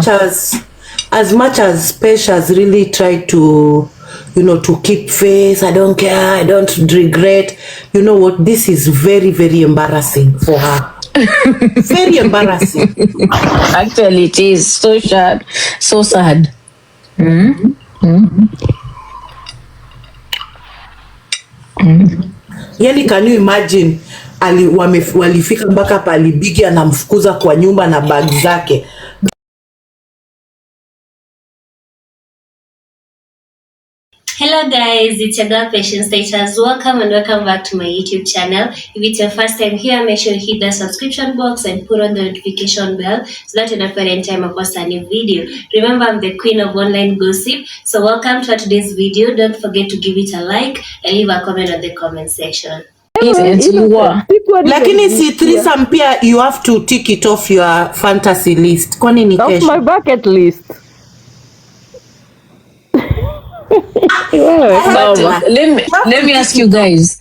as much as Pesh has really tried to, to keep face, I don't care, I don't regret, you know what, this is very, very embarrassing for her. Very embarrassing. Actually, it is so sad. So sad. Yani, can you imagine walifika mpaka pali Biggy anamfukuza kwa nyumba na bag zake. Hello guys, it's your girl Pesh Status. Welcome and welcome back to my YouTube channel. If it's your first time here, make sure you hit the subscription box and put on the notification bell so that you don't forget any time I post a new video. Remember, I'm the queen of online gossip. So welcome to today's video. Don't forget to give it a like and leave a comment on the comment section. Lakini si threesome pia you have to tick it off your fantasy list. Kwani ni kesho? Off my bucket list. Let me ask you guys.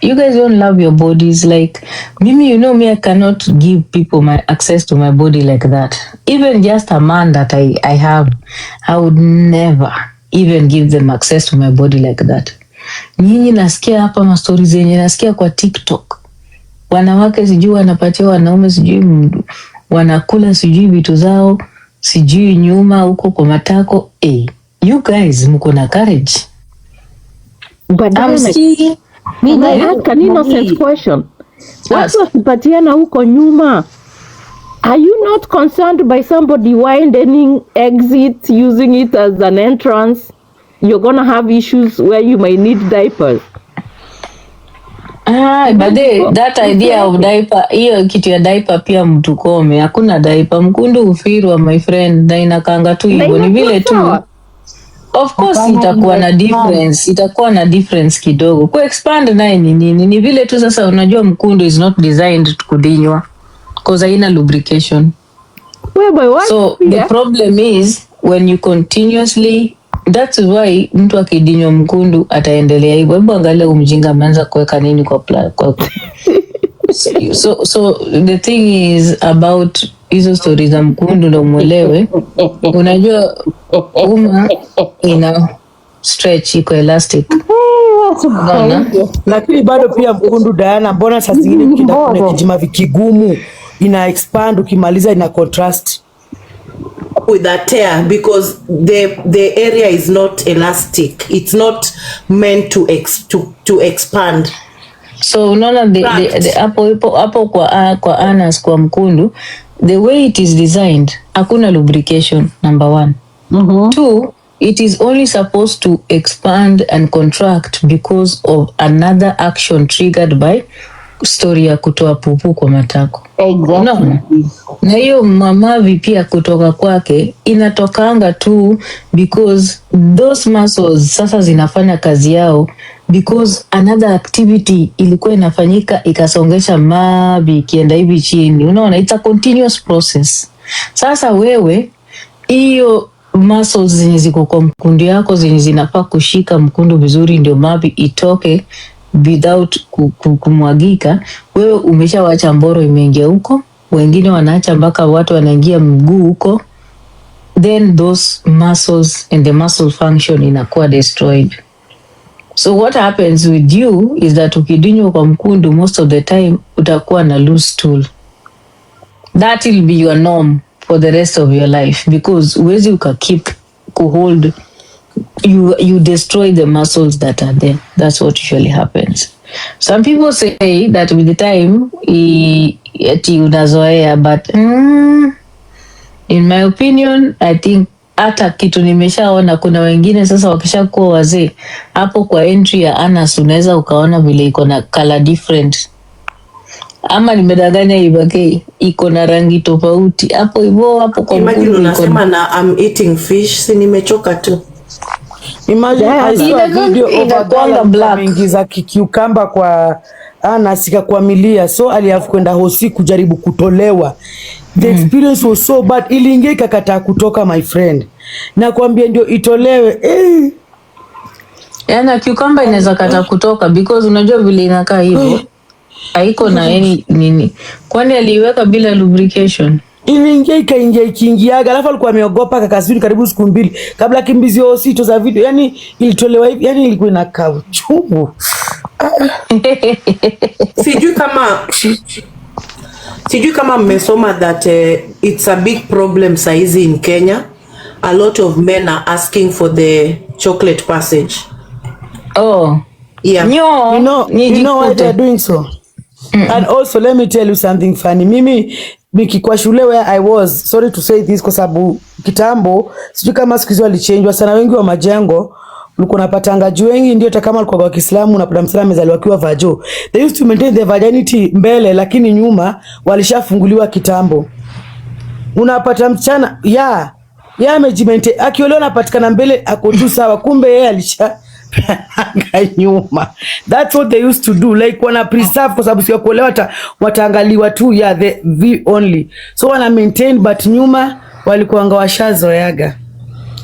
You guys don't love your bodies like me. You know me, I cannot give people my access to my body like that. Even just a man that I have, I would never even give them access to my body like that. Nyinyi nasikia hapa ma stories zenye nasikia kwa TikTok. Wanawake sijui wanapatia wanaume sijui wanakula sijui vitu zao sijui nyuma huko kwa matako. You guys mko na courage. But I ask an innocent question. Watu wakipatiana huko nyuma, are you not concerned by somebody widening exit, using it as an entrance? You're gonna have issues where you might need diapers. But that idea of diaper, hiyo kitu ya diaper pia mtukome. Hakuna diaper, mkundu ufirwa my friend, na inakanga tu hivyo ni vile tu. Of course itakuwa na difference kidogo. Ku expand naye ni vile tu sasa unajua mkundu is not designed kudinywa because haina lubrication. So the problem is when you continuously, that's why mtu akidinywa mkundu ataendelea hivyo. Hebu angalia umjinga ameanza kuweka nini kwa so the thing is about hizo stories za mkundu ndo mwelewe. Unajua ina stretch iko elastic. Lakini bado pia mkundu Diana, mbona saa zingine ukienda kuna kijima vikigumu ina expand, ukimaliza ina contrast with that tear because the area is not elastic. It's not meant to expand. So unaona hapo kwa anas kwa mkundu, the way it is designed hakuna lubrication, number 1. 2, it is only supposed to expand and contract because of another action triggered by story ya kutoa pupu kwa matako. Exactly. No. Na hiyo mamavi pia kutoka kwake inatokanga tu because those muscles sasa zinafanya kazi yao because another activity ilikuwa inafanyika ikasongesha mavi ikienda hivi chini. Unaona, it's a continuous process. Sasa wewe hiyo muscles zenye ziko kwa mkundu yako zenye zinafaa kushika mkundu vizuri ndio mavi itoke without kumwagika, wewe umeshawacha mboro imeingia huko, wengine wanaacha mpaka watu wanaingia mguu huko, then those muscles and the muscle function inakuwa destroyed. So what happens with you is that ukidinywa kwa mkundu most of the time utakuwa na loose stool. That will be your norm for the rest of your life because uwezi ukakeep kuhold, you destroy the muscles that are there. That's what usually happens. Some people say that with the time eti unazoea, but in my opinion I think hata kitu nimeshaona kuna wengine sasa wakishakuwa wazee hapo kwa entry ya anas unaweza ukaona vile iko na color different. Ama nimedanganya ibake iko na rangi tofauti hapo hivyo hapo kwa mkundu. Unasema na I'm eating fish, si nimechoka tu. Imagine I saw a video of a girl ameingiza kikiukamba kwa anas ikakwamilia, so aliafu kwenda hosi kujaribu kutolewa. The experience was so bad, iliingia ikakataa kutoka my friend. Na kuambia ndio itolewe. Yana cucumber inaweza kata kutoka because unajua vile inakaa hivyo. Haiko na nini. Kwani aliweka bila lubrication? iliingia ikiingiaga, alafu alikuwa ameogopa kakasubiri karibu siku 2 kabla kimbizio sito za video, yani ilitolewa hivi, yani ilikuwa inakaa uchungu. Sijui kama mmesoma that it's a big problem saizi in Kenya. A lot of men are asking for the chocolate passage. Oh. Yeah. You know why they're doing so? And also let me tell you something funny. Mimi nikikuwa shule where I was, sorry to say this kwa sababu kitambo sijui kama siku hizo walichangewa sana, wengi wa majengo ulikuwa unapatanga juu, wengi ndio hata kama alikuwa wa Kiislamu unapata msalamu amezaliwa akiwa vajo. They used to maintain their virginity mbele, lakini nyuma walishafunguliwa kitambo. Unapata mchana amejimente akiolewa anapatikana mbele ako tu sawa, kumbe yeye alisha nyuma. That's what they used to do, like wana preserve kwa sababu sio kuolewa wataangaliwa tu the only, so wana maintain, but nyuma walikuwa washazoeaga.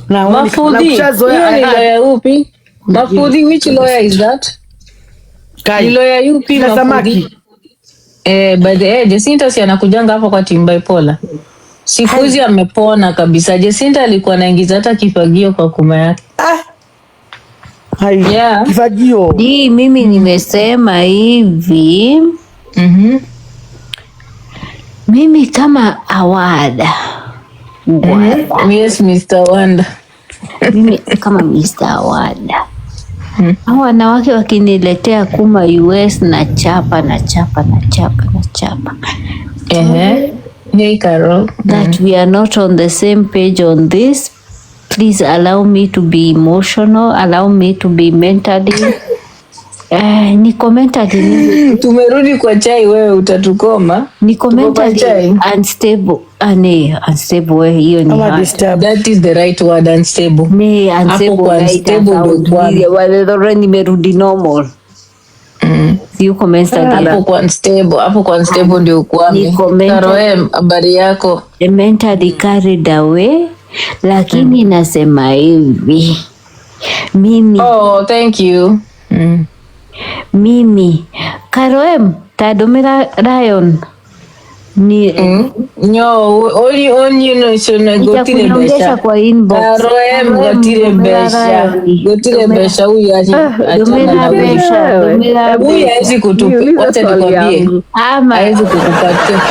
Na Mafudi, lawyer upi? Mafudi, which lawyer is that? Kai. Lawyer upi Mafudi? By the way, Jacinta si anakujanga hapo kwa team bipolar. Siku hizi amepona kabisa. Jacinta alikuwa anaingiza hata kifagio kwa kuma yake. Yeah. Kifagio. Mimi nimesema hivi. Mimi kama Awada. Yes, Mr. Wanda. Mimi kama Mr. Awada. Hao wanawake wakiniletea kuma US na chapa. Hey Carol. That we are not on the same page on this. Please allow me to be emotional, allow me to be mentally. Niko mentally tumerudi kwa chai, wewe utatukoma. Niko mentally unstable. Unstable hiyo ni that is the right word, unstable. Ni unstable wale nimerudi normal. Yuko mentally hapo kwa unstable ndio kwame. Karoem, habari yako? Mentally carried away, lakini nasema hivi. Mimi thank you. Mimi Karoem tadomera Lion ni only you know, so na gotire besha kwa inbox. Karoem gotire besha huyu aje domera besha huyu aje kutupa, wacha nikwambie hawezi kukupatia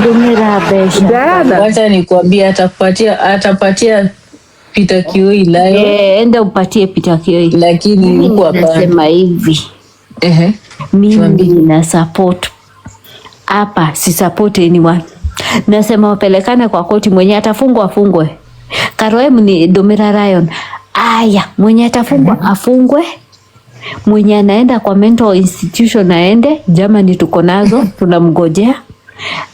domera besha. Wacha nikwambie atapatia Peter Kioi Lion. Enda upatie Peter Kioi, lakini yuko hapa. Nasema hivi. Mimi na support hapa, si support anyone. Nasema wapelekane kwa koti, mwenye atafungwa afungwe. Karoem ni domera Lion. Aya, mwenye atafungwa afungwe. Mwenye anaenda kwa mental institution aende. Jamani tuko nazo, tunamgojea.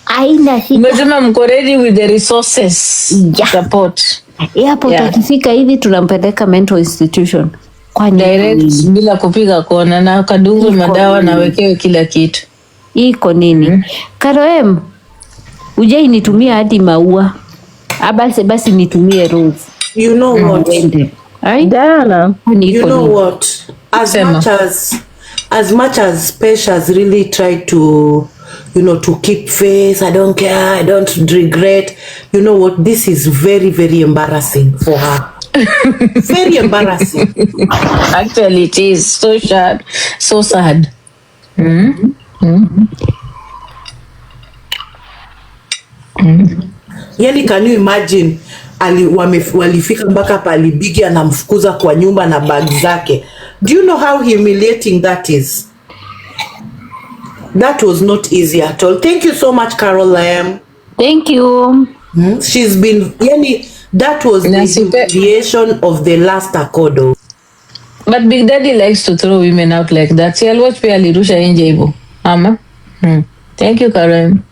Aina shida. Umesema mko ready with the resources support. Hapo tukifika hivi tunampeleka mental institution. Kwa direct bila kupiga kona na kadungu madawa na wekewe kila kitu. Iko nini? Karoem, ujai nitumia hadi maua. Basi nitumie rose. You know what? Diana. You know what? As much as Pesh has really tried to, to keep face, I don't care, I don't regret. You know what? This is very, very embarrassing for her. Very embarrassing. Actually, it is so sad. So sad. Yani, can you imagine walifika mpaka pali Biggie anamfukuza kwa nyumba na bag zake. Do you know how humiliating that is? That was not easy at all. Thank you so much, Caroline. Thank you. She's been, that was the humiliation of the last Akodo. But Bigdaddy likes to throw women out like that. See, I'll watch alirusha nje hivyo. Ama? Thank you, Karen.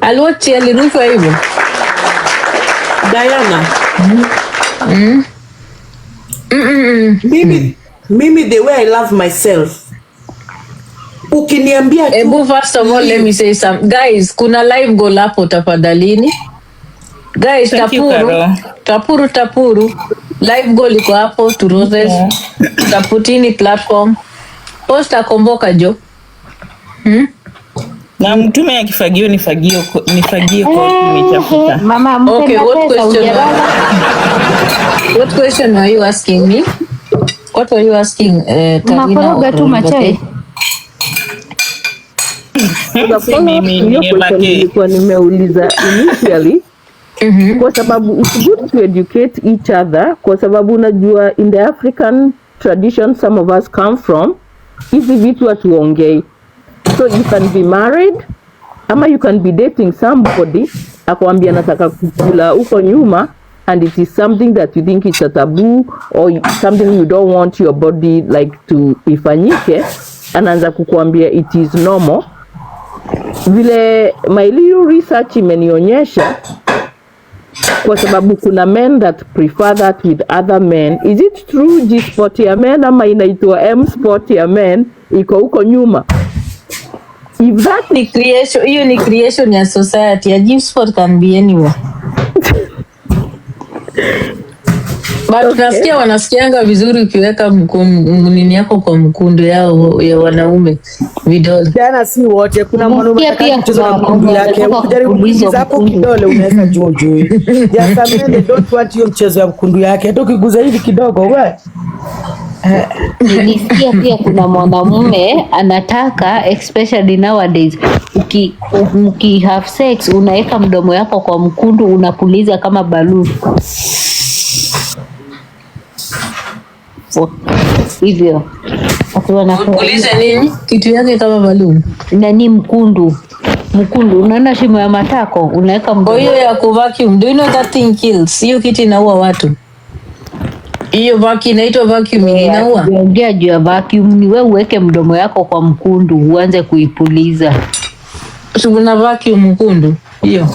I'll watch alirusha hivyo. Diana. Mimi the way I love myself. Ukiniambia first of all, let me say something. Guys, kuna live goal hapo tafadhalini. Guys, tapuru. Live goal iko hapo to Roses. Taputini platform. Posta komboka jo. Na mtume akifagio nifagie kwa kimechafuka. Mama, okay, what question are you asking me? What are you asking Karina? Tu machai. Nilikuwa nimeuliza initially kwa sababu it's good to educate each other, kwa sababu unajua in the African tradition some of us come from, hizi vitu hatuongei. So you can be married ama you can be dating somebody akwambia nataka kukula huko nyuma, and it is something that you think is a taboo or something you don't want your body like to ifanyike, anaanza kukuambia it is normal. Vile my little research imenionyesha, kwa sababu kuna men that prefer that with other men. Is it true G-spot ya men ama inaitwa M-spot ya men iko huko nyuma? If that ni creation, hiyo ni creation ya society. A G-spot can be anywhere. But unasikia wanasikianga vizuri ukiweka nini yako kwa mkundu yao ya wanaume vidole. Jana si wote, kuna mwanaume anacheza na mkundu yake. Ukijaribu kuingiza hapo kidole unaweza juu. Just men they don't want hiyo mchezo ya mkundu yake. Hata ukiguza hivi kidogo wewe. Nilisikia pia kuna mwanamume anataka, especially nowadays, uki have sex unaweka mdomo yako kwa mkundu, unapuliza kama balloon. Hivyo kuuliza nini kitu yake kama balloon nani mkundu unaona shimo ya matako unaweka mdomo. Hiyo ya vacuum, do you know that thing kills? Hiyo kitu inaua watu. Hiyo vacuum inaitwa vacuum, inaua. Ongea juu ya vacuum, ni wewe uweke mdomo yako kwa mkundu uanze kuipuliza. Una vacuum mkundu hiyo.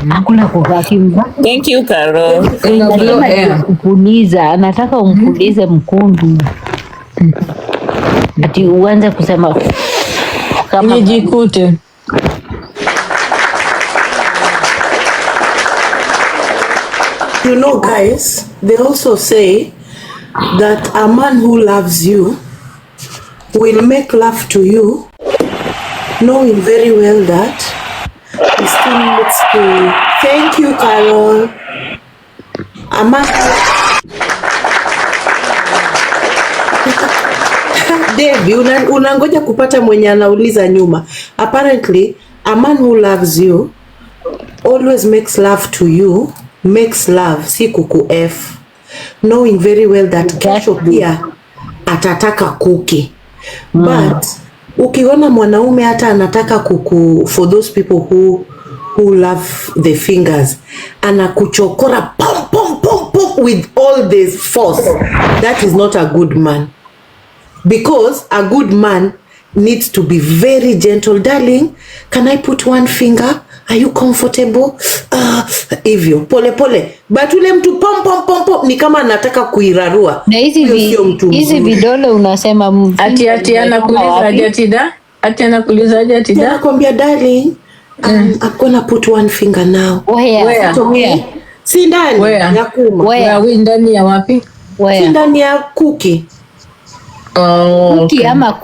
Hakuna vacuum. Thank you Carol. Kupuliza, anataka umpulize mkundu. Ati uanze kusema kama nijikute. You know guys, they also say that a man who loves you will make love to you knowing very well that he still needs to. Thank you Carol. A man Devi, unangoja kupata mwenye anauliza nyuma. Apparently a man who loves you always makes love to you, makes love, si kuku F, knowing very well that kesho pia atataka kuki. But ukiona mwanaume hata anataka kuku, for those people who love the fingers, anakuchokora pom pom pom pom with all this force, that is not a good man. Because a good man needs to be very gentle. Darling, can I put one finger? Are you comfortable? Hivyo pole pole. But ule mtu pom pom pom pom ni kama anataka kuirarua. Na hizi vidole unasema ati anakuuliza atida? Ati anakuuliza atida? Anakuambia darling, I'm gonna put one finger now. Where? Si ndani ya kuma. Where ndani ya wapi? Si ndani ya kuki. Okay. Ama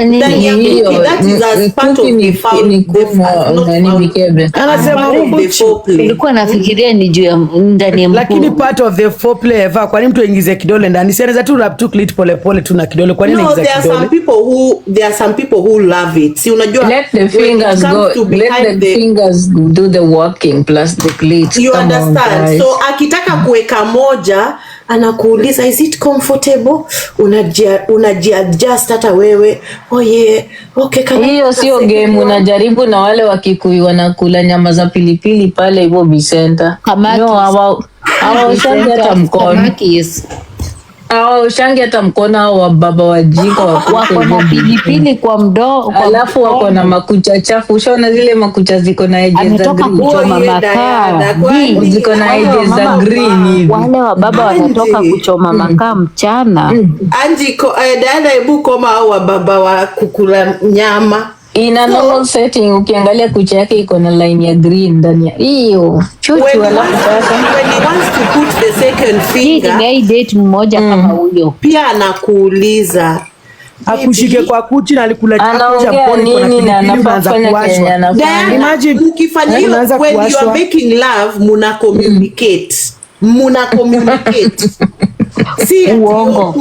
ndani ya kuki, that is as part of the foul. Anasema nilikuwa nafikiria ni juu ya ndani ya mkuu. Lakini part of the foreplay eva, kwa nini mtu aingize kidole ndani? Si anaweza tu rap tu clit pole pole tu na kidole. Kwa nini aingize kidole? There are some people who love it. Si unajua, let the fingers go, let the fingers do the working plus the clit. You understand? So akitaka kuweka moja anakuuliza is it comfortable, unajiadjust hata wewe. Oh yeah, okay. Hiyo sio game, unajaribu na wale wakikuyu wanakula nyama za pilipili pale hivyo Bicenta. No, ushangi hata mkono. Ushangi hata mkono hao wa baba wajinga wako na pilipili kwa mdomo, alafu wako na makucha chafu. Ushaona zile makucha ziko na edges za green, kuchoma makaa, ziko na edges za green hivi. Wale wa baba wanatoka kuchoma makaa mchana. Anji dada, hebu koma hao wa baba wa kukula nyama. In a normal setting ukiangalia kucha yake iko na line ya green ndani ya hiyo chuchu. Alafu sasa when he wants to put the second finger, ni date mmoja kama huyo pia anakuuliza akushike kwa kuchi na alikula chakula nini na anafanya Kenya anafanya. Imagine ukifanya hiyo when you are making love muna communicate si uongo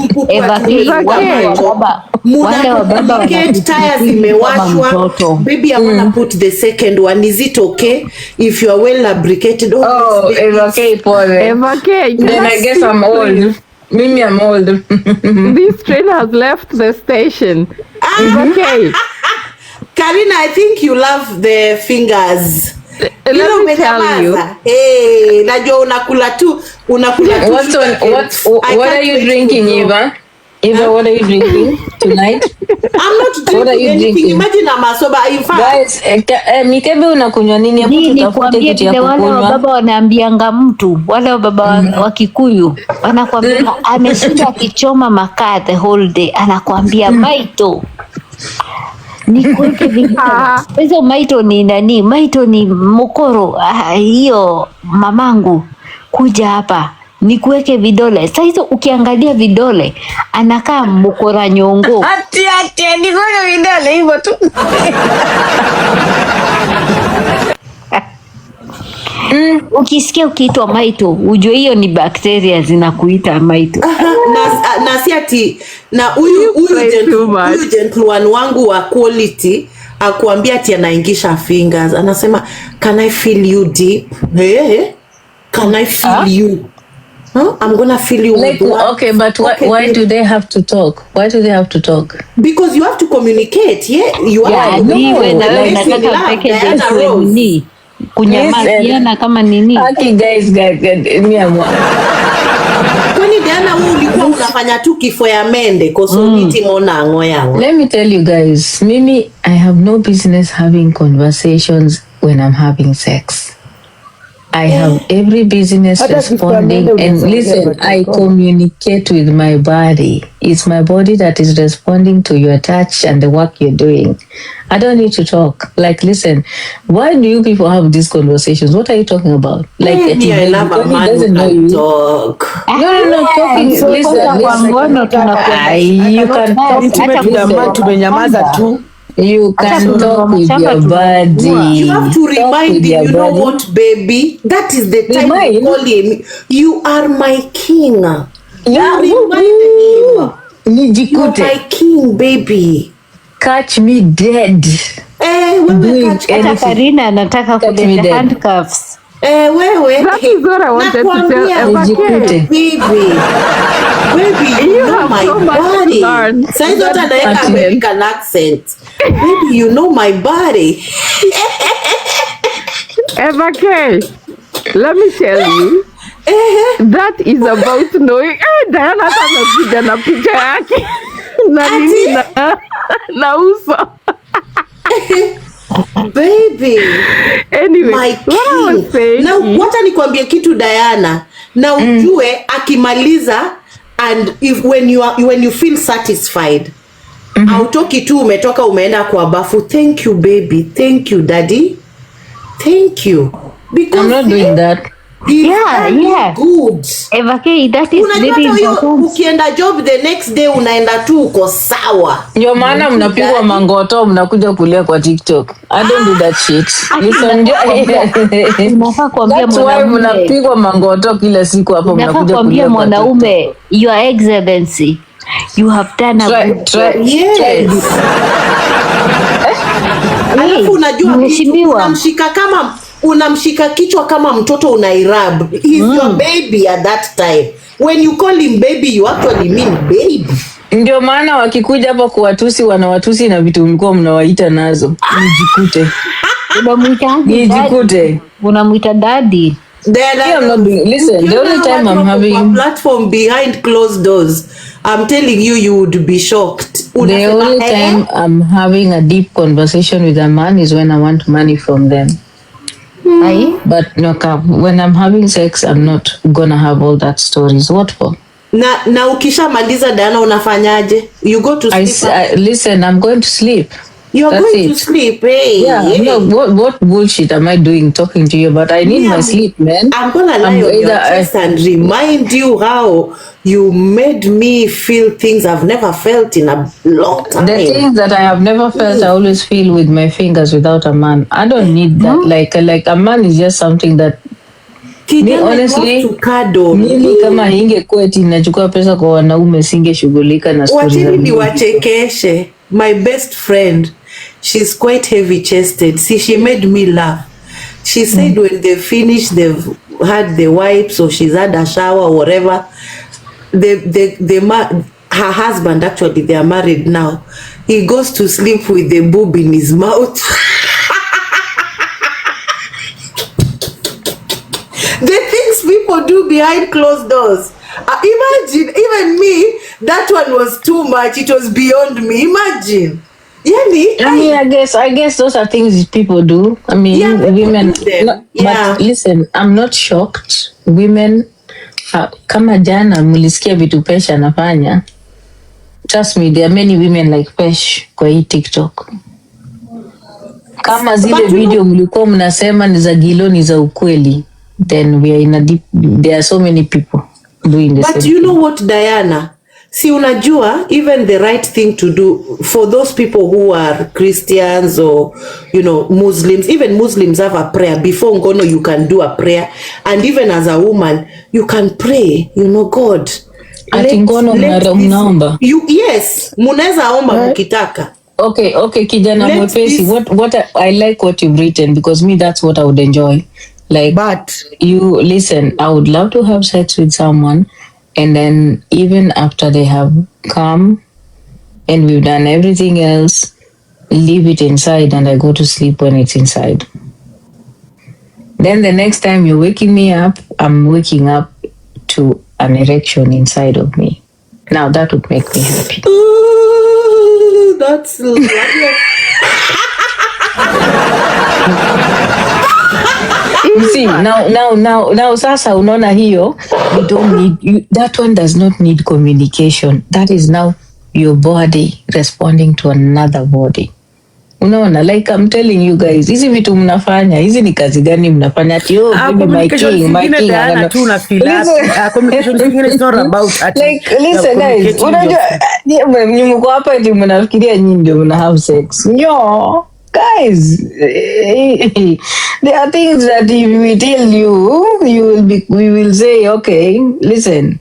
wale wa baba tires zimewashwa baby I wanna put the second one, is it okay if you are well lubricated? Oh it's okay pole then I guess I'm old. Mimi I'm old. This train has left the station. It's okay. Karina, I think you love the fingers. Let me tell you. Hey, najua unakula tu. What are you drinking, Eva? Eva, what are you drinking tonight? I'm not drinking anything. Imagine I'm sober. In fact, guys, Mikebe unakunywa nini hapo? Tutafute kitu ya kukunywa. Wale baba wanaambianga mtu, wale baba wa Kikuyu wanakuambia ameshinda akichoma makaa the whole day, anakuambia maito ni kuweke vingine. Hizo maito ni nani? Maito ni mokoro. Hiyo mamangu kuja hapa ni kuweke vidole. Sasa hizo ukiangalia vidole anakaa mokora nyongo. Ati ni kuweke vidole hivyo tu. Ukisikia ukiitwa maito ujue hiyo ni bakteria zinakuita maito. na si ati na huyu gentleman wangu wa quality akuambia ati anaingisha fingers, anasema can I feel you deep? Can I feel you? I'm gonna feel you like, okay, but why do they have to talk? Why do they have to talk? Because you have to communicate. You kunyamaziana kama nini. Okay guys, mimi amwa. Kwani Diana wewe ulikuwa unafanya tu kifo ya mende kosoliti mona ngoya. Let me tell you guys, mimi I have no business having conversations when I'm having sex. I have every business responding, and listen, I communicate with my body. It's my body that is responding to your touch and the work you're doing. I don't need to talk. Like, listen, why do you people have these conversations? What are you talking about? Like, I love a man doesn't know you. Talk. No, talking. Listen. You can talk. You can talk with your body. You have to remind him, you know what, baby? That is the time you call him. You are my king. Yeah, remind him. You are my king, baby. Catch me dead. Karina anataka kuleta handcuffs. Wewe. That is what I wanted to tell Eva. Baby, you know my body. Say that I American accent. Baby, you know my body. Eva K, let me tell you, that is about knowing. Diana anapiga na picha yake na nini na uso. Baby, anyway, my king. Now, wacha nikwambie kitu Diana. Na ujue akimaliza, and when you feel satisfied, hautoki tu umetoka umeenda kwa bafu. Thank you baby, thank you daddy, thank you. Because I'm not doing that. Yeah. Good. Eva K, that is very important. Ukienda job the next day unaenda tu uko sawa. Ndio maana mnapigwa mangoto mnakuja kulia kwa TikTok. I don't do that shit. Listen, unafaa kuambia mwanaume mnapigwa mangoto kila siku hapo mnakuja kulia kwa mwanaume, your excellency, you have done a good job. Yes. Alafu unajua unamshika kichwa kama mtoto unairab. He's your baby at that time. When you call him baby, you actually mean baby. Ndio maana wakikuja hapo kuwatusi wanawatusi na vitu mlikuwa mnawaita nazo. Nijikute. Nijikute. Unamuita daddy. Listen, the only time I'm having a platform behind closed doors, I'm telling you, you would be shocked. The only time I'm having a deep conversation with a man is when I want money from them. But no, when I'm having sex, I'm not gonna have all that stories. What for? Na ukishamaliza Diana unafanyaje? You go to sleep? Listen, I'm going to sleep. You're That's going it. to sleep, hey? Yeah, Hey. no, what bullshit am I doing talking to you about? I need my sleep, man. I'm gonna lie on your chest and remind you how you made me feel things I've never felt in a long time. The things that I have never felt, I always feel with my fingers without a man. I don't need that. Like a man is just something that me honestly, mimi kama ingekuwa eti nachukua pesa kwa wanaume singeshughulika na stories. Wacheni niwachekeshe. My best friend, she's quite heavy chested. See, she made me laugh. She said when they finished, they've had the wipes or she's had a shower or whatever. Her husband, actually, they are married now. He goes to sleep with the boob in his mouth. The things people do behind closed doors. Imagine, even me, that one was too much. It was beyond me. Imagine. I guess those are things people do. I mean, women. But listen, I'm not shocked. Women, kama jana mulisikia vitu Pesh anafanya. Trust me, there are many women like Pesh kwa hii TikTok. Kama zile video mlikuwa mnasema ni za gilo ni za ukweli, then we are in a deep. There are so many people doing this. But you know what, Diana? Si unajua, even the right thing to do for those people who are Christians or, you know, Muslims, even Muslims have a prayer. Before ngono, you can do a prayer. And even as a woman, you can pray, you know, God. Ati ngono mnaomba. Yes, munaweza omba mkitaka. Okay, kijana mwepesi. What I like what you've written, because me, that's what I would enjoy. Like, but you listen, I would love to have sex with someone, and then even after they have come and we've done everything else, leave it inside and I go to sleep when it's inside. Then the next time you're waking me up, I'm waking up to an erection inside of me. Now that would make me happy. Ooh, that's lovely. You see, now sasa unaona hiyo, you don't need, that one does not need communication. That is now your body responding to another body. Unaona, like I'm telling you guys, hizi vitu mnafanya, hizi ni kazi gani mnafanya? Ati baby my king. Communication zingine is not about like, listen guys, unajua mko hapa eti mnafikiria nyinyi ndio mna have sex. No. Guys, there are things that if we tell you, we will say, okay, listen,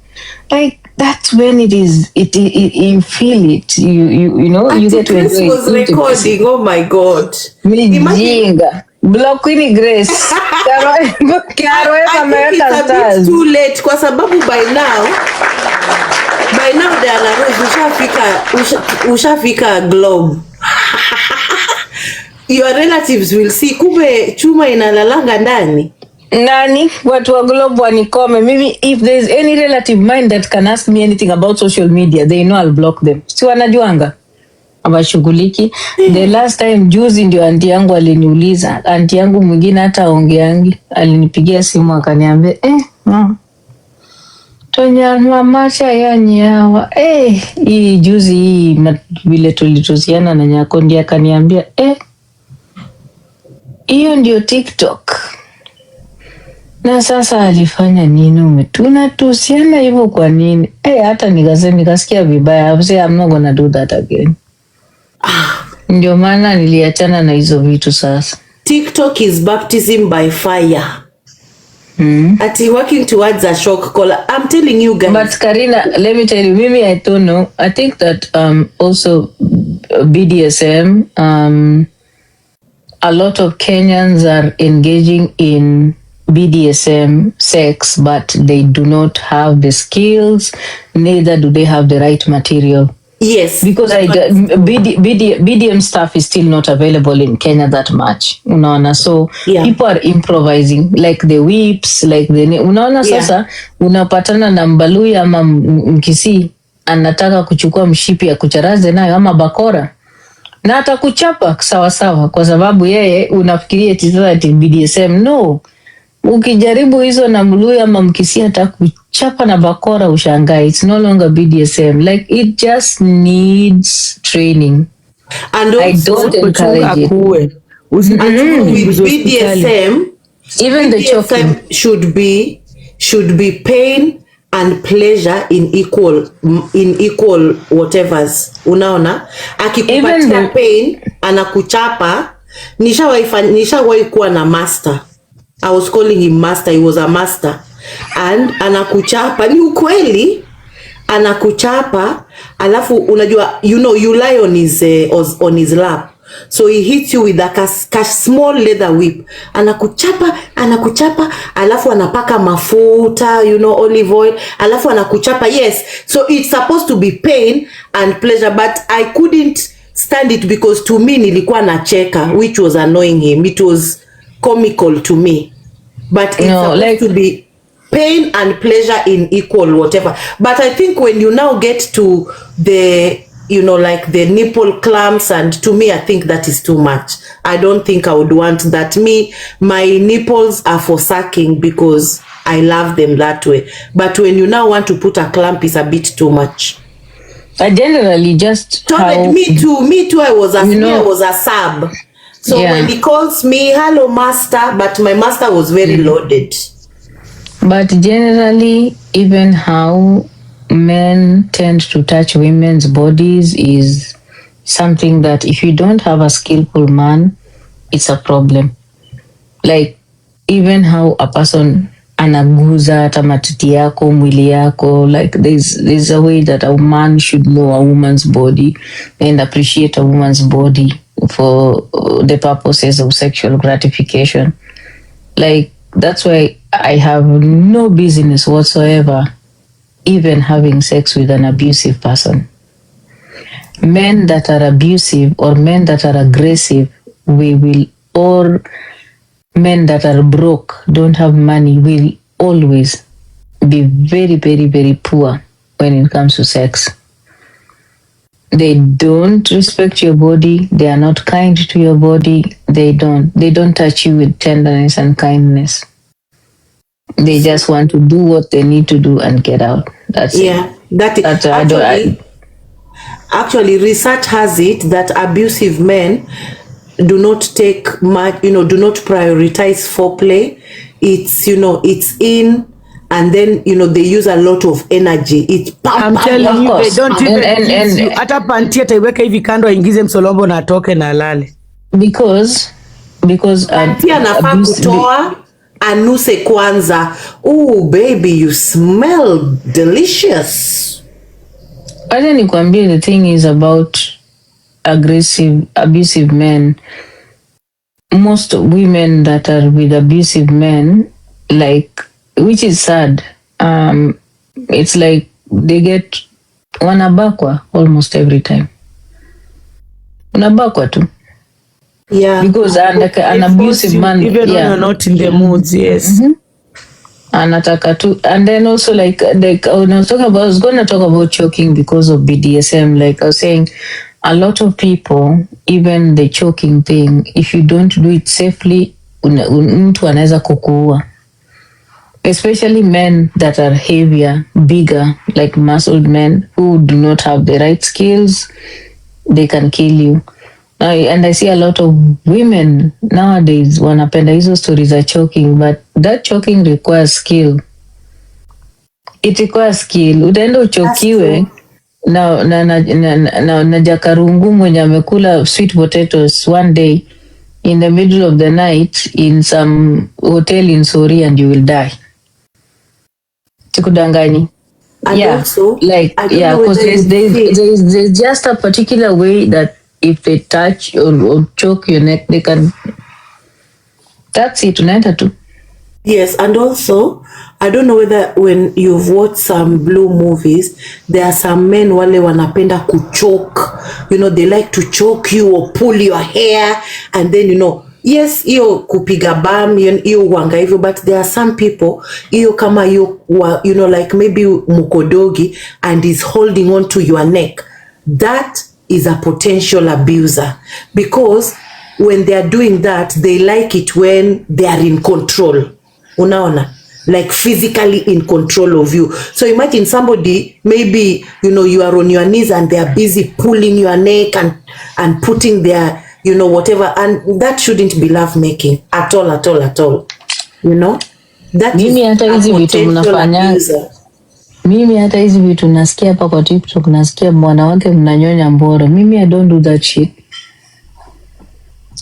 like that's when it is, you feel it, you know, you get to enjoy it. This was recording, oh my God. Mijinga. Block Queen Grace. I think it's a bit too late kwa sababu by now Diana Rose ushafika Globe. Your relatives will see kumbe chuma inalalanga ndani. Nani watu wa Globe wanikome. Maybe if there's any relative mine that can ask me anything about social media, they know I'll block them. Si wanajuanga abashughuliki. The last time juzi ndio aunti yangu aliniuliza, aunti yangu mwingine hata ongeangi, alinipigia simu akaniambia Tonya mamacha ya nyawa hii juzi hii vile tulitusiana na nyako ndiye akaniambia hiyo ndio TikTok. Na sasa alifanya nini? Tunatusiana hivyo kwa nini? Hata nikasikia vibaya. I'm not gonna do that again. Ndio maana niliachana na hizo vitu sasa. TikTok is baptism by fire. Ati working towards a shock collar. I'm telling you guys. But Karina, let me tell you, maybe I don't know. I think that also BDSM, a lot of Kenyans are engaging in BDSM sex, but they do not have the skills, neither do they have the right material. Yes. Because BDM stuff is still not available in Kenya that much. Unaona, so people are improvising, like the whips, like the unaona sasa unapatana na Mbaluya ama Mkisii anataka kuchukua mshipi ya kucharaze nayo ama bakora. Na atakuchapa sawa sawa kwa sababu yeye unafikiria eti BDSM. No. Ukijaribu hizo na Mluya ama Mkisii atakuchapa na bakora ushangai. It's no longer BDSM. Like it just needs training. And I also don't encourage it. Akuwe. with BDSM, Even the choking. BDSM should be pain and pleasure in equal whatevers. Unaona, akikupatia pain anakuchapa. Nishawahi kuwa na master. I was calling him master. He was a master. And anakuchapa, ni ukweli, anakuchapa, alafu unajua, you lie on his lap. So he hits you with a small leather whip. Anakuchapa, alafu anapaka mafuta, olive oil, alafu anakuchapa. Yes, so it's supposed to be pain and pleasure, but I couldn't stand it because to me nilikuwa nacheka, which was annoying him. It was comical to me. But it's supposed to be pain and pleasure in equal whatever. But I think when you now get to the like the nipple clamps, and to me I think that is too much. I don't think I would want that. My nipples are for sucking because I love them that way. But when you now want to put a clamp, is a bit too much. I generally just me too. I was a sub. So when he calls me, hello master, but my master was very loaded. But generally, even how men tend to touch women's bodies is something that if you don't have a skillful man, it's a problem. Like even how a person anaguza hata matiti yako, mwili yako, like there's a way that a man should know a woman's body and appreciate a woman's body for the purposes of sexual gratification. Like that's why I have no business whatsoever even having sex with an abusive person. Men that are abusive or men that are aggressive, or men that are broke, don't have money, will always be very, very, very poor when it comes to sex. They don't respect your body. They are not kind to your body. They don't touch you with tenderness and kindness. They just want to do what they need to do and get out. That's it. Actually, research has it that abusive men do not take much, do not prioritize foreplay. It's, it's in, and then, they use a lot of energy. I'm telling you, they don't even hata panti ataiweka hivi kando aingize msolombo na atoke na alale. Because panti anafaa kutoa anuse kwanza. Oh baby, you smell delicious. Acha nikwambie, the thing is about abusive men. Most women that are with abusive men, like, which is sad, it's like they get wanabakwa almost every time. Unabakwa tu. Yeah. Because an abusive man, even when you're not in the moods, yes. Mm-hmm. Anataka tu, and then also like when I was going to talk about choking because of BDSM. Like I was saying, a lot of people, even the choking thing, if you don't do it safely, mtu anaweza kukuua. Especially men that are heavier, bigger, like muscled men who do not have the right skills, they can kill you. And I see a lot of women nowadays wanapenda hizo stories za choking, but that choking requires skill. It requires skill. Utaenda uchokiwe na jakarungu mwenye amekula sweet potatoes one day in the middle of the night in some hotel in Sori, and you will die. Sikudanganyi. Also, like because there's just a particular way that if they touch or choke your neck, they can. That's it, unaenda tu. Yes, and also, I don't know whether when you've watched some blue movies, there are some men wale wanapenda kuchoke. They like to choke you or pull your hair, and then yes, iyo kupiga bam, iyo wanga hivyo, but there are some people, iyo kama like maybe mukodogi and is holding on to your neck. That is a potential abuser, because when they are doing that, they like it when they are in control. Unaona? like physically in control of you. So imagine somebody, maybe, you are on your knees and they are busy pulling your neck and putting their, whatever. And that shouldn't be love making at all. That Mimi hata is hizi a vitu potential mnafanya, abuser. mimi hata hizi vitu nasikia hapa kwa TikTok, nasikia wanawake mnanyonya mboro. Mimi I don't do that shit.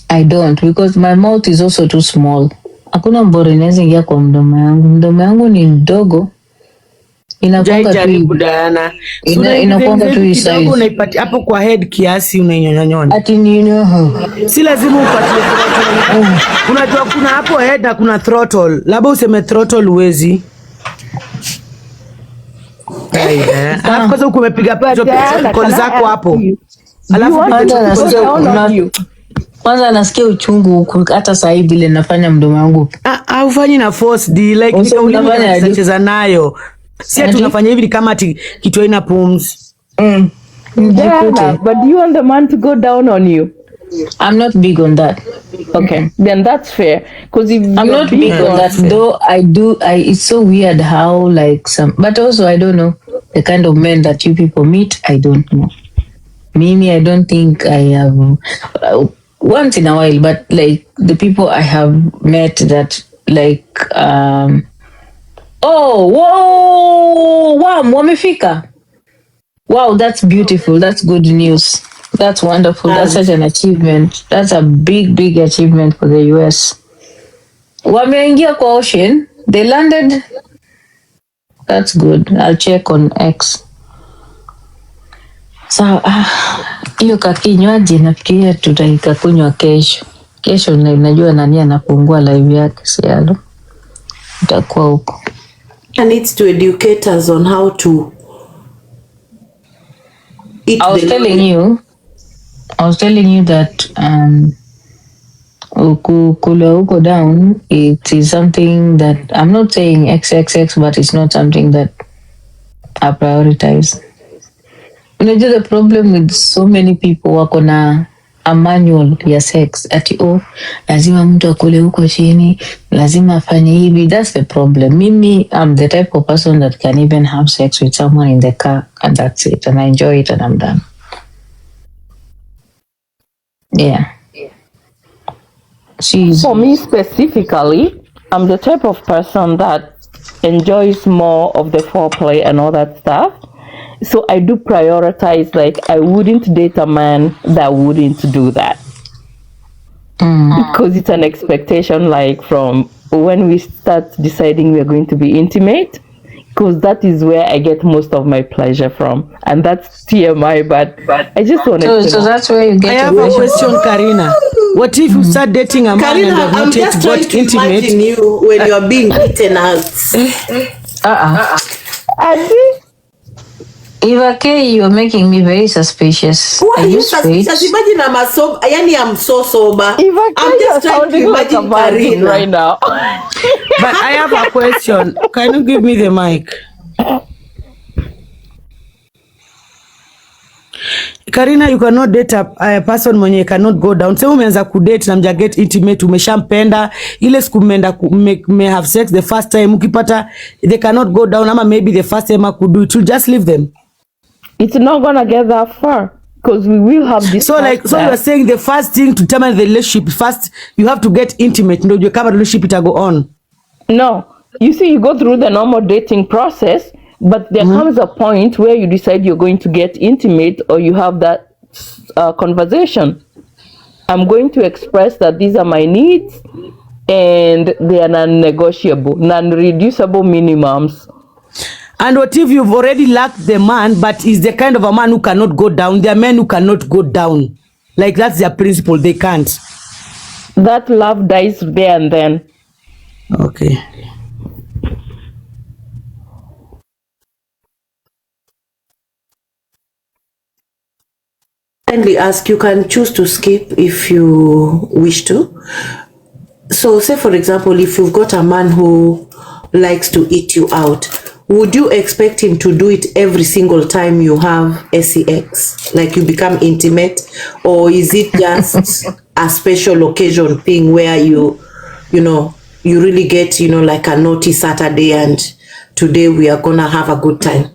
I don't, because my mouth is also too small. Hakuna mboro inaweza ingia kwa mdomo yangu. Mdomo yangu ni mdogo. Inakuanga tu Diana. inakuanga tu size. Kidogo unaipati hapo kwa head kiasi unainyonyonya. Ati Si lazima upatie throttle. Unajua kuna hapo head na kuna throttle. Labda useme throttle uwezi. Alafu kwanza umepiga call zako hapo. Alafu kwanza nasikia uchungu hata sasa hivi ile nafanya mdomo wangu. Haufanyi na force D like unacheza nayo. Si tunafanya hivi kama kitu haina pumzi. Yeah, but do you want the man to go down on you? I'm not big on that. Okay, then that's fair. Because if I'm not big on that, though it's so weird how like but also I don't know the kind of men that you people meet. I don't know. Mimi, I don't think I have once in a while, but like the people I have met that like wow, wamefika. Wow, that's beautiful. That's good news. That's wonderful. That's such an achievement. That's a big achievement for the US. Wameingia kwa ocean. They landed. That's good. I'll check on X. So, hiyo kakinywaji nafikiria tutaikakunywa kesho. Kesho najua nani anafungua live yake sialo. Itakuwa huko. I need to educate us on how to eat. I was telling you that kula huko down, it is something that I'm not saying XXX, but it's not something that I prioritize. Unajua the problem with so many people wako na a manual ya sex ati lazima mtu akule huko chini, lazima afanye hivi. That's the problem. Mimi, I'm the type of person that can even have sex with someone in the car and that's it, and I enjoy it and I'm done. Yeah. For me specifically, I'm the type of person that enjoys more of the foreplay and all that stuff. So I do prioritize, like I wouldn't date a man that wouldn't do that. Because it's an expectation, like from when we start deciding we're going to be intimate, because that is where I get most of my pleasure from. And that's TMI, but I just want to So that's where you get. I have a question, Karina. What if you start dating a man Karina, and you have not yet got intimate? Imagine you when you're being eaten out. Eva K, you're making me very suspicious. Why Are you straight? Imagine I'm so sober. I'm just trying to imagine Karina right now. But I have a question. Can you give me the mic? Karina, you cannot date a person mwenye cannot go down. Sema umeanza kudate na mja get intimate, umeshampenda, ile siku mmeenda may have sex the first time, ukipata they cannot go down, ama maybe the first time I could do it, you just leave them. It's not gonna get that far because we will have this. So you're saying the first thing to terminate the relationship, first you have to get intimate, ndio you cover the relationship it go on. No, you see, you go through the normal dating process, but there comes a point where you decide you're going to get intimate, or you have that conversation. I'm going to express that these are my needs and they are non-negotiable, non-reducible minimums. And what if you've already lacked the man, but is the kind of a man who cannot go down? There are men who cannot go down. Like that's their principle, they can't. That love dies there and then. Okay. Kindly ask, you can choose to skip if you wish to. So say for example, if you've got a man who likes to eat you out, would you expect him to do it every single time you have sex, like you become intimate, or is it just a special occasion thing where you know you really get, like a naughty Saturday and today we are gonna have a good time?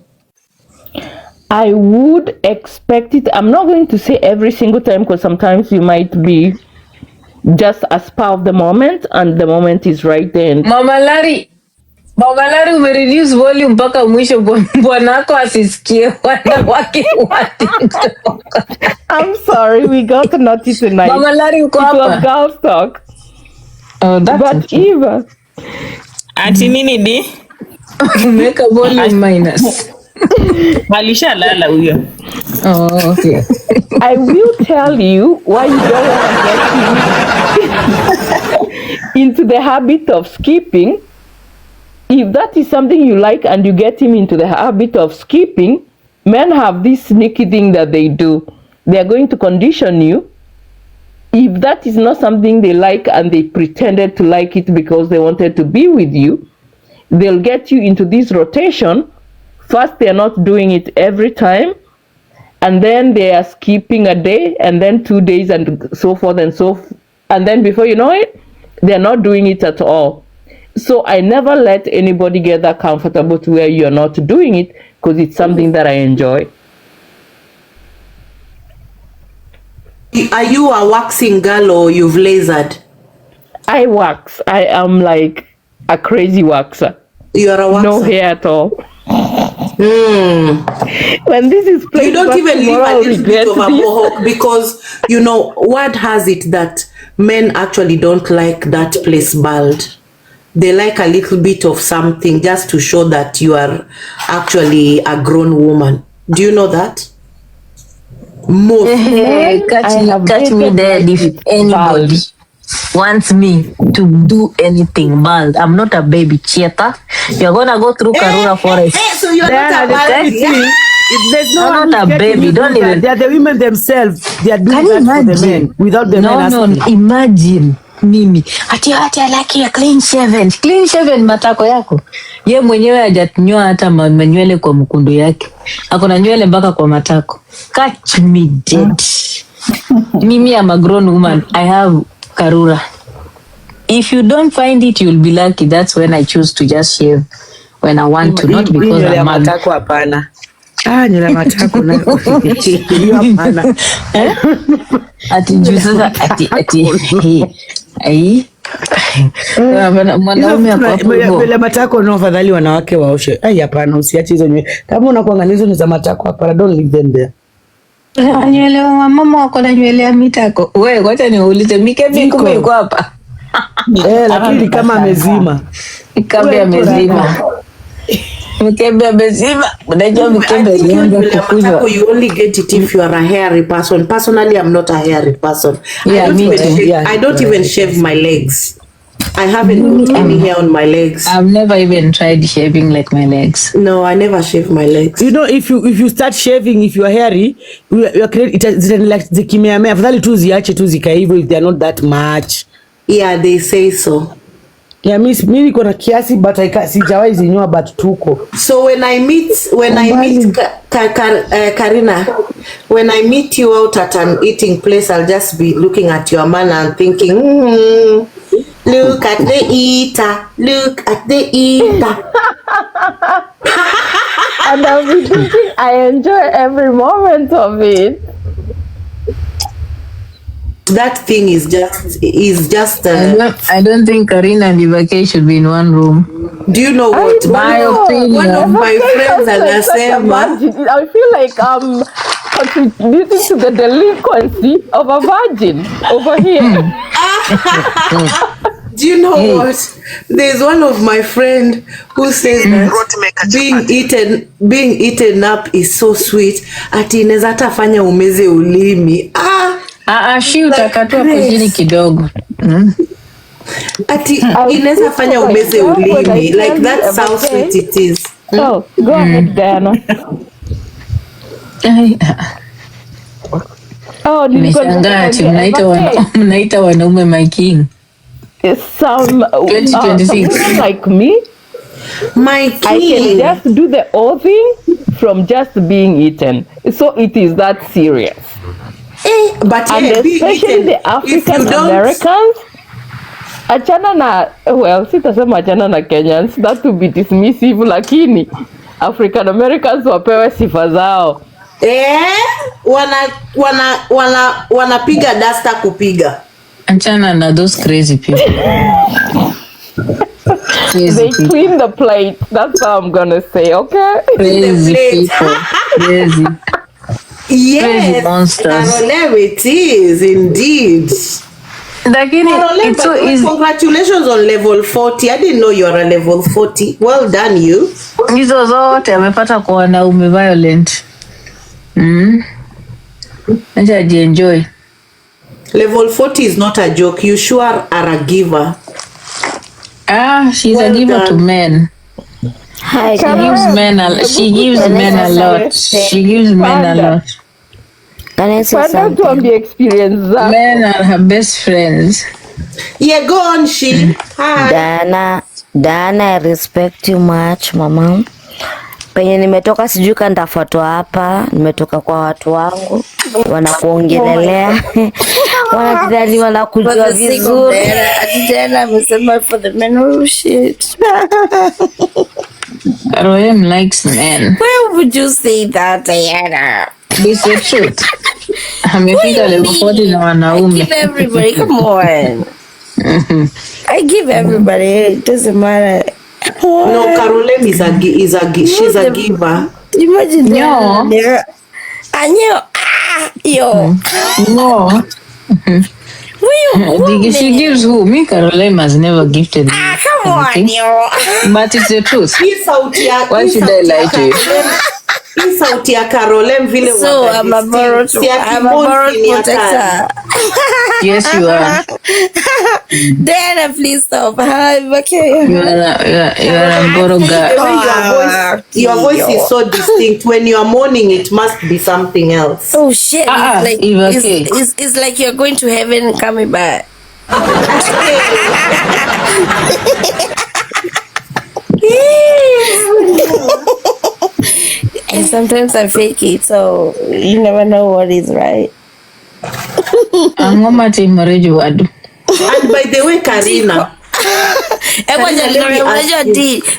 I would expect it. I'm not going to say every single time, because sometimes you might be just a spur of the moment and the moment is right there. And Mama Larry, umereduce volume mpaka mwisho bwanako asisikie wanawake wote. I'm sorry, we got naughty tonight. Mama Larry uko It was hapa. girls talk. Oh, that's But okay. Eva, Ati nini di? Umeweka volume minus. Alishalala huyo. Oh, okay. I will tell you why you don't want to get him into the habit of skipping. If that is something you like and you get him into the habit of skipping, men have this sneaky thing that they do. They are going to condition you. If that is not something they like and they pretended to like it because they wanted to be with you, they'll get you into this rotation. First, they're not doing it every time, and then they are skipping a day, and then 2 days, and so forth and so forth. And then before you know it, they're not doing it at all. So I never let anybody get that comfortable to where you're not doing it, because it's something that I enjoy. Are you a waxing girl or you've lasered? I wax. I am like a crazy waxer. You're a waxer? No hair at all. When this is played, you don't even leave tomorrow, a I'll little bit regret of a this. mohawk, because word has it that men actually don't like that place bald. They like a little bit of something just to show that you are actually a grown woman. Do you know that? Most. Hey, catch me dead if anybody wants me to do anything bald. I'm not a baby cheetah. You're gonna go through Karura Forest. So you're not a bald. There's no I'm one not a who's getting baby, you don't to that. even- They are the women themselves. They are doing Can you that for the imagine? men without the men asking. No, imagine mimi ati I like ya clean shaven matako yako. Ye mwenyewe hajanyoa hata manywele kwa mkundu yake. Ako na nywele mpaka kwa matako. Catch me dead. Mimi am a grown woman. I have Karura. If you don't find it, you'll be lucky. That's when I choose to just shave when I want to, not because nywele ya I'm mad. matako hapana. Nywele ya matako nayo. Hiyo hapana. Ati juu sasa ati ai mwanaume ako hapo hivyo. Nywele ya matako no, afadhali wanawake waoshe. Hapana, usiache hizo nywele. Kama unakuanga hizo ni za matako hapana, don't leave them there. Nywele wa mama wako na nywele ya mitako. Wewe wacha niulize Mikebe kumbe yuko hapa. Lakini kama amezima. Mikebe amezima. Mikebe amezima. Unajua Mikebe alianza kukunywa. You only get it if you are a hairy person. Personally, I'm not a hairy person. Yeah, I don't even shave my legs. I haven't got any hair on my legs. I've never even tried shaving like my legs. No, I never shave my legs. If you start shaving, if you are hairy, you create it like zikimeamea. Afadhali tu ziache tu zikae hivyo if they are not that much. Yeah, they say so. Yeah, mimi niko na kiasi but sijawahi zinyoa but tuko. So when I meet Karina, when I meet you out at an eating place, I'll just be looking at your man and thinking, look at the eater, look at the eater. And I'll be thinking I enjoy every moment of it. That thing is just I don't think Karina and Ivake should be in one room. do you know what? One of my friends anasema, I feel like I'm contributing to the delinquency of a virgin over here. do you know what? There's one of my friend who says that being eaten up is so sweet. Ati inaweza hata fanya umeze ulimi. Shi utakatua kujini kidogo. Ati inaweza fanya umeze ulimi. Like that's how sweet it is. So go ahead, Diana. Nimeshangaa ati mnaita wanaume my king. Some 2026 like me, My king. I can just do the whole thing from just being eaten. So it is that serious. But And especially the African Americans, achana na sitasema achana na Kenyans, that to be dismissive, lakini African Americans wapewe sifa zao. Wanapiga dasta kupiga. Achana na those crazy people. They clean the plate. That's all I'm gonna say, okay? Crazy people. Crazy. Yes, Carolem, it is indeed. Carolem, so congratulations on level 40. I didn't know you are a level 40. Well done, you. Hizo zote amepata kwa wanaume violent. Acha enjoy. Level 40 is not a joke. You sure are a giver. She's a giver to men. Hi, She gives men a lot. She gives men a lot. Can I say something? To be experience that. Men are her best friends. Yeah, go on, she. Hi. Dana, I respect you much, mama. Penye nimetoka sijui kama nitafuatwa hapa, nimetoka kwa watu wangu wanakuongelelea. Wanajali wanakujua vizuri. Then amesema for the men who shit. Carolem likes men. Where would you say that, Diana? It's the truth. Amefika level 40 na wanaume. I give everybody, come on. I give everybody, it doesn't matter. No, Carolem she's a giver. Imagine No. No. She gives who? Me, Carolem has never gifted me. Come on, yo. But it's the truth. Why should I lie to you? Sauti ya Carolem vile So I'm a borrowed protector. Yes, you are. Diana, please stop. Okay. You are a Boroga. Your voice is so distinct. When you are mourning, it must be something else. Oh shit! It's like you're going to heaven and coming back. And sometimes I fake it, so you never know what is right. And by the way, Karina,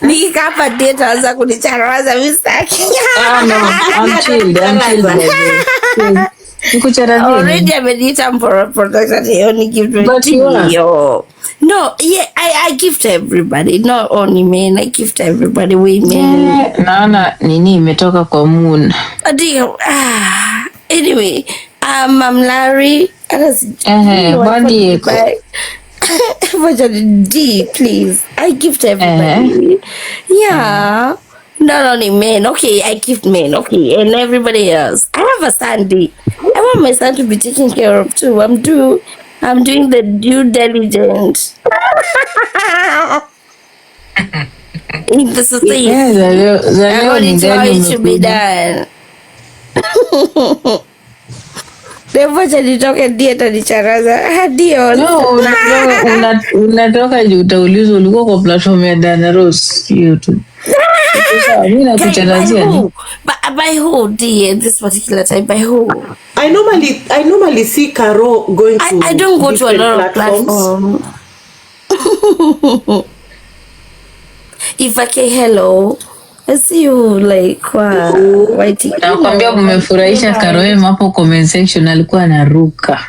nikikapa date anza kunicharaza mistaki. I'm chilled. Already ameniita production only give me. But you are. No, yeah, I gift everybody, not only men. I gift everybody, women. Naona nini imetoka kwa moon. Anyway, I'm Larry. Body D, please. I gift everybody. Yeah. Not only men. Okay, I gift men. Okay, and everybody else. I have a son, D. I want my son to be taken care of too. I'm doing the due diligence. In the society. According to how it should be done. Devocha nitoke dieta nicharaza. Dio. No, unatoka juu utaulizwa ulikuwa kwa platform ya Dana Rose YouTube. By who, D, at this particular time? By who? I normally see Caro going to. I don't go to a lot of platforms. If I say hello, I see you like waiting. Nakwambia umefurahisha Carolem hapo comment section alikuwa anaruka.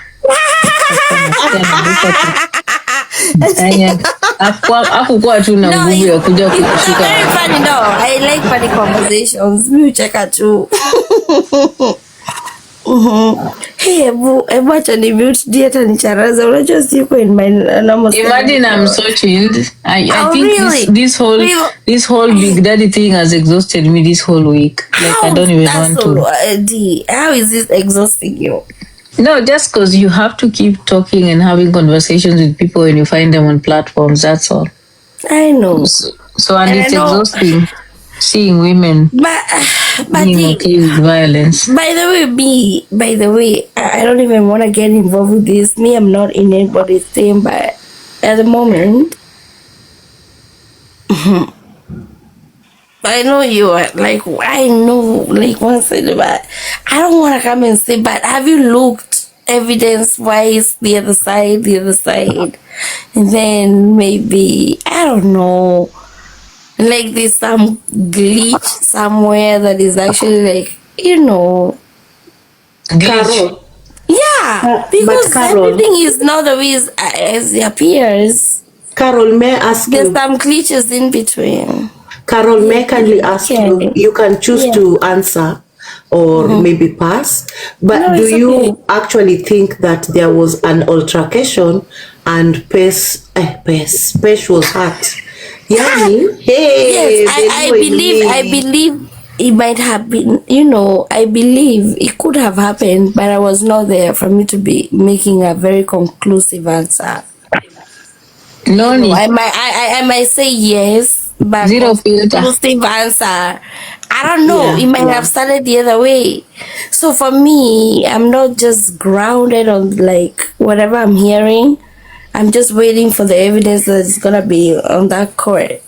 Hakukuwa tu na nguvu ya kuja kukushika. Very funny, no. I like funny conversations. Mimi ucheka tu. Hey, acha ni mute dieta ni charaza. Unajua siko in my normal. Imagine I'm so chilled. I think really? this whole Bigdaddy thing has exhausted me this whole week. Like I don't even want to. How is this exhausting you? No, just because you have to keep talking and having conversations with people when you find them on platforms, that's all. I know. So and it's exhausting seeing women being okay with violence. By the way, I don't even want to get involved with this. Me, I'm not in anybody's thing, but at the moment, I know you are like, one side, but I don't want to come and say, but have you looked evidence-wise the other side? and then maybe I don't know, like there's some glitch somewhere that is actually like, you know, Carol. yeah, But because Carol, everything is not the way as it appears. Carol, may I ask There's you? some glitches in between. Carol, may I kindly ask you? Okay. You can choose Yeah. to answer or maybe pass. But No, do it's you okay. actually think that there was an altercation and Pesh was hurt? Yani, hey, Yes, I believe it might have been, you know, I believe it could have happened, but I was not there for me to be making a very conclusive answer. No No, need. I might say yes, but Zero filter. conclusive answer, I don't know. Yeah, It might yeah. have started the other way. So for me, I'm not just grounded on like whatever I'm hearing. I'm just waiting for the evidence that is gonna be on that court.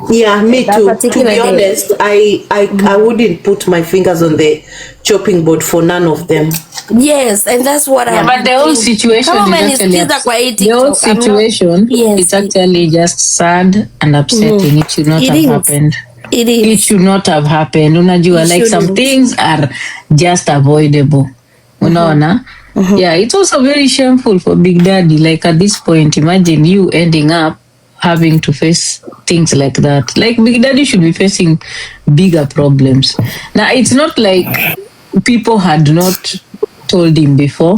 Yeah, me That too. To particular be day. honest, I wouldn't put my fingers on the chopping board for none of them. Yes, and that's what Yeah, I'm but the whole thinking. situation Kama is actually umenisikiza kwa hii the whole TikTok, I'm not. situation Yes, is actually just sad and upsetting. It should not it have is. happened. It It is. should not have happened. Unajua, It like some shouldn't. things are just avoidable. Unaona? Yeah, it's also very shameful for Bigdaddy. Like at this point, imagine you ending up having to face things like that. Like Bigdaddy should be facing bigger problems. Now, it's not like people had not told him before.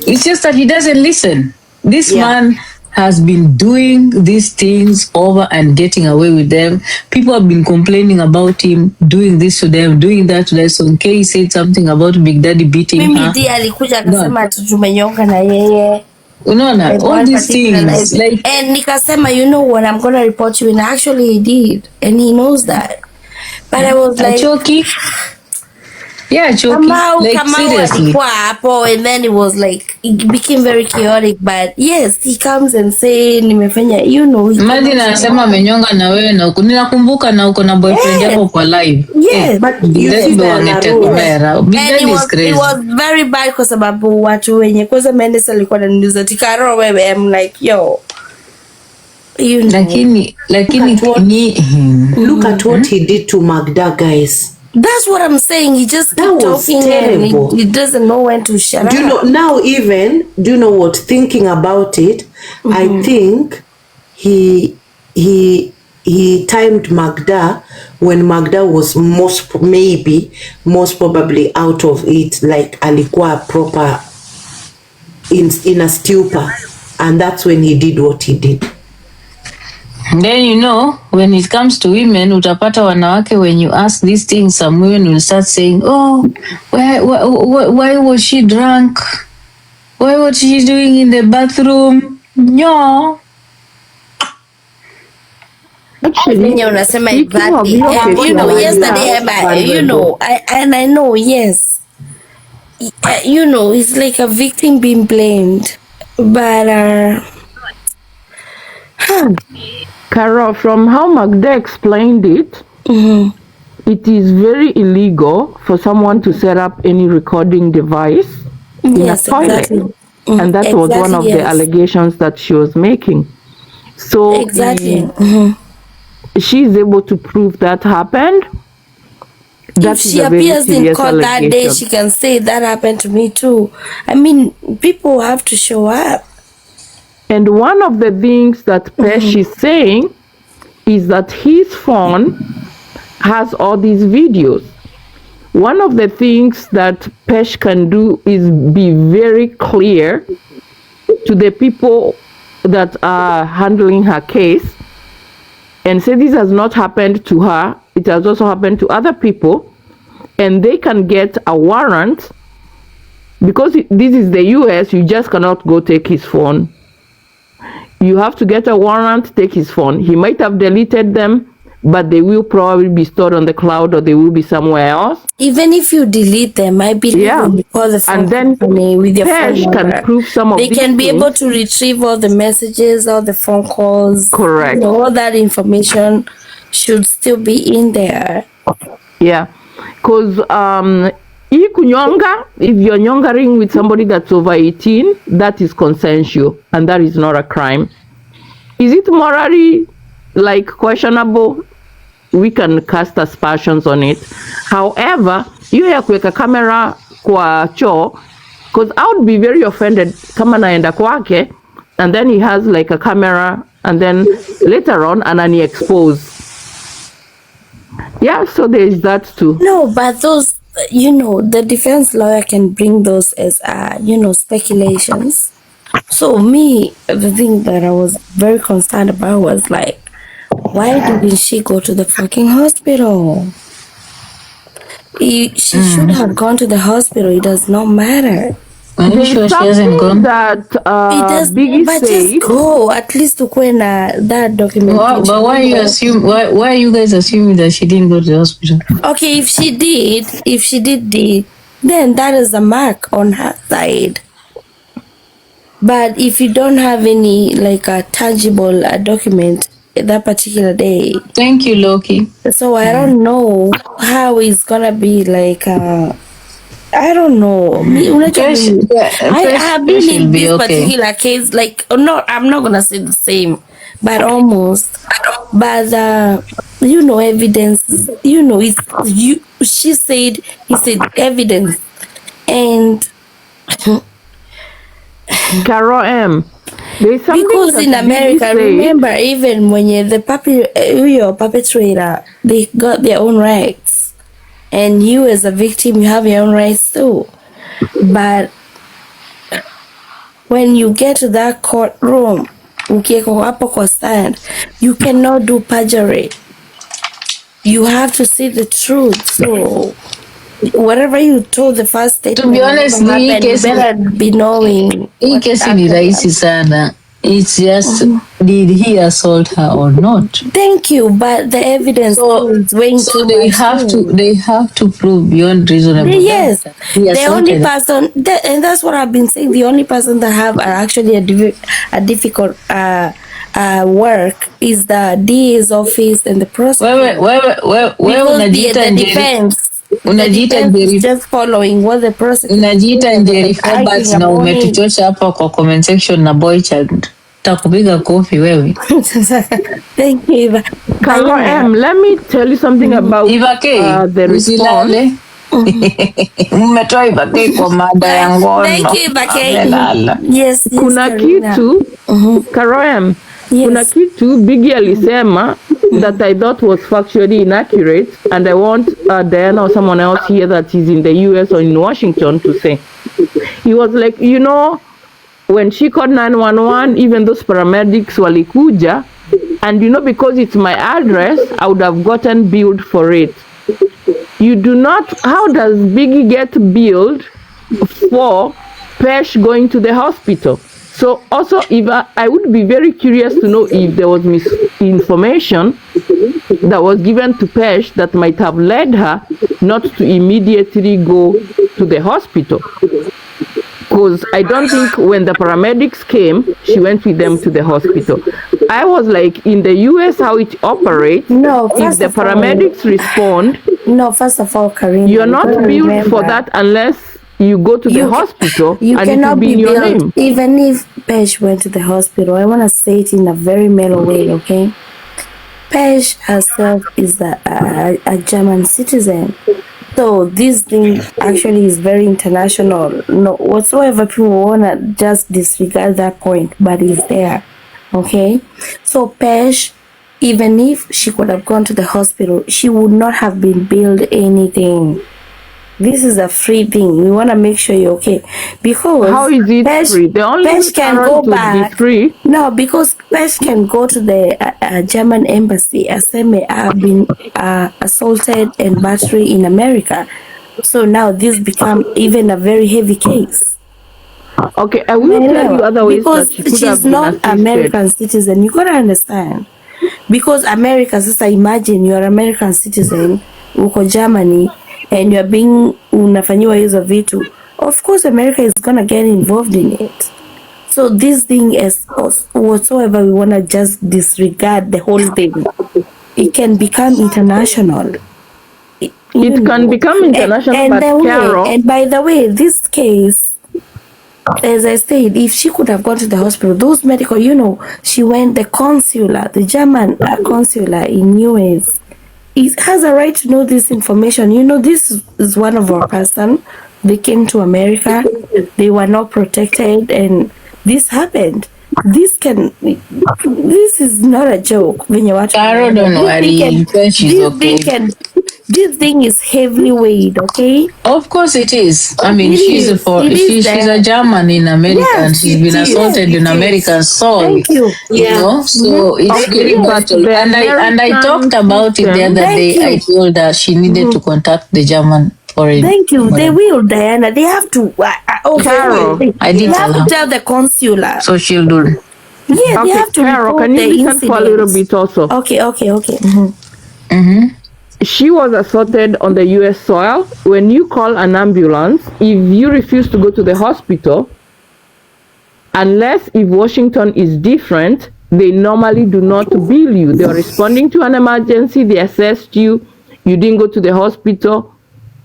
It's just that he doesn't listen. This Yeah. man has been doing these things over and getting away with them. People have been complaining about him, doing this to them, doing that to them. So Kay said something about Bigdaddy beating Mimi her. di alikuja No. akasema ati tumenyonga na yeye. Unaona, Like all one these particular things, life. like, And nikasema, you know what, I'm gonna report you, and actually he did, and he knows that. But I was like, Choki. Yeah, Choki. Like, Kamau seriously. alikuwa hapo, and then it was like, it became very chaotic. But yes, he comes and say nimefanya, you know. he Imagine comes and- anasema amenyonga na wewe na ninakumbuka na uko na boyfriend Yes. yako kwa live. Yes. But you Bigdaddy see ndo that wangetekmera. And Bigdaddy is it crazy. was very bad kwa sababu watu wenye kwanza Mendes alikuwa ananiuliza tikaro wewe, I'm like yo, you know. Lakini Look at what he did to Magda, guys. That's what I'm saying. He just That keep was talking and terrible. he doesn't know when to shut Do you up. know now? Even do you know what? Thinking about it, I think he timed Magda when Magda was most probably out of it, like alikuwa proper in a stupor, and that's when he did what he did. then you know, when it comes to women, utapata wanawake, when you ask these things, some women will start saying, oh, why was she drunk? Why was she doing in the bathroom? No. Actually, Venye unasema speaking of exactly. your And case, you know, Yolanda, yesterday, you know, I know, yes. You know, it's like a victim being blamed. But, Carol, from how Magda explained it, it is very illegal for someone to set up any recording device in yes, a toilet. exactly. And that was one of Exactly, the yes. allegations that she was making. So Exactly. she is able to prove that happened. If That is she a very appears in serious court that day, allegation. she can say that happened to me too. I mean, people have to show up. And one of the things that Pesh is saying is that his phone has all these videos. One of the things that Pesh can do is be very clear to the people that are handling her case and say this has not happened to her, it has also happened to other people, and they can get a warrant. Because this is the US, you just cannot go take his phone. You have to get a warrant, take his phone. He might have deleted them, but they will probably be stored on the cloud or they will be somewhere else. Even if you delete them, I believe Yeah. when you call the phone And then company with your phone Pesh number, can prove some of they these can be things. able to retrieve all the messages, all the phone calls. Correct. You know, all that information should still be in there. Yeah, because Hii kunyonga, if you're nyongering with somebody that's over 18, that is consensual and that is not a crime. Is it morally like questionable? We can cast aspersions on it. However, hiyo ya kuweka kamera kwa choo, because I would be very offended kama naenda kwake and then he has like a camera and then later on anani expose. Yeah, so there is that too. No, but those, the defense lawyer can bring those as, speculations. So me, the thing that I was very concerned about was like, why didn't she go to the fucking hospital? She should have gone to the hospital. It does not matter. Are you sure she hasn't gone? That Biggie but said, just go at least to that document. But why are you guys assuming that she didn't go to the hospital? Okay, if she did, then that is a mark on her side. But if you don't have any like a tangible document that particular day. Thank you, Loki. So I don't know how it's gonna be like. I don't know. I have been in this particular case, like, no, I'm not gonna say the same, but almost. But evidence. She said, he said evidence, and Carol M. Because in America, remember, even when you're the perpetrator, they got their own rights. And you as a victim, you have your own rights too. But when you get to that courtroom, you cannot do perjury. You have to say the truth. So whatever you told the first statement, to be honest, you better be knowing. It's just, did he assault her or not? Thank you, but the evidence is weighing too much. They have to prove beyond reasonable doubt. Yes, the only person, and that's what I've been saying. The only person that have actually a difficult work is the DA's office and the prosecutor. The defense. Just following what the prosecutor. Unajiita Njeri Roberts na umetuchosha hapa kwa comment section na boy child. Takupiga kofi wewe. Thank you. Let me tell you something about the response. Mmetoa Ivake kwa mada ya ngono. Thank you, Ivake. Yes, kuna kitu Karoem, kuna kitu Biggie alisema that I thought was factually inaccurate, and I want Diana or someone else here that is in the US or in Washington to say. He was like, when she called 911, even those paramedics walikuja, and because it's my address, I would have gotten billed for it. You do not, how does Biggie get billed for Pesh going to the hospital? So also, if I would be very curious to know if there was misinformation that was given to Pesh that might have led her not to immediately go to the hospital. Because I don't think when the paramedics came, she went with them to the hospital. I was like, in the US, how it operates, if the paramedics respond, first of all, Karina, you're not billed for that unless you go to the hospital and it will be in your name. Even if Pesh went to the hospital, I want to say it in a very mellow way, okay? Pesh herself is a German citizen. So this thing actually is very international. No, whatsoever people want to just disregard that point, but it's there, okay? So Pesh, even if she could have gone to the hospital, she would not have been billed anything. This is a free thing. We want to make sure you're okay. Because how is it free? The only Pesh can go back. Free. No, because Pesh can go to the German embassy and say, I've been assaulted and battery in America. So now this become even a very heavy case. Okay, I will tell you other ways because that she could she's have been not assisted. American citizen. You gotta understand. Because America, sister, imagine you're American citizen, uko Germany, and you're being unafanyiwa hizo vitu. Of course, America is gonna get involved in it. So this thing is whatsoever we wanna just disregard the whole thing. It can become international. It can become international, but Carol. And by the way, this case, as I said, if she could have gone to the hospital, those medical, she went the consular, the German consular in US. It has a right to know this information. This is one of our person. They came to America. They were not protected, and this happened. This is not a joke. When you watch, Carol, don't worry. She's okay. This thing is heavily weighed, okay? Of course it is. I mean, she's a German in America, and she's been assaulted in American soil. Thank you. So it's very vital. And I talked about it the other day. I told her she needed to contact the German foreign. Thank you. They will, Diana. They have to. Carol, I did tell the consular. So she'll do it. Yeah, they have to. Carol, can you listen for a little bit also? Okay. She was assaulted on the US soil. When you call an ambulance, if you refuse to go to the hospital, unless if Washington is different, they normally do not bill you. They are responding to an emergency, they assessed you, you didn't go to the hospital,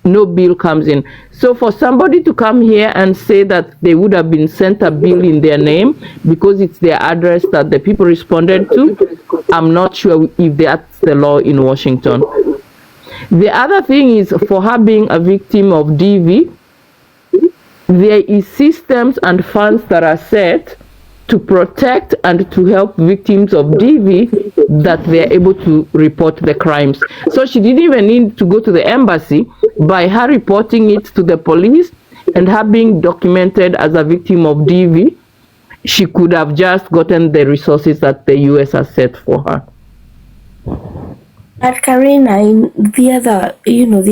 no bill comes in. So for somebody to come here and say that they would have been sent a bill in their name because it's their address that the people responded to, I'm not sure if that's the law in Washington. The other thing is, for her being a victim of DV, there is systems and funds that are set to protect and to help victims of DV that they are able to report the crimes. So she didn't even need to go to the embassy. By her reporting it to the police and her being documented as a victim of DV, she could have just gotten the resources that the US has set for her. But Karina, in the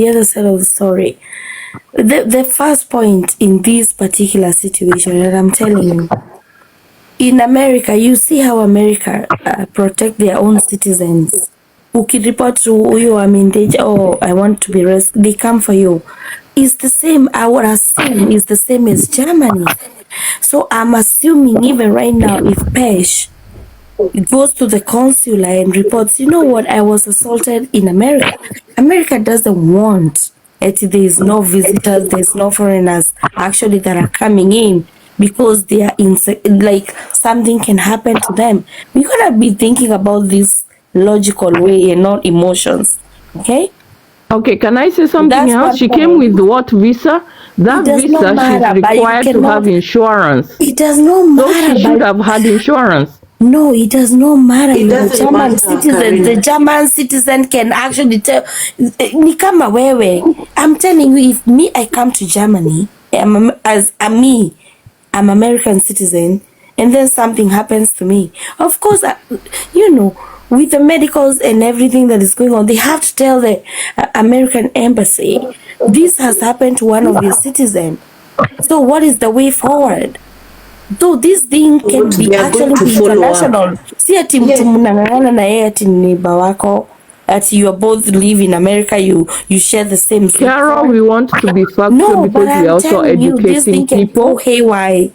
other side of the story, the first point in this particular situation, and I'm telling you, in America, you see how America protect their own citizens. Ukireport to you, I'm in danger, I want to be rescued, they come for you. It's the same, I would assume, it's the same as Germany. So I'm assuming even right now, if Pesh goes to the consular and reports, you know what, I was assaulted in America. America doesn't want it. There's no visitors, there's no foreigners actually that are coming in because they are like something can happen to them. We gotta be thinking about this logical way and not emotions. Okay, can I say something else? She came with what visa? That visa, she's required to have insurance. It does not matter. So she should have had insurance. No, it does not matter. The German citizen, the German citizen can actually tell. Ni kama wewe. I'm telling you, if I come to Germany, I'm American citizen, and then something happens to me. Of course, with the medicals and everything that is going on, they have to tell the American embassy, this has happened to one of your citizens. So what is the way forward? So this thing can be actually international. Si ati mtu mnang'ang'ana na yeye ati ni neighbor wako, ati you both live in America, you share the same. Carol, we want to be factual because we are also educating people. Haywire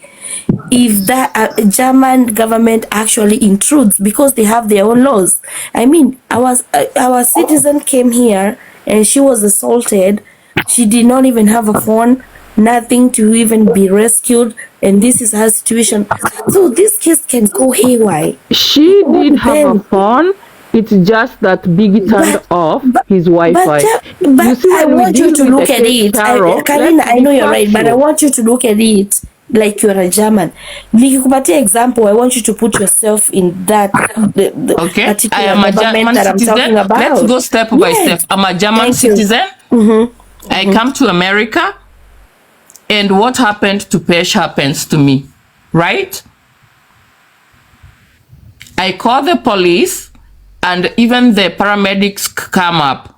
if the German government actually intrudes because they have their own laws. I mean, our citizen came here and she was assaulted. She did not even have a phone, nothing to even be rescued, and this is her situation. So this case can go haywire. She did have a phone. It's just that Biggie turned off his Wi-Fi. But I want you to look at it. Karina, I know you're right, but I want you to look at it like you're a German. Nikikupatia example, I want you to put yourself in that I am a German citizen. Let's go step by step. I'm a German citizen. I come to America, and what happened to Pesh happens to me, right? I call the police, and even the paramedics come up.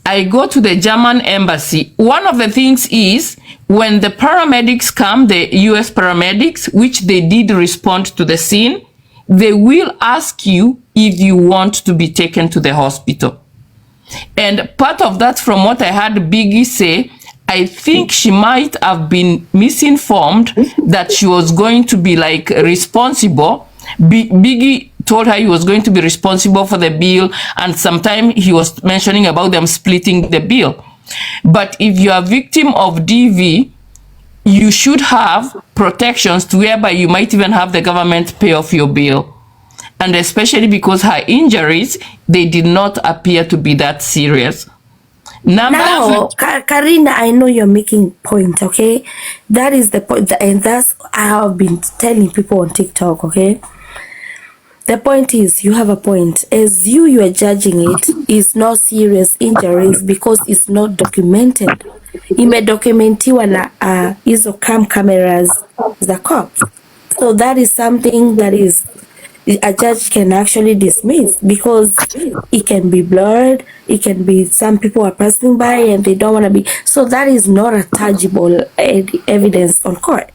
I go to the German embassy. One of the things is, when the paramedics come, the US paramedics, which they did respond to the scene, they will ask you if you want to be taken to the hospital. And part of that, from what I heard Biggie say, I think she might have been misinformed that she was going to be like responsible. Biggie told her he was going to be responsible for the bill, and sometime he was mentioning about them splitting the bill. But if you are a victim of DV, you should have protections to whereby you might even have the government pay off your bill. And especially because her injuries, they did not appear to be that serious. Now, Karina, I know you're making point, okay? That is the point, and that's I have been telling people on TikTok, okay? The point is, you have a point. As you are judging it, it's not serious injuries because it's not documented. Imedocumentiwa na hizo cameras za cops. So that is something that is a judge can actually dismiss because it can be blurred. It can be some people are passing by and they don't want to be. So that is not a tangible evidence on court.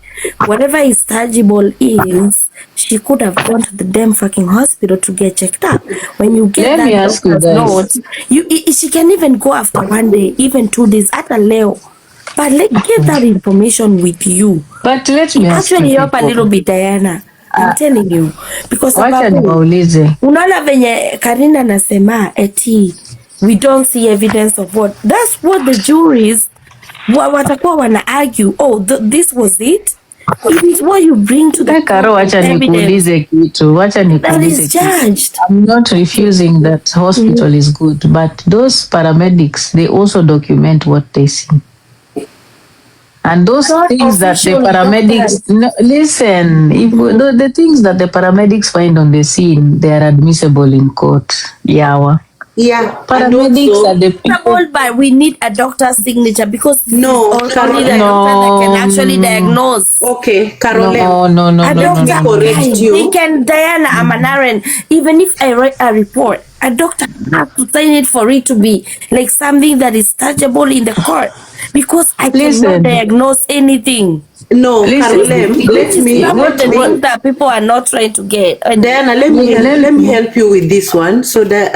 Whatever is tangible is she could have gone to the damn fucking hospital to get checked up. When you get Let me ask you guys. she can even go after 1 day, even 2 days at a leo. But get that information with you. But let me ask actually you help a little bit, Diana. I'm telling you. Because wacha niwaulize. Unaona venye Karina nasema eti we don't see evidence of what. That's what the juries watakuwa wana argue. Oh, this was it. It is what you bring to the Karo, wacha nikuulize kitu. Wacha nikuulize kitu. I'm not refusing that hospital is good, but those paramedics, they also document what they see. And those things that the paramedics listen, if the things that the paramedics find on the scene, they are admissible in court. Yeah. Paramedics are the people, but we need a doctor's signature because no, only the doctor that can actually diagnose. Okay, Caroline. No. A doctor correct you. He can, Diana, I'm an RN. Even if I write a report, a doctor has to sign it for it to be like something that is touchable in the court. Because I cannot diagnose anything. No, Caroline, let me that people are not trying to get. Diana, let me help you with this one. So that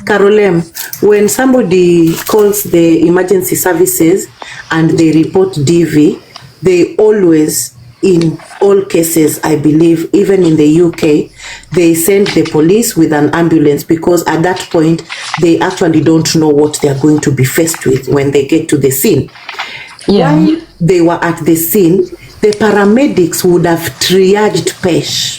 Caroline, when somebody calls the emergency services and they report DV, they always, in all cases, I believe, even in the UK, they send the police with an ambulance because at that point, they actually don't know what they are going to be faced with when they get to the scene. While they were at the scene, the paramedics would have triaged Pesh.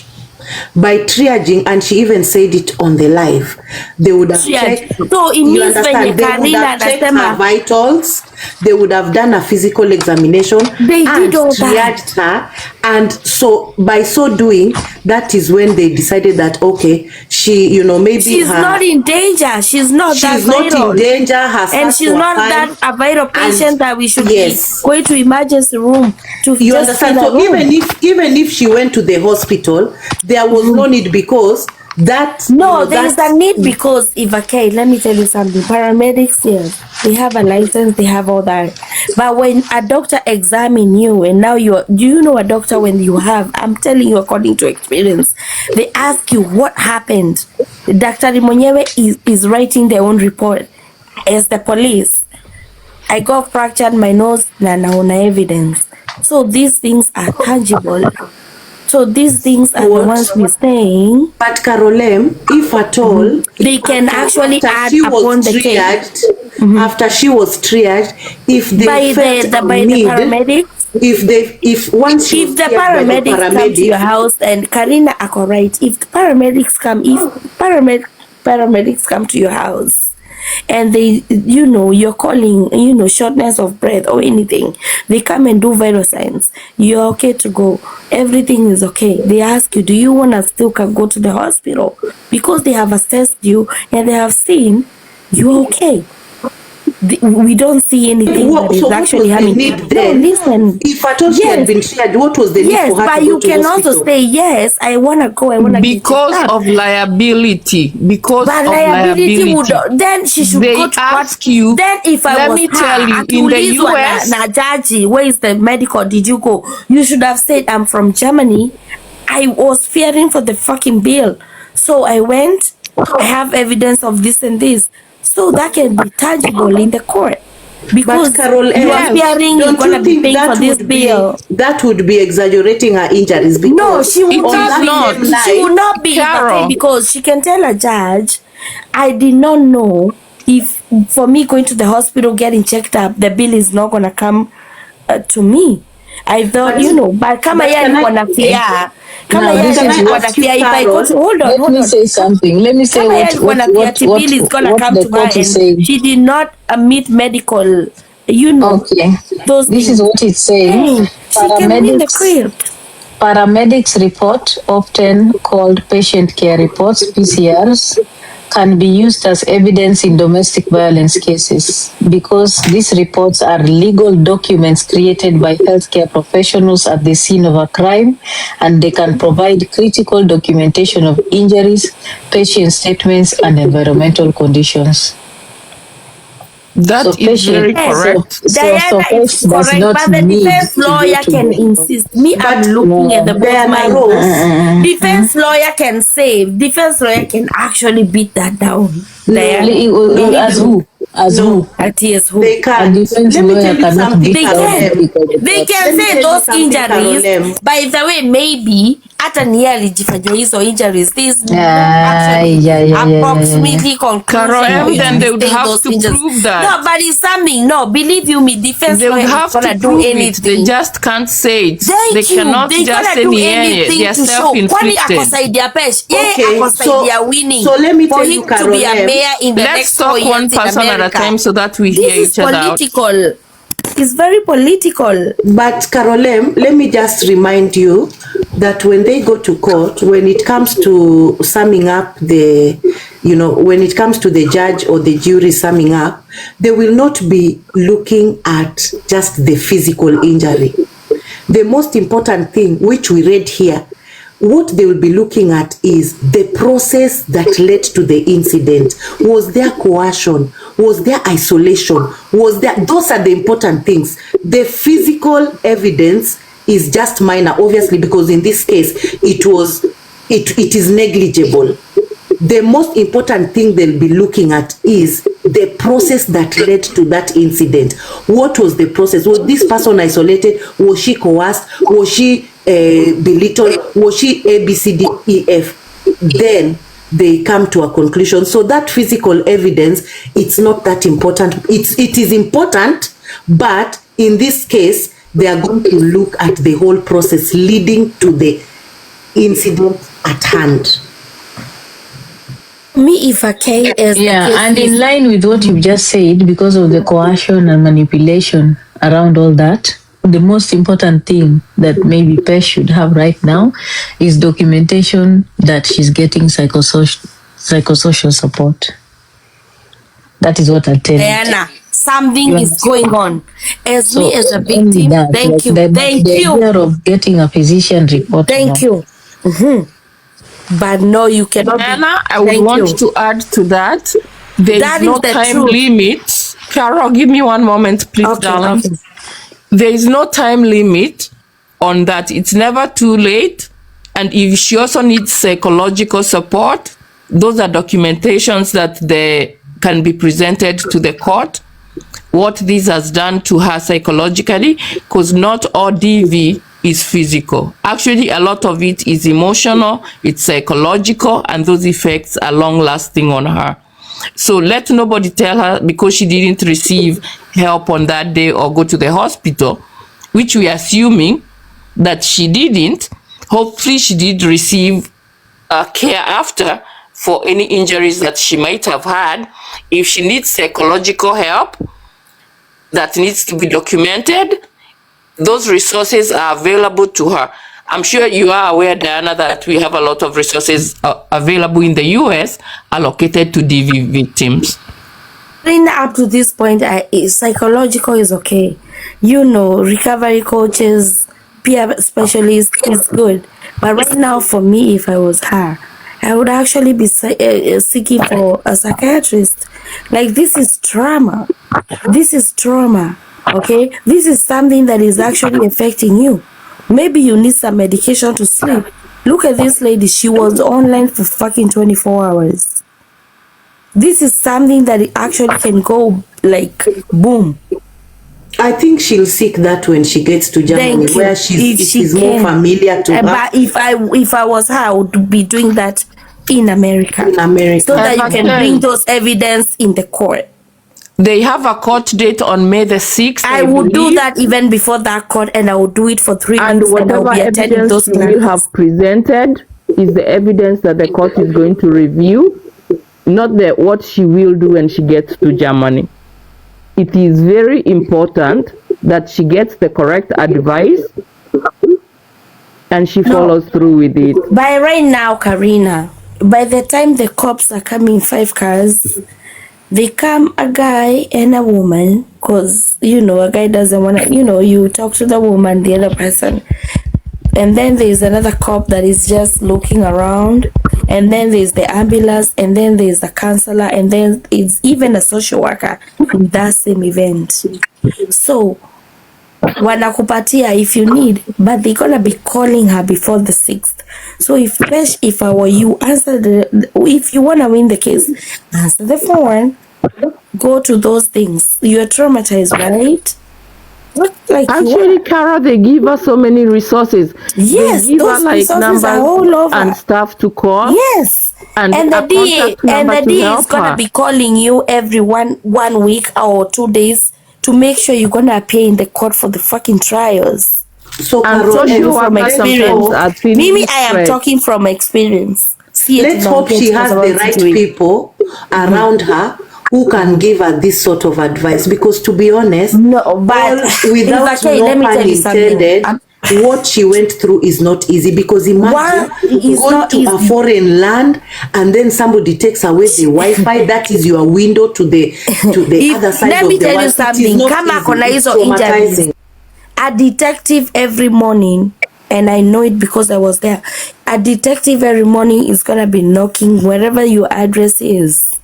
By triaging, and she even said it on the live, they would have checked. So it means when they would have checked her vitals, they would have done a physical examination, they did all triaged her, and so by so doing, that is when they decided that okay, she, maybe she's not in danger. She's not in danger. And she's not that a vital patient that we should be going to emergency room to. You understand? So even if she went to the hospital, there was no need because that there is a need because let me tell you something. Paramedics, yes, they have a license, they have all that. But when a doctor examine you and now do you know a doctor when you have, I'm telling you according to experience, they ask you what happened. Dr. Mwenyewe is writing their own report as the police. I got fractured my nose na naona evidence. So these things are tangible. So these things are the ones we're saying. But Caroline, if at all, they can actually add upon the case. After she was triaged, if they the paramedics, if the paramedics come to your house, and Karina are right, if the paramedics come, paramedics come to your house and they, you're calling, shortness of breath or anything, they come and do vital signs, you're okay to go, everything is okay. They ask you, do you want to still go to the hospital? Because they have assessed you and they have seen you're okay. We don't see anything that is actually happening. Listen. If at all she had been shared, what was the need for her to go to hospital? Yes, but you can also say, yes, I want to go, I want to because of liability. Because but of liability. Then she should go to ask you. Then if I was tell you, in the US. Najaji, where is the medical? Did you go? You should have said, I'm from Germany. I was fearing for the fucking bill. So I went, I have evidence of this and this. So that can be tangible in the court. because But Carol, you are fearing you're don't gonna you be think paying for this bill. that would be exaggerating her injuries? Because No, she It will is not not. be. She will not be Carol. because she can tell a judge, I did not know if for me going to the hospital getting checked up, the bill is not gonna come to me. I thought, but kama yeye alikuwa na fear, kama Now yeye this is alikuwa what, na fear, if I go to hold let on. me say something. Let me say Kama yeye what alikuwa what na fear, what the what bill is gonna what come the to her, court is and saying. she did not meet medical, Okay, those this things. is what it's saying. Hey, she can win the crib. Paramedics report, often called patient care reports, PCRs, can be used as evidence in domestic violence cases because these reports are legal documents created by healthcare professionals at the scene of a crime, and they can provide critical documentation of injuries, patient statements, and environmental conditions. That is very correct. Diana is Pesh does correct, not but the need defense to go lawyer to can the insist. Me, I'm But looking at the both Diana my Rose, defense lawyer can save. Defense lawyer can actually beat that down. Diana, as who? As who? at yes, who? they A can't. defense Let me lawyer tell you cannot something, beat They down can. a Carolem. medical They report. can Let me say tell you those something, injuries. Carolem. By the way, maybe hata ni yeye alijifanyia hizo injuries. There's no actually Yeah. approximately Carol conclusion M, which then will they would say have those to injuries. prove that. No, but it's something. No, believe you me, defense They would lawyer is have to gonna do prove it. They anything. just can't say it. Thank They you. cannot They just gonna say do niyenye. They anything are to show. Kwani ako self-inflicted. side ya Pesh. Yeye Okay, ako side ya winning. so let me For tell you, him to be a Carolem. mayor in the Let's next 4 talk one years in person at a America. time so that we This hear is each other out. political. It's very political. But Carolem, let me just remind you that when they go to court, when it comes to summing up when it comes to the judge or the jury summing up, they will not be looking at just the physical injury. The most important thing, which we read here, what they will be looking at is the process that led to the incident. Was there coercion? Was there isolation? Those are the important things. The physical evidence is just minor, obviously, because in this case, it is negligible. The most important thing they'll be looking at is the process that led to that incident. What was the process? Was this person isolated? Was she coerced? Was she belittled? Was she A, B, C, D, E, F? Then they come to a conclusion. So that physical evidence, it's not that important. It is important, but in this case, they are going to look at the whole process leading to the incident at hand. Me, if a case is and in line with what you've just said, because of the coercion and manipulation around all that, the most important thing that maybe Pesh should have right now is documentation that she's getting psychosocial support. That is what I'll tell you. Diana, something is going on. As me as a only victim, that, thank you. The Thank idea of getting a physician report. Thank you. But no, you cannot. Anna, I would Thank want you. to add to that. There That is no is the time truth. limit. Carol, give me one moment, please, Okay, darling. okay. There is no time limit on that. It's never too late. And if she also needs psychological support, those are documentations that they can be presented to the court. What this has done to her psychologically, because not all DV is physical. Actually, a lot of it is emotional, it's psychological, and those effects are long-lasting on her. So let nobody tell her because she didn't receive help on that day or go to the hospital, which we are assuming that she didn't. Hopefully she did receive care after for any injuries that she might have had. If she needs psychological help that needs to be documented, those resources are available to her. I'm sure you are aware, Diana, that we have a lot of resources available in the US allocated to DV victims. Up to this point, psychological is okay. Recovery coaches, peer specialists is good. But right now, for me, if I was her, I would actually be seeking for a psychiatrist. Like, this is trauma. This is trauma. Okay, this is something that is actually affecting you. Maybe you need some medication to sleep. Look at this lady. She was online for fucking 24 hours. This is something that it actually can go like boom. I think she'll seek that when she gets to Germany, Thank you. where If it she is more can. familiar to her But if I was her, I would be doing that in America. in America. So that you can bring Again, those evidence in the court. they have a court date on May the 6th, I would do believe. that even before that court, and I would do it for 3 And weeks, and I will whatever be attending evidence those you will classes. have presented is the evidence that the court is going to review, not what she will do when she gets to Germany. It is very important that she gets the correct advice and she follows through with it. By right now, Karina, by the time the cops are coming 5 cars, they come a guy and a woman, because, you know, a guy doesn't want to, you know, you talk to the woman, the other person. And then there's another cop that is just looking around. And then there's the ambulance. And then there's the counselor. And then it's even a social worker in that same event. So, wanakupatia if you need, but they're gonna be calling her before the 6th. So if I were you, if you wanna win the case, answer the phone, go to those things. You're traumatized, right? Not like Actually, Kara, they give us so many resources. Yes, they give those us like resources are numbers all over. and stuff to call. Yes. And And the a D contact number to is help gonna her. be calling you every one week or 2 days to make sure you're gonna appear in the court for the fucking trials. So, And Carol, social from workers sometimes experience. are feeling Mimi, I am stressed. talking from experience. See it let's in hope our she kids has about the right to do it. people around her who can give her this sort of advice, because to be honest, No, but without it's okay, no let me pun tell you something. intended, what she went through is not easy, because imagine It's going not to a easy. foreign land and then somebody takes away the Wi-Fi. That is your window to the other side Let of me the tell world. you It is something. not Kama easy. kona It's hizo interviews. traumatizing. A detective every morning, and I know it because I was there. A detective every morning is gonna be knocking wherever your address is.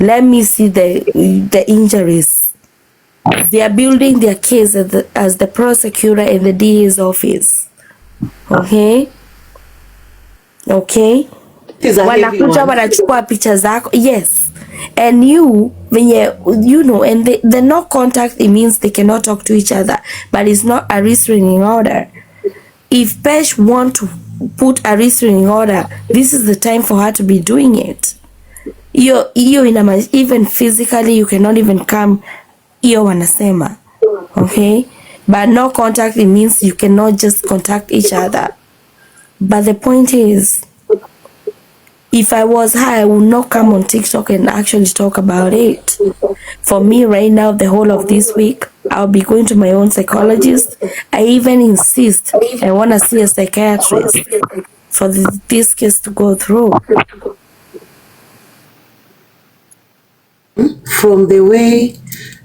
Let me see the injuries. They are building their case as the prosecutor in the DA's office. Okay? Okay? It is a heavy Wanakuja one. wanachukua picha zako. Yes. And you, venye, you know, and the no contact, it means they cannot talk to each other. But it's not a restraining order. If Pesh want to put a restraining order, this is the time for her to be doing it. Even physically, you cannot even come. Iyo wanasema. Okay? But no contact, it means you cannot just contact each other. But the point is, if I was her, I would not come on TikTok and actually talk about it. For me right now, the whole of this week, I'll be going to my own psychologist. I even insist I want to see a psychiatrist for this case to go through. From the way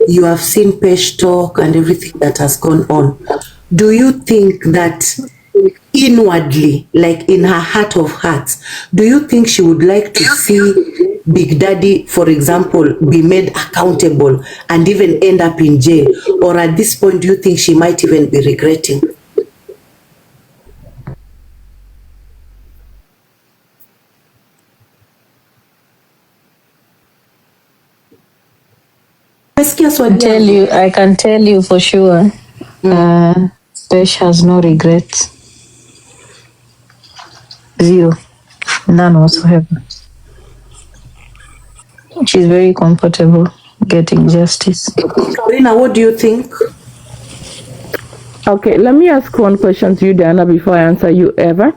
you have seen Pesh talk and everything that has gone on, do you think that inwardly, like in her heart of hearts, do you think she would like to see Bigdaddy, for example, be made accountable and even end up in jail? Or at this point, do you think she might even be regretting? I can tell you for sure. Pesh has no regrets. Zero. None whatsoever. She's very comfortable getting justice. Karina, what do you think? Okay, let me ask one question to you, Diana, before I answer you, Eva.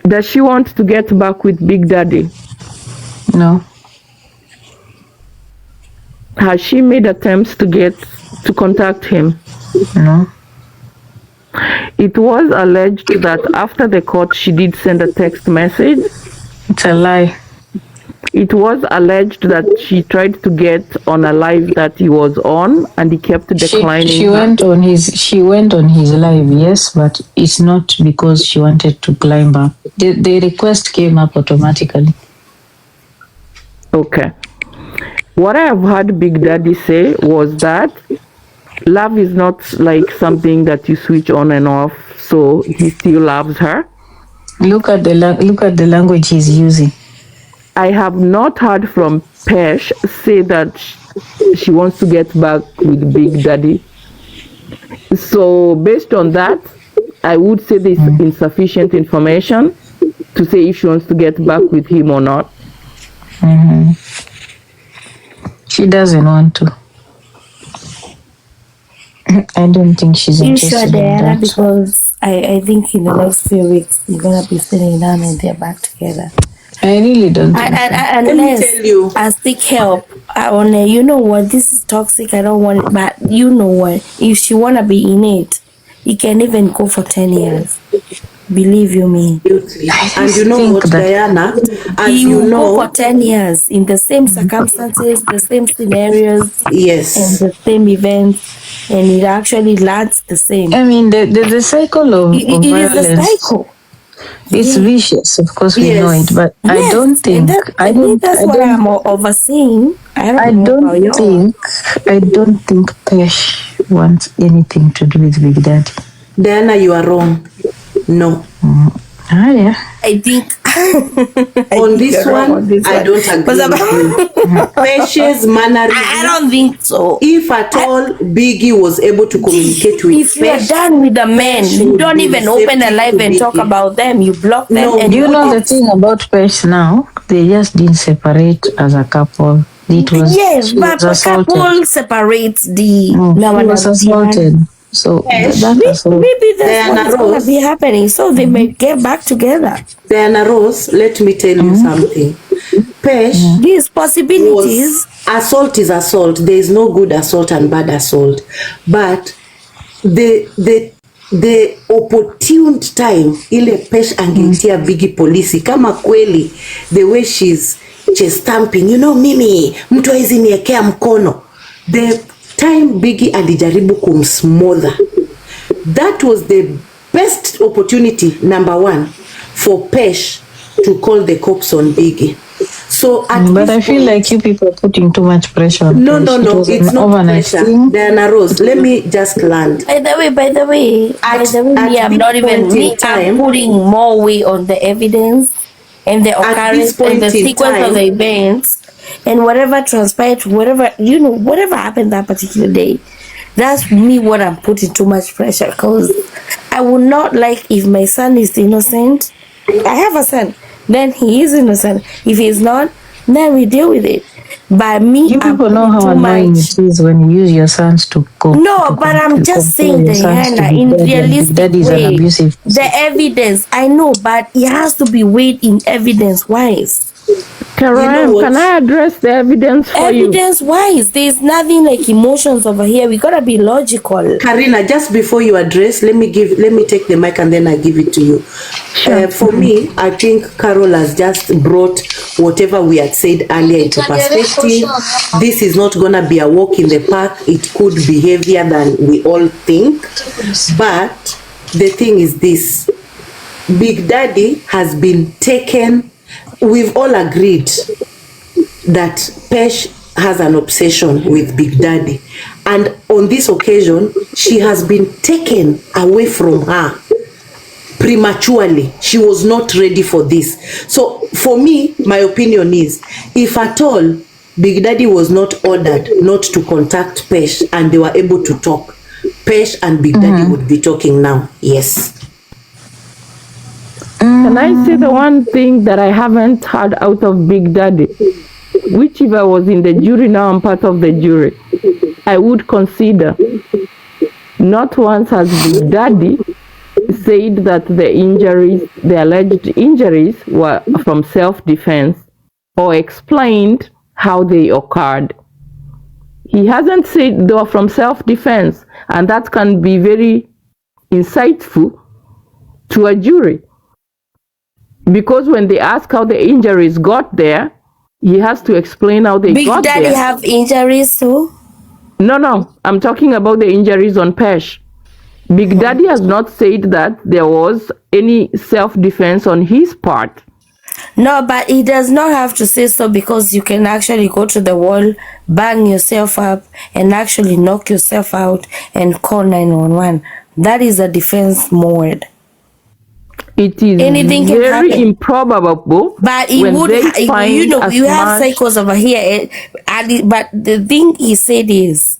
Does she want to get back with Bigdaddy? No. Has she made attempts to contact him? No. It was alleged that after the court, she did send a text message. It's a lie. It was alleged that she tried to get on a live that he was on, and he kept declining. She went on his live, yes, but it's not because she wanted to climb up. The request came up automatically. Okay. What I have heard Bigdaddy say was that love is not like something that you switch on and off, so he still loves her. Look at the language he's using. I have not heard from Pesh say that she wants to get back with Bigdaddy. So based on that, I would say there's insufficient information to say if she wants to get back with him or not. She doesn't want to. I don't think she's interested in that. Because I think in the next few weeks you're gonna be sitting down and they're back together. I really don't think Unless tell you. I seek help. You know what, this is toxic, I don't want it, but you know what, if she wanna be in it, you can even go for 10 years. Believe you me. And you know what, Diana, as you know, go for 10 years in the same circumstances, the same scenarios, yes, and the same events, and it actually lasts the same. I mean, the cycle of It is a violence. cycle. It's vicious, of course we know it, but I Yes, don't think I think that's what I'm overseeing. I don't think Pesh wants anything to do with Bigdaddy. Diana, you are wrong. No. Yeah. I think on this one, I don't agree with you. Pesh's mannerism. I don't think so. If at all Biggie was able to communicate with if you're done with the men, you don't even open a live and talk about them. You block them. No, and you know the thing about Pesh now, they just didn't separate as a couple. It was, yes, but the couple separates the. She was assaulted. So maybe that's what's going to be happening. So they may get back together. Diana Rose, let me tell you something. Pesh, these possibilities. Assault is assault. There is no good assault and bad assault. But the opportune time ile Pesh angeitia Biggie polisi kama kweli the way she's stamping, you know, mimi mtu haizi niekea mkono. The time Biggie alijaribu kumsmother, that was the best opportunity, number one, for Pesh to call the cops on Biggie. So but I feel like you people are putting too much pressure on no, Pesh. it's not pressure. Diana Rose, let me just land. By the way, I'm not even I'm putting more weight on the evidence and the occurrence and the sequence of the events and whatever transpired, whatever happened that particular day. That's me what I'm putting too much pressure, because I would not like, if my son is innocent, I have a son, then he is innocent. If he's not, then we deal with it. But me, you people know how annoying it is when you use your sons to go. No, but I'm just saying, Diana, in realistic way, the evidence, I know, but it has to be weighed in evidence-wise. Karam, can I address the evidence for you? Evidence-wise, there's nothing like emotions over here. We gotta be logical. Karina, just before you address, let me take the mic and then I give it to you. Sure. For me, I think Carol has just brought whatever we had said earlier into perspective. This is not gonna be a walk in the park. It could be heavier than we all think. But the thing is this: Bigdaddy has been taken. We've all agreed that Pesh has an obsession with Bigdaddy, and on this occasion, she has been taken away from her prematurely. She was not ready for this. So for me, my opinion is, if at all Bigdaddy was not ordered not to contact Pesh and they were able to talk, Pesh and Bigdaddy would be talking now. Yes. Can I say the one thing that I haven't heard out of Bigdaddy? Which, if I was in the jury, now I'm part of the jury, I would consider. Not once has Bigdaddy said that the alleged injuries were from self-defense or explained how they occurred. He hasn't said they were from self-defense, and that can be very insightful to a jury. Because when they ask how the injuries got there, he has to explain how they got there. Bigdaddy have injuries too? No, I'm talking about the injuries on Pesh. Bigdaddy has not said that there was any self-defense on his part. No, but he does not have to say so, because you can actually go to the wall, bang yourself up, and actually knock yourself out and call 911. That is a defense mode. it is Anything can very happen. improbable, But it when would, they you find know, as you have much. cycles over here. But the thing he said is,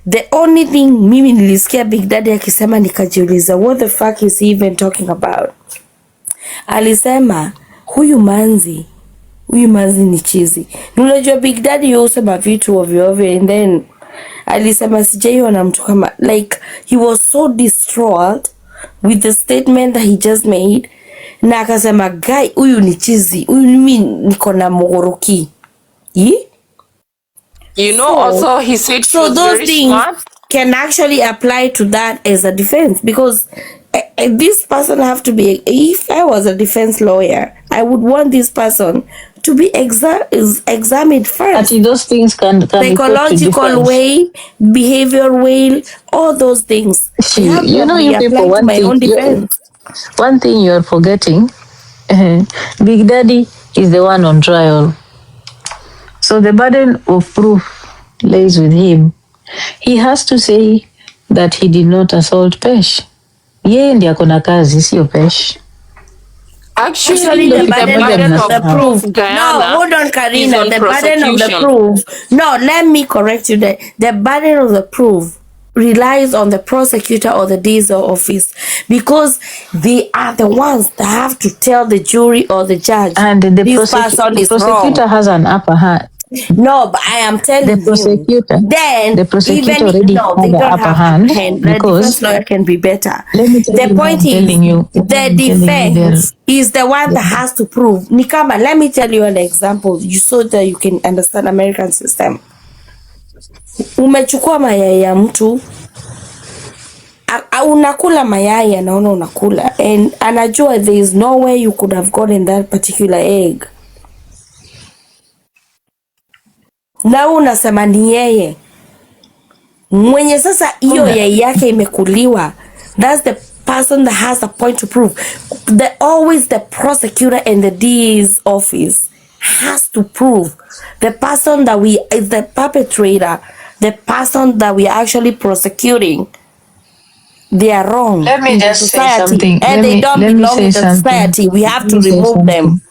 the only thing mimi nilisikia Big Daddy akisema nikajiuliza, what the fuck is he even talking about? Alisema huyu manzi ni chizi. Unajua Big Daddy yosema vitu ovyo ovyo, and then alisema sijaiona mtu kama, like, he was so distraught with the statement that he just made, na akasema guy huyu ni chizi, huyu mimi niko na mogoroki. You know, So, also he said she so was those very things smart. can actually apply to that as a defense, because this person have to be, if I was a defense lawyer, I would want this person to be examined first. But those things can be put to Psychological defense. way, behavior way, all those things. They have You know, to you be people, applied to my own defense. one thing you're forgetting, Big Daddy is the one on trial. So the burden of proof lays with him. He has to say that he did not assault Pesh. Yeye ndiye akona kazi, sio Pesh. Actually, the burden of the proof. No, hold on, Karina. The burden of the proof. No, let me correct you. The burden of the proof relies on the prosecutor or the DSO office, because they are the ones that have to tell the jury or the judge, And the prosecutor wrong. Has an upper hand. No, but I am telling the prosecutor, you. Then the prosecutor even already no, had they the don't upper have hand the because defense lawyer can be better. Let me tell the you, point is, the defense is the one that has to prove. Nikama, let me tell you an example, you so that you can understand American system. Umechukua mayai ya mtu, unakula mayai, anaona unakula, and anajua there is no way you could have gotten that particular egg. Na unasema ni yeye mwenye sasa hiyo yai yake imekuliwa. That's the person that has a point to prove. Always the prosecutor and the DA's office has to prove the person that is the perpetrator, the person that we are actually prosecuting, they are wrong. Let me just say something. And they don't belong in the society. We have to remove them.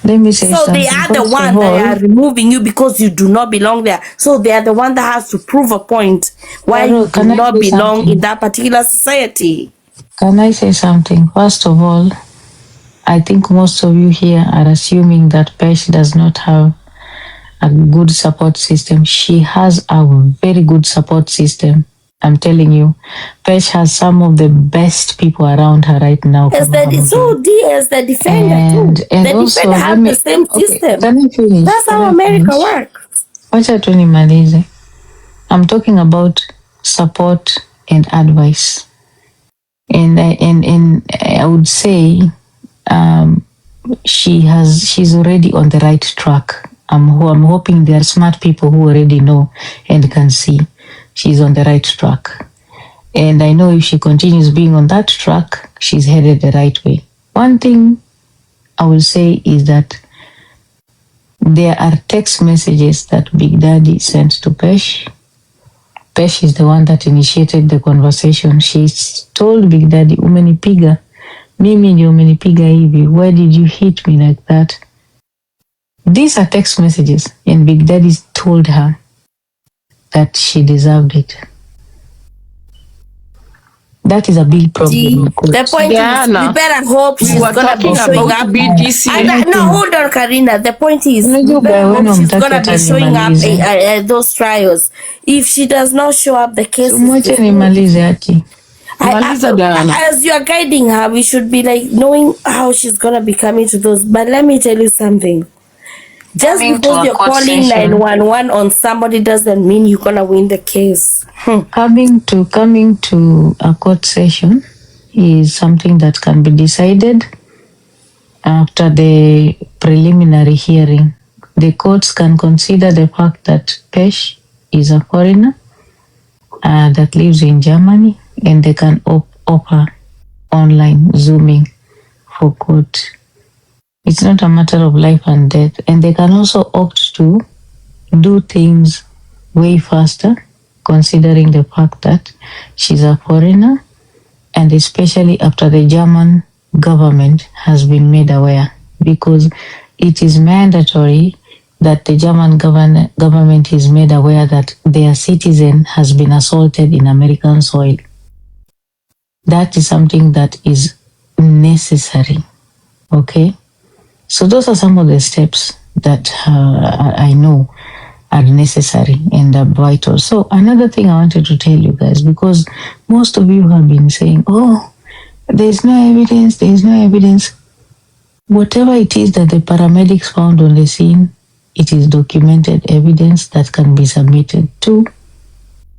Let me say so something. They are the First one of all, that are removing you because you do not belong there. So they are the one that has to prove a point why you do not belong in that particular society. Can I say something? First of all, I think most of you here are assuming that Pesh does not have a good support system. She has a very good support system. I'm telling you, Pesh has some of the best people around her right now. As the defender too. And the also, defender have the same system. Let me finish. That's how America works. Wacha tu nimalize. I'm talking about support and advice. And I would say she's already on the right track. I'm hoping there are smart people who already know and can see she's on the right track. And I know if she continues being on that track, she's headed the right way. One thing I will say is that there are text messages that Big Daddy sent to Pesh. Pesh is the one that initiated the conversation. She's told Big Daddy, umenipiga, mimi ndio umenipiga hivi, why did you hit me like that? These are text messages, and Big Daddy told her that she deserved it. That is a big problem. The point is, we better hope she's gonna be showing up. No, hold on, Karina. The point is, we better hope she's gonna be showing up at those trials. If she does not show up, the case as you are guiding her, we should be like knowing how she's gonna be coming to those. But let me tell you something. Just because you're calling 911 on somebody doesn't mean you're gonna win the case. Coming to a court session is something that can be decided after the preliminary hearing. The courts can consider the fact that Pesh is a foreigner that lives in Germany, and they can offer online Zooming for court. It's not a matter of life and death. And they can also opt to do things way faster, considering the fact that she's a foreigner, and especially after the German government has been made aware, because it is mandatory that the German government is made aware that their citizen has been assaulted in American soil. That is something that is necessary. Okay? So those are some of the steps that I know are necessary and are vital. So another thing I wanted to tell you guys, because most of you have been saying, oh, there's no evidence. Whatever it is that the paramedics found on the scene, it is documented evidence that can be submitted to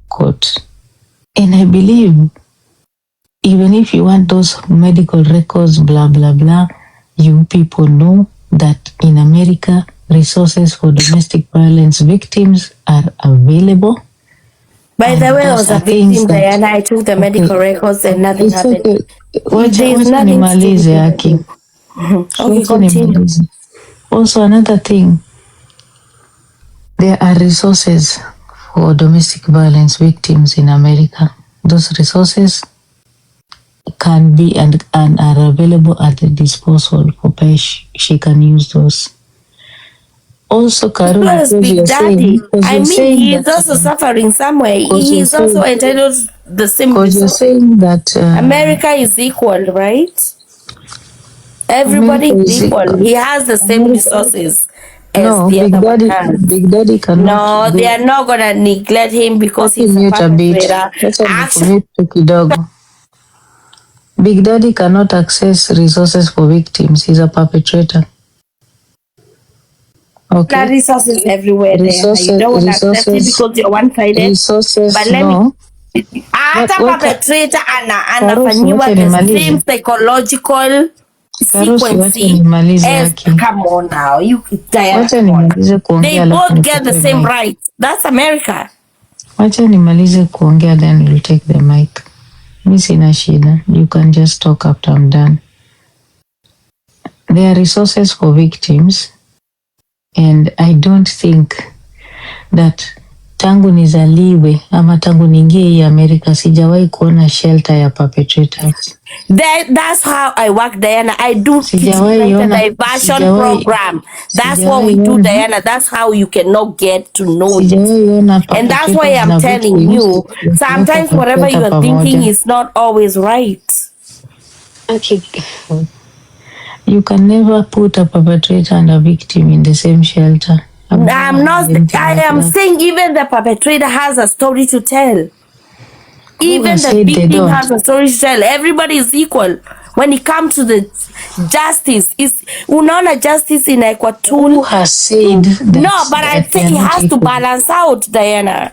court. And I believe, even if you want those medical records, blah, blah, blah, you people know that in America, resources for domestic violence victims are available. By the way, I was a victim, Diana. I took the medical records and nothing happened. Okay. Wacha nimalize Aki. Okay, continue. Also, another thing, there are resources for domestic violence victims in America. Those resources can be and are available at the disposal for Pesh. She can use those. Also, Karun, Plus, Bigdaddy. I mean, he is also suffering somewhere. He is also entitled to the same resources. You're saying that America is equal, right? Everybody is equal. He has the same resources as the other one has. Bigdaddy cannot. No, they are not gonna neglect him because he's a perpetrator. Bigdaddy cannot access resources for victims. He's a perpetrator. Okay. There are resources everywhere. You don't want to accept it because you're one-sided. But let me. Hata perpetrator anafanyiwa the same psychological sequencing as, come on now, you they both get the same rights. That's America. Wacha nimalize kuongea, then we'll take the mic. Mi sina shida. You can just talk after I'm done. There are resources for victims, and I don't think that tangu nizaliwe ama tangu niingie hii Amerika sijawahi kuona shelter ya perpetrators. That's how I work, Diana. I do diversion program. That's what we do, Diana. That's how you cannot get to know it. And that's why I'm telling you, sometimes whatever you are thinking is not always right. Okay. You can never put a perpetrator and a victim in the same shelter. I am saying even the perpetrator has a story to tell. Even the victim has a story to tell. Everybody is equal. When it comes to the justice, unaona justice in Equatorial. Who has said that? No, but I think it has to balance out, Diana.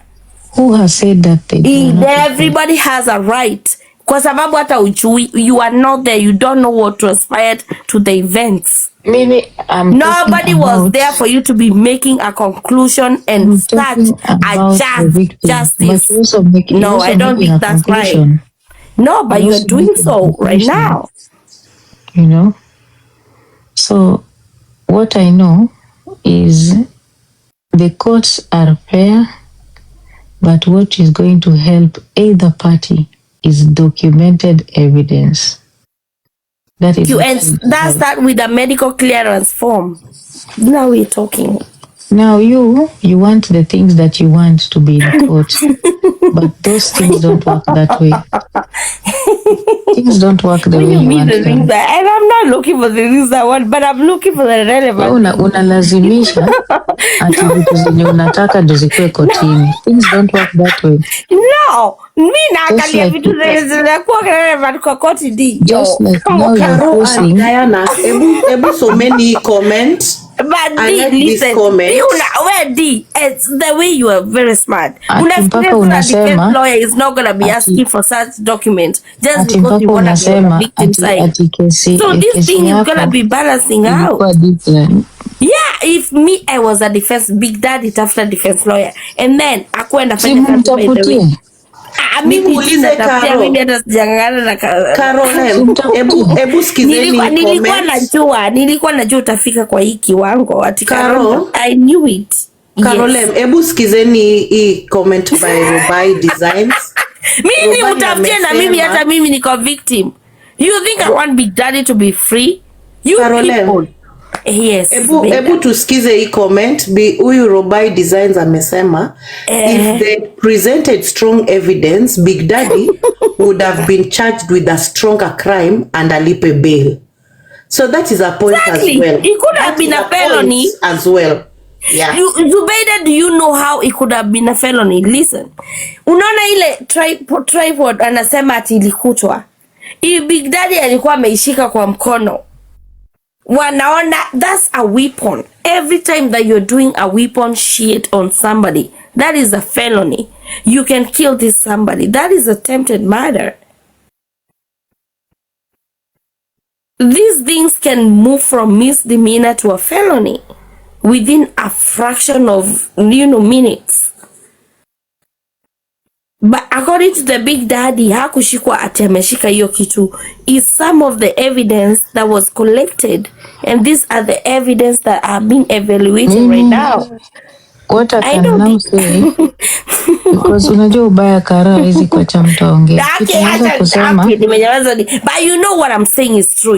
Who has said that everybody has a right. Kwa sababu hata ujui, you are not there, you don't know what transpired to the events. Maybe nobody was there for you to be making a conclusion and such a justice. No, I don't think that's right. No, but you are doing so right now. You know? So, what I know is the courts are fair, but what is going to help either party is documented evidence. That is that's that with a medical clearance form. Now we're talking. Now you want the things that you want to be in court, but those things don't work that way. Things don't work the way you want them. And I'm not looking for the things I want, but I'm looking for the relevant. Unalazimisha ati vitu zenye unataka ndio zikuwe kotini. Things don't work that way. No, mimi naangalia vitu zinakuwa relevant kwa koti di. Just like now you're forcing. Diana, ebu so many comments. But listen, it's the way you are very smart. Defense lawyer is not going to be asking for such document just because you want to be on the victim side. So this thing is going to be balancing out. Yeah, if me, I was a defense, Bigdaddy after defense lawyer, and then akwenda fanya kazi Ebu sikizeni nilikuwa najua utafika kwa hii kiwango ati Carol, I knew it. Carolem, ebu sikizeni hii comment by Rubai Designs. Mimi utafutie na mimi hata mimi niko victim. You think I want Big Daddy to be free? You Caroline, people. Yes. Ebu tusikize hii comment. Huyu Robai Designs amesema if they presented strong evidence, Big Daddy would have been charged with a stronger crime and alipe bail. So that is a point as well. It could have been a felony as well. Yeah. Zubeida, do you know how it could have been a felony? Listen. Unaona ile tripod anasema ati ilikutwa. Big Daddy alikuwa ameishika kwa mkono. Wanaona, that's a weapon. Every time that you're doing a weapon shit on somebody, that is a felony. You can kill this somebody. That is attempted murder. These things can move from misdemeanor to a felony within a fraction of, minutes. But according to the Big Daddy, hakushikwa ati ameshika hiyo kitu is some of the evidence that was collected, and these are the evidence that are being evaluated right now. What I can now say, because unajua ubaya kara hizi kwa cha mtaongea. But you know what I'm saying is true,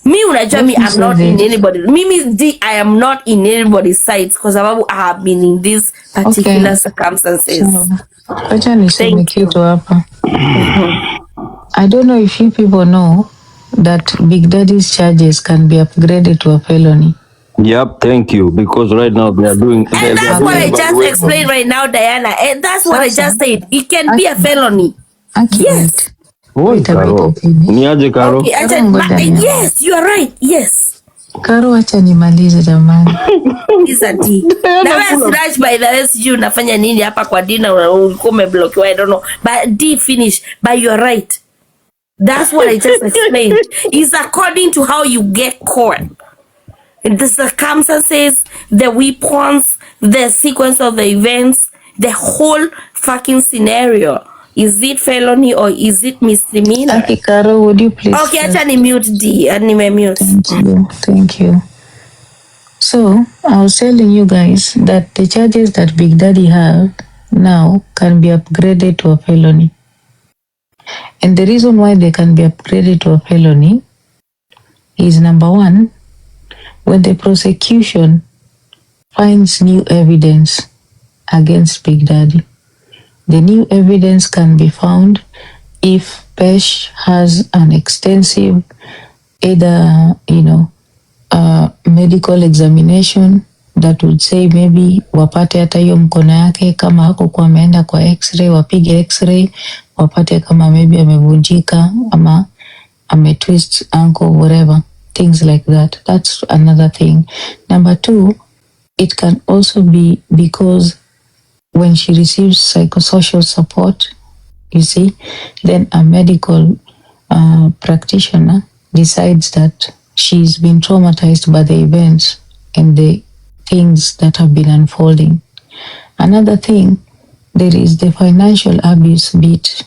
Me unajua me, I'm not in anybody. I am not in anybody's sides because I have been in these particular circumstances. Acha niseme kitu hapa. I don't know if you people know that Big Daddy's charges can be upgraded to a felony. Yep, thank you. Because right now they are doing. And that's what I just explained right now, Diana. And that's what I just said. It can be a felony. Yes. Oi, Karo. Niaje Karo? Yes, you are right. Yes. Karo, acha nimalize jamani. Isati. Na wewe Siraj, by the way, sijui unafanya nini hapa kwa dina, ulikuwa umeblokiwa, I don't know. But D finish. But you are right. That's what I just explained. It's according to how you get caught. The circumstances, the weapons, the sequence of the events, the whole fucking scenario. Is it felony or is it misdemeanor? Okay, Karo, would you please? Okay, acha ni mute D, and mute. Thank you. So, I was telling you guys that the charges that Big Daddy have now can be upgraded to a felony. And the reason why they can be upgraded to a felony is number one, when the prosecution finds new evidence against Big Daddy. The new evidence can be found if Pesh has an extensive either, medical examination that would say maybe wapate hata hiyo mkono yake kama hakukuwa ameenda kwa x-ray, wapige x-ray, wapate kama maybe amevunjika ama ametwist ankle, whatever, things like that. That's another thing. Number two, it can also be because when she receives psychosocial support, you see, then a medical practitioner decides that she's been traumatized by the events and the things that have been unfolding. Another thing, there is the financial abuse bit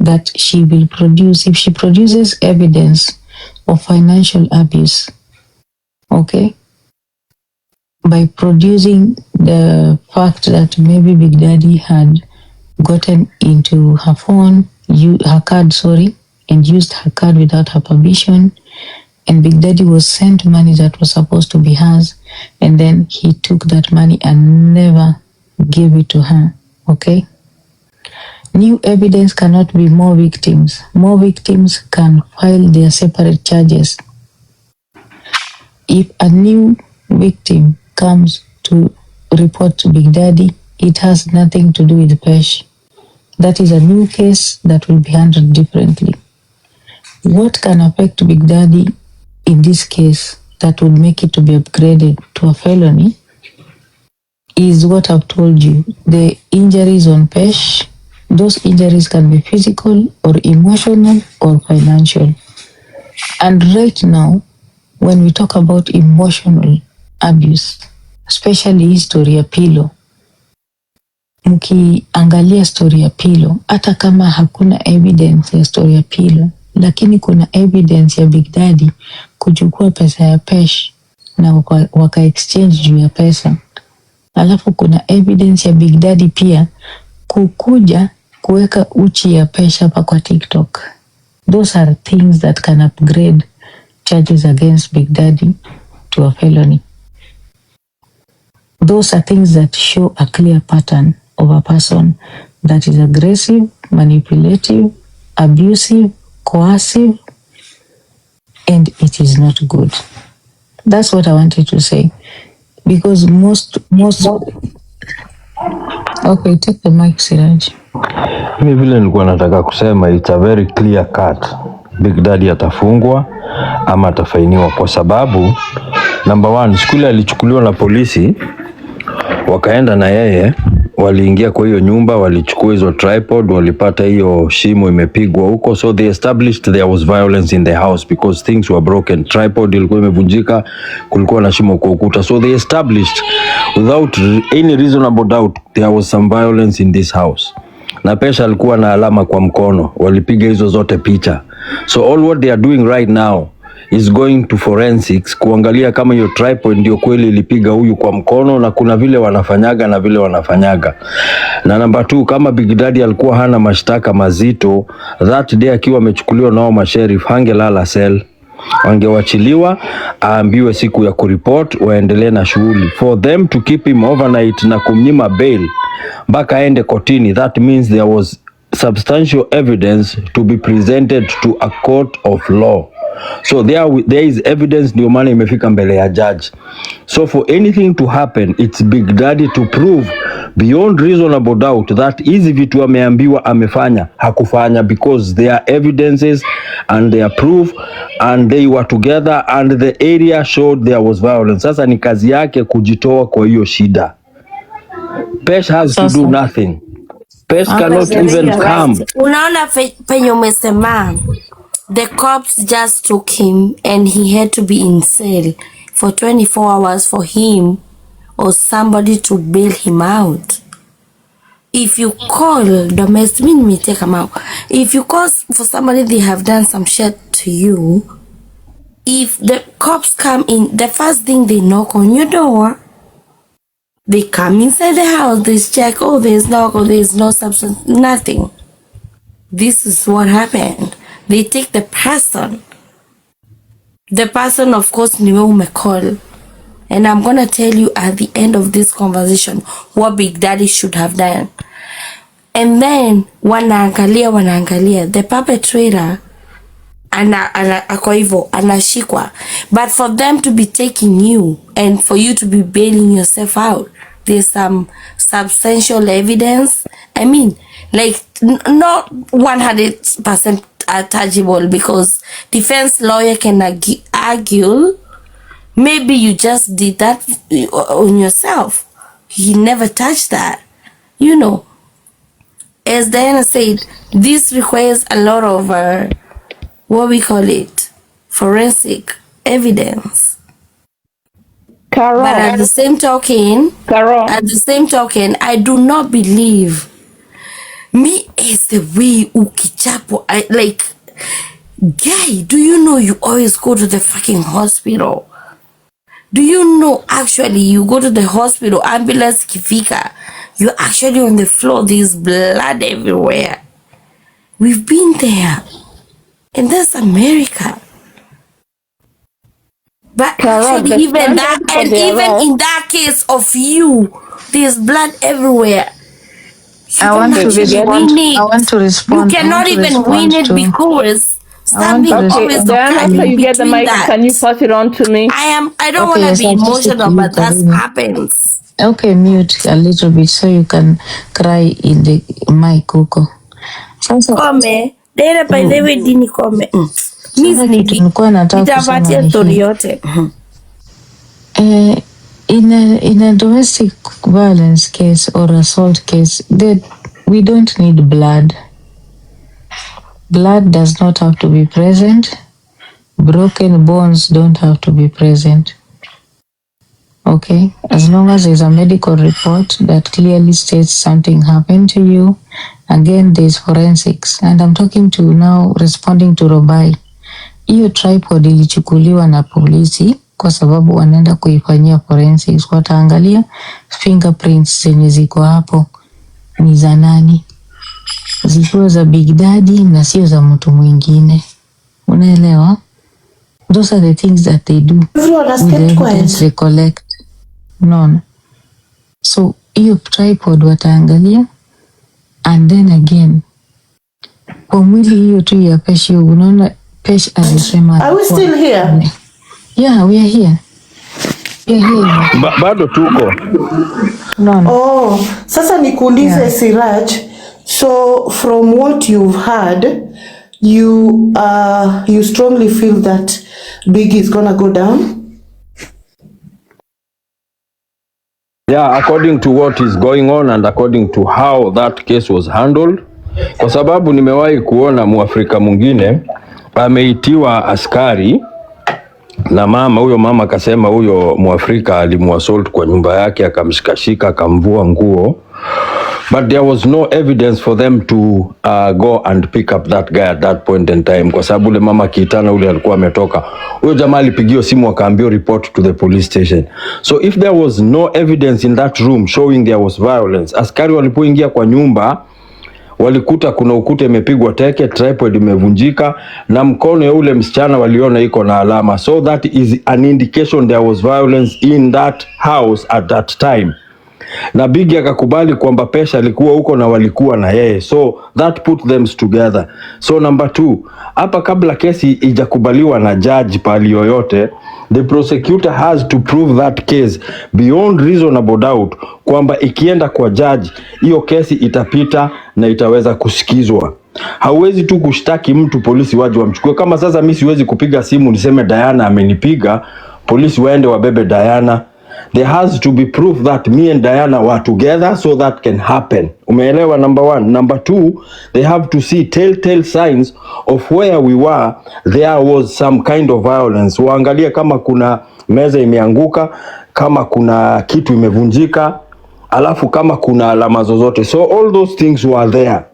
that she will produce. If she produces evidence of financial abuse, okay, by producing the fact that maybe Big Daddy had gotten into her phone, her card, and used her card without her permission, and Big Daddy was sent money that was supposed to be hers, and then he took that money and never gave it to her, okay? New evidence cannot be more victims. More victims can file their separate charges. If a new victim comes to report to Big Daddy, it has nothing to do with Pesh. That is a new case that will be handled differently. What can affect Big Daddy in this case that would make it to be upgraded to a felony is what I've told you. The injuries on Pesh, those injuries can be physical or emotional or financial. And right now, when we talk about emotional abuse, especially story ya Pillow, mkiangalia story ya Pillow, hata kama hakuna evidence ya story ya Pillow, lakini kuna evidence ya Big Daddy kuchukua pesa ya Pesh na waka exchange juu ya pesa. Alafu kuna evidence ya Big Daddy pia kukuja kuweka uchi ya Pesh hapa kwa TikTok. Those are things that can upgrade charges against Bigdaddy to a felony. Those are things that show a clear pattern of a person that is aggressive, manipulative, abusive, coercive, and it is not good. That's what I wanted to say. Because most okay, take the mic, Siraj. Mimi vile nilikuwa nataka kusema, it's a very clear cut. Bigdaddy atafungwa ama atafainiwa, kwa sababu number one, siku alichukuliwa na polisi, wakaenda na yeye, waliingia kwa hiyo nyumba, walichukua hizo tripod, walipata hiyo shimo imepigwa huko, so they established there was violence in the house because things were broken. Tripod ilikuwa imevunjika, kulikuwa na shimo kwa ukuta, so they established without any reasonable doubt there was some violence in this house. Na Pesh alikuwa na alama kwa mkono, walipiga hizo zote picha. So all what they are doing right now is going to forensics kuangalia kama hiyo tripod ndio kweli ilipiga huyu kwa mkono, na kuna vile wanafanyaga na vile wanafanyaga. Na number 2, kama Bigdaddy alikuwa hana mashtaka mazito, that day akiwa amechukuliwa nao masheriff, hangelala cell, wangewachiliwa aambiwe siku ya kuriport waendelee na shughuli. For them to keep him overnight na kumnyima bail mpaka aende kotini, that means there was substantial evidence to be presented to a court of law. So there is evidence, ndio maana imefika mbele ya judge. So for anything to happen, it's Bigdaddy to prove beyond reasonable doubt that hizi vitu ameambiwa amefanya hakufanya, because there are evidences and they are proof and they were together and the area showed there was violence. Sasa ni kazi yake kujitoa kwa hiyo shida. Pesh has to do nothing. Pesh cannot even come. Unaona penye umesema, the cops just took him and he had to be in cell for 24 hours for him or somebody to bail him out. If you call domestic, me take him out. If you call for somebody, they have done some shit to you. If the cops come in, the first thing they knock on your door. They come inside the house, they check, oh, there's no substance, nothing. This is what happened. They take the person. The person, of course, niwe umecall. And I'm going to tell you at the end of this conversation what Bigdaddy should have done. And then, wanaangalia, the perpetrator, ako hivyo, anashikwa. But for them to be taking you and for you to be bailing yourself out, there's some substantial evidence. I mean, like, not 100% tangible, because defense lawyer can argue maybe you just did that on yourself. He never touched that. You know, as Diana said, this requires a lot of what we call it, forensic evidence. Carol. But at the same token, I do not believe me is the way ukichapo. Like, guy, do you know you always go to the fucking hospital? Do you know actually you go to the hospital, ambulance kifika, you're actually on the floor, there's blood everywhere. We've been there. And that's America. But actually, even that, and even in that case of you, there's blood everywhere. I want to respond. You cannot even win it because something always After you get the mic, can you pass it on to me? I don't want to be emotional, but that happens. Okay, mute a little bit so you can cry in the mic, Coco. Come, dera by the way dini come. Nitapatia story yote. In a domestic violence case or assault case, we don't need blood. Blood does not have to be present. Broken bones don't have to be present. Okay, as long as there's a medical report that clearly states something happened to you. Again, there's forensics, and I'm talking to now, responding to Robai. Hiyo tripod ilichukuliwa na polisi kwa sababu wanaenda kuifanyia forensics. Wataangalia fingerprints zenye ziko hapo ni za nani, zikuwa za Bigdaddy na sio za mtu mwingine. Unaelewa? Those are the things that they do. With the evidence they collect. No. So hiyo tripod wataangalia, and then again kwa mwili hiyo tu ya Pesh, unaona Pesh alisema. Are we still here? Yeah, we are here. Bado tuko. No. Oh, sasa nikuulize Siraj. So from what you've heard, you strongly feel that Biggie is gonna go down? Yeah, according to what is going on and according to how that case was handled. Kwa sababu nimewahi kuona Muafrika mwingine ameitiwa askari na huyo mama akasema huyo Muafrika alimuassault kwa nyumba yake, akamshikashika, akamvua nguo. But there was no evidence for them to go and pick up that guy at that point in time. Kwa sababu ule mama kitana ule alikuwa ametoka. Huyo jamaa alipigiwa simu akaambiwa report to the police station. So if there was no evidence in that room showing there was violence, askari walipoingia kwa nyumba walikuta kuna ukuta imepigwa teke, tripod imevunjika na mkono ya ule msichana waliona iko na alama. So that is an indication there was violence in that house at that time. Na Biggie akakubali kwamba Pesh alikuwa huko na walikuwa na yeye. So that put them together. So number 2, hapa kabla kesi ijakubaliwa na judge pali yoyote, the prosecutor has to prove that case beyond reasonable doubt kwamba ikienda kwa judge hiyo kesi itapita na itaweza kusikizwa. Hauwezi tu kushtaki mtu polisi waje wamchukue. Kama sasa mimi siwezi kupiga simu niseme Diana amenipiga, polisi waende wabebe Diana. There has to be proof that me and Diana were together so that can happen. Umeelewa? Number 1. Number 2, they have to see telltale signs of where we were. There was some kind of violence. Waangalie kama kuna meza imeanguka, kama kuna kitu imevunjika, alafu kama kuna alama zozote. So all those things were there.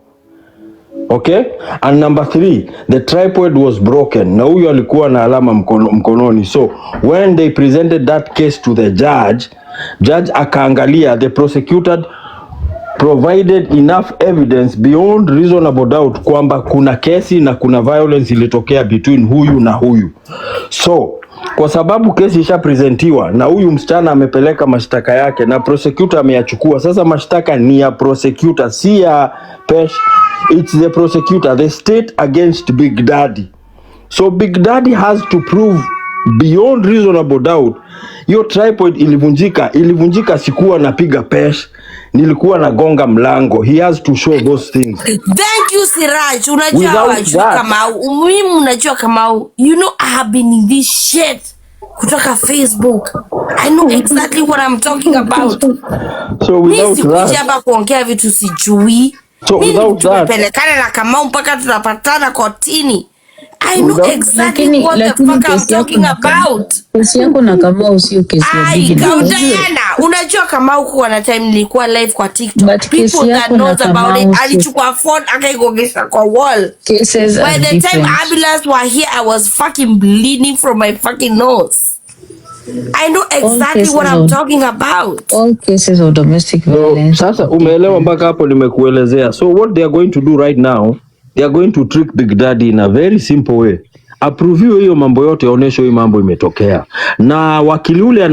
Okay? And number 3, the tripod was broken. Na huyo alikuwa na alama mkononi. So when they presented that case to the judge akaangalia, the prosecutor provided enough evidence beyond reasonable doubt kwamba kuna kesi na kuna violence ilitokea between huyu na huyu. So kwa sababu kesi ishapresentiwa na huyu msichana amepeleka mashtaka yake na prosecutor ameyachukua. Sasa mashtaka ni ya prosecutor, si ya Pesh. It's the prosecutor, the state against Bigdaddy. So Bigdaddy has to prove beyond reasonable doubt hiyo tripod ilivunjika sikuwa napiga Pesh, nilikuwa nagonga mlango. He has to show those things. Thank you Siraj. Unajua kama you know I have been in this shit kutoka Facebook. I know exactly what I'm talking about. So without that, hapa kuongea vitu sijui. So without that, pelekana na Kamau mpaka tunapatana kotini. I know exactly what the fuck I'm talking about. Kesi yako na Kamau sio kesi ya Biggie. Diana, unajua Kamau kwa na time nilikuwa live kwa TikTok. But people that knows about it, alichukua phone akaigongesha kwa wall. Cases by the time ambulance were here, I was fucking bleeding from my fucking nose. I know exactly what I'm talking about. All cases of domestic violence. Sasa umeelewa mpaka hapo nimekuelezea. So what they are going to do right now, they are going to trick Bigdaddy in a very simple way. Approve hiyo mambo yote, onesho hiyo mambo imetokea. Na wakili ule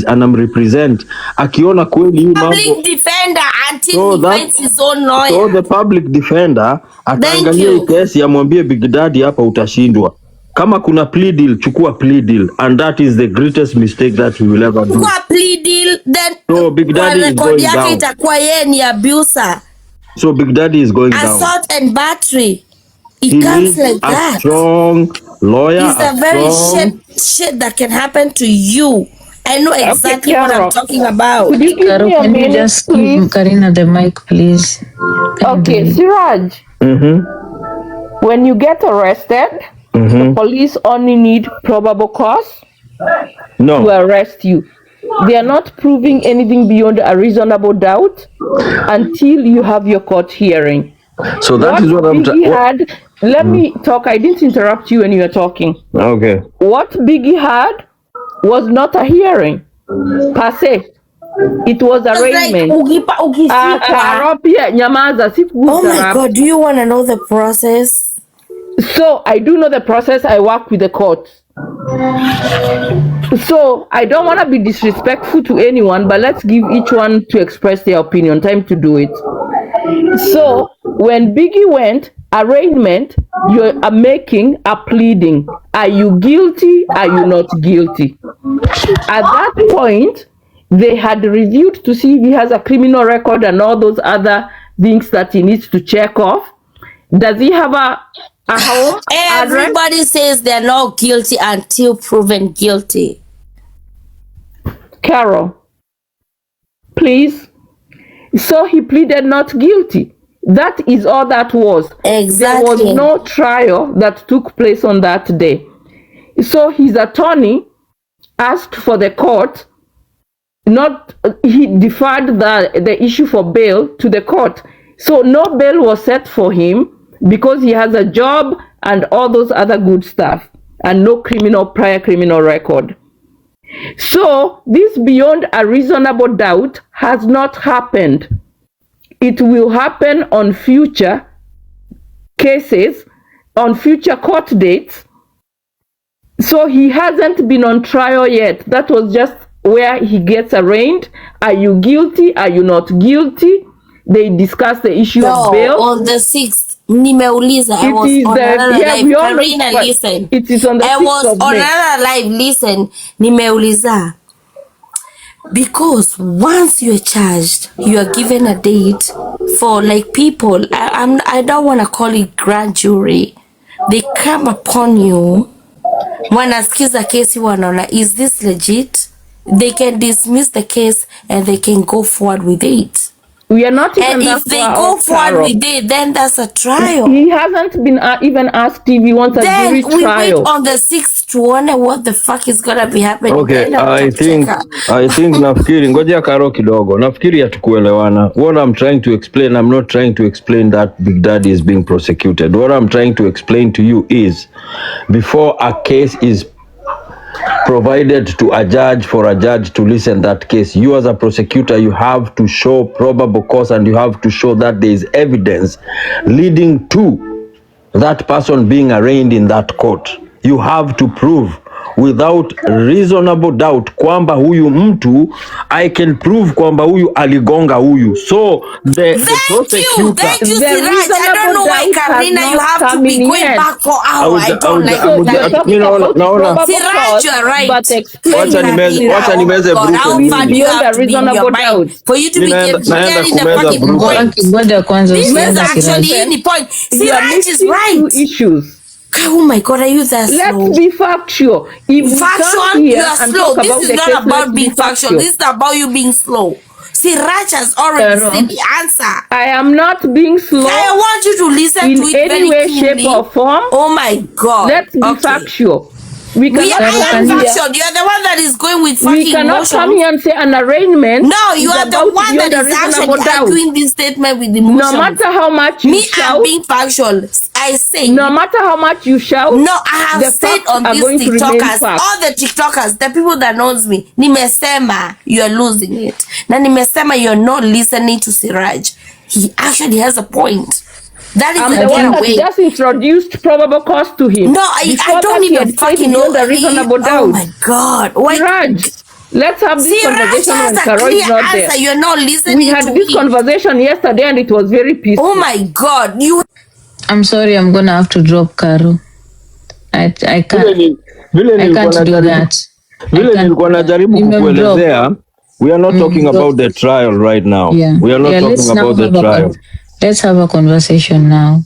anamrepresent akiona kweli hiyo mambo. Public defender until he finds his own lawyer. So the public defender ataangalia kesi amwambie Bigdaddy hapa utashindwa. Kama kuna plea deal, chukua plea deal, and that is the greatest mistake that we will ever do. Chukua plea deal, then so Bigdaddy is going down. Itakuwa yeye ni abuser. So Bigdaddy is going down. Assault and battery. It comes like that. A strong lawyer. It's a very shit that can happen to you. I know exactly what I'm talking about. Could you give me a minute, just give Karina the mic, please? Okay, Siraj. When you get arrested, the police only need probable cause to arrest you. They are not proving anything beyond a reasonable doubt until you have your court hearing. So that is what I'm saying. Let me talk. I didn't interrupt you when you were talking. Okay. What Biggie had was not a hearing per se. It was arraignment. Karo pia nyamaza, si Oh my God, do you want to know the process? So I do know the process. I work with the court. So I don't want to be disrespectful to anyone, but let's give each one to express their opinion. Time to do it. So when Biggie went, arraignment, you are making a pleading. Are you guilty? Are you not guilty? At that point, they had reviewed to see if he has a criminal record and all those other things that he needs to check off. Does he have a home? Everybody says they're not guilty until proven guilty. Carol, please. So he pleaded not guilty. That is all that was. Exactly. There was no trial that took place on that day. So his attorney asked for the court, he deferred the issue for bail to the court. So no bail was set for him because he has a job and all those other good stuff and no prior criminal record. So this beyond a reasonable doubt has not happened. It will happen on future cases, on future court dates. So he hasn't been on trial yet. That was just where he gets arraigned. Are you guilty? Are you not guilty? They discuss the issue of bail. On the 6th. Nimeuliza. I was on another live. Karina, listen. It is on the 6th of May. I was on another live. Listen. Nimeuliza. Because once you're charged, you are given a date for like people. I don't want to call it grand jury. They come upon you. Wanasikiza kesi wanaona, is this legit? They can dismiss the case and they can go forward with it. We are not even. And if they go forward with it, then that's a trial. He hasn't been even asked if he wants a jury trial. Then we wait on the 6th to wonder what the fuck is gonna be happening. Okay, I think nafikiri ngoja Karo kidogo. Nafikiri hatukuelewana. What I'm trying to explain, I'm not trying to explain that Bigdaddy is being prosecuted. What I'm trying to explain to you is before a case is provided to a judge for a judge to listen that case, you as a prosecutor, you have to show probable cause and you have to show that there is evidence leading to that person being arraigned in that court. You have to prove without reasonable doubt kwamba huyu mtu, I can prove kwamba huyu aligonga huyu. So the prosecutor, thank you, Siraj. I don't know why, Karina, you have to be going back for hours. I don't like that. Siraj, you are right. But explain wacha nimeze how far do you have to be in your mind for you to be getting the fucking point? This is actually any point. Siraj is right. Issues. Oh my God, are you that slow? Let's be factual. If factual, you are slow. This is not about being factual. This is about you being slow. Siraj has already said the answer. I am not being slow. I want you to listen to it in any way, clearly. shape, or form. Oh my God. Let's be factual. I am factual. You are the one that is going with fucking We cannot emotions. come here and say an arraignment. No, you are the one that is actually arguing this statement with emotions. No matter how much you shout. I'm being factual. I say. No matter how much you shout. No, I have said on these TikTokers, all the TikTokers, the people that knows me, nimesema you are losing it. Na nimesema you're not listening to Siraj. He actually has a point. That is the one that just introduced probable cause to him. No, I don't even fucking know the reasonable doubt. Oh my God. Why? Siraj, let's have this conversation when Karo is not there. You're not listening. We had this conversation yesterday and it was very peaceful. Oh my God. I'm sorry, I'm gonna have to drop Karo. I can't do that. Vile nilikuwa najaribu kukuelezea, we are not talking about the trial right now. Yeah. We are not talking about the trial. Let's have a conversation now.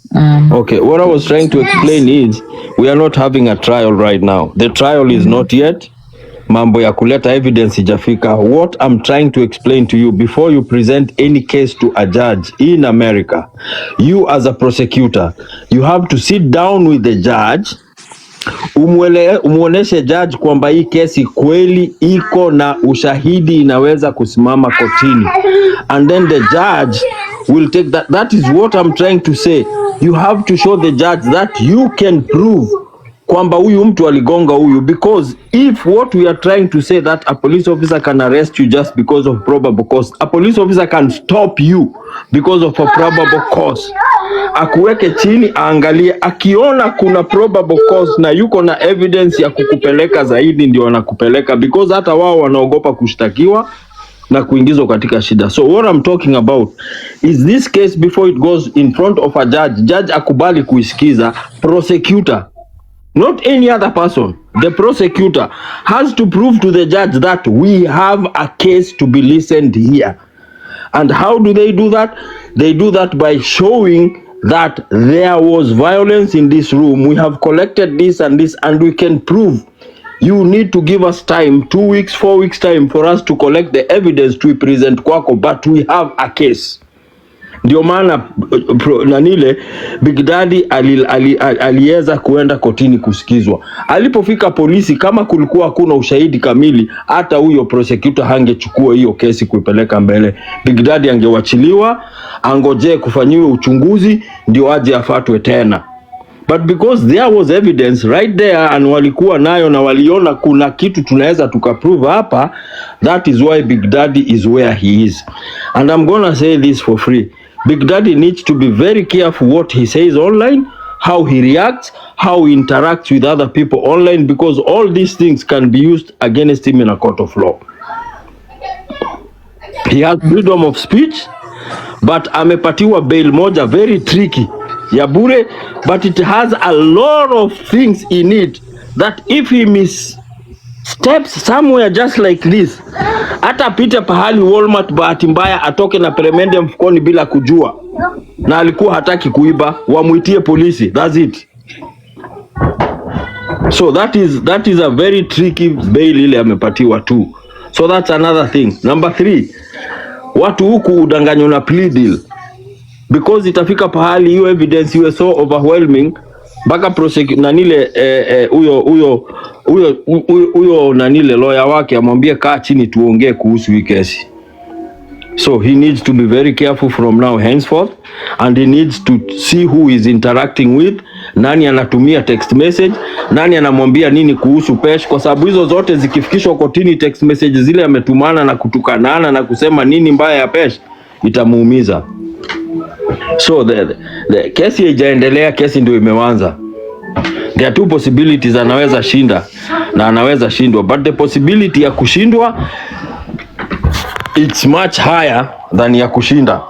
Okay, what I was trying to explain is we are not having a trial right now. The trial is not yet. Mambo ya kuleta evidence ijafika. What I'm trying to explain to you, before you present any case to a judge in America, you as a prosecutor, you have to sit down with the judge, umuoneshe judge kwamba hii kesi kweli iko na ushahidi inaweza kusimama kotini, and then the judge will take that is what I'm trying to say. You have to show the judge that you can prove kwamba huyu mtu aligonga huyu, because if what we are trying to say that a police officer can arrest you just because of probable cause, a police officer can stop you because of a probable cause, akuweke chini aangalie, akiona kuna probable cause na yuko na evidence ya kukupeleka zaidi, ndio anakupeleka, because hata wao wanaogopa kushtakiwa na kuingizwa katika shida. So what I'm talking about is this case, before it goes in front of a judge akubali kuisikiza, prosecutor, not any other person, the prosecutor has to prove to the judge that we have a case to be listened here. And how do they do that? They do that by showing that there was violence in this room, we have collected this and this, and we can prove. You need to give us time, 2 weeks, 4 weeks time for us to collect the evidence to present kwako, but we have a case. Ndio maana nanile Bigdaddy aliweza kuenda kotini kusikizwa. Alipofika polisi, kama kulikuwa hakuna ushahidi kamili, hata huyo prosecutor hangechukua hiyo kesi kuipeleka mbele. Bigdaddy angewachiliwa, angoje kufanyiwa uchunguzi ndio aje afatwe tena. But because there was evidence right there and walikuwa nayo na waliona kuna kitu tunaweza tukaprove hapa, that is why Bigdaddy is where he is. And I'm gonna say this for free. Bigdaddy needs to be very careful what he says online, how he reacts, how he interacts with other people online, because all these things can be used against him in a court of law. He has freedom of speech, but amepatiwa bail moja very tricky ya bure, but it has a lot of things in it that if he missteps somewhere just like this, hata apite pahali Walmart, bahati mbaya atoke na peremende mfukoni bila kujua, na alikuwa hataki kuiba, wamuitie polisi, that's it. So that is a very tricky bail ile amepatiwa too. So that's another thing. Number 3, watu huku udanganywa na plea deal, because itafika pahali hiyo evidence iwe so overwhelming mpaka nanile huyo nanile lawyer wake amwambie kaa chini tuongee kuhusu hii kesi. So he needs to be very careful from now henceforth, and he needs to see who is interacting with, nani anatumia text message, nani anamwambia nini kuhusu Pesh, kwa sababu hizo zote zikifikishwa kotini, text message zile ametumana na kutukanana na kusema nini mbaya ya Pesh, itamuumiza. So the kesi haijaendelea, kesi ndio imeanza. There are 2 possibilities, anaweza shinda na anaweza shindwa, but the possibility ya kushindwa it's much higher than ya kushinda.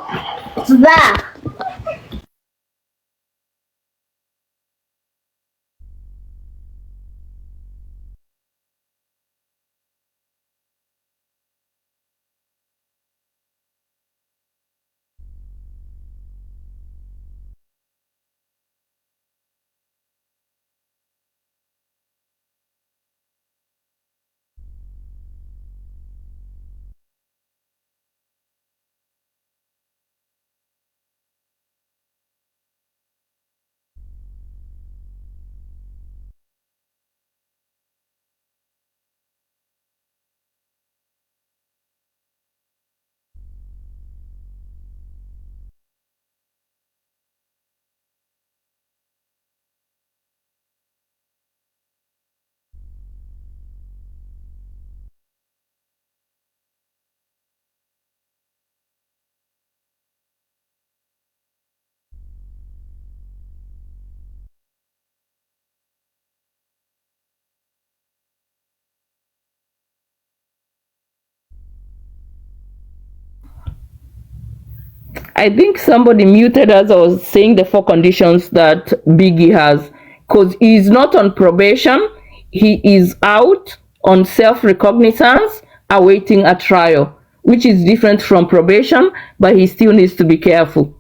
I think somebody muted us. I was saying the 4 conditions that Biggie has, because he is not on probation. He is out on self-recognizance, awaiting a trial, which is different from probation, but he still needs to be careful.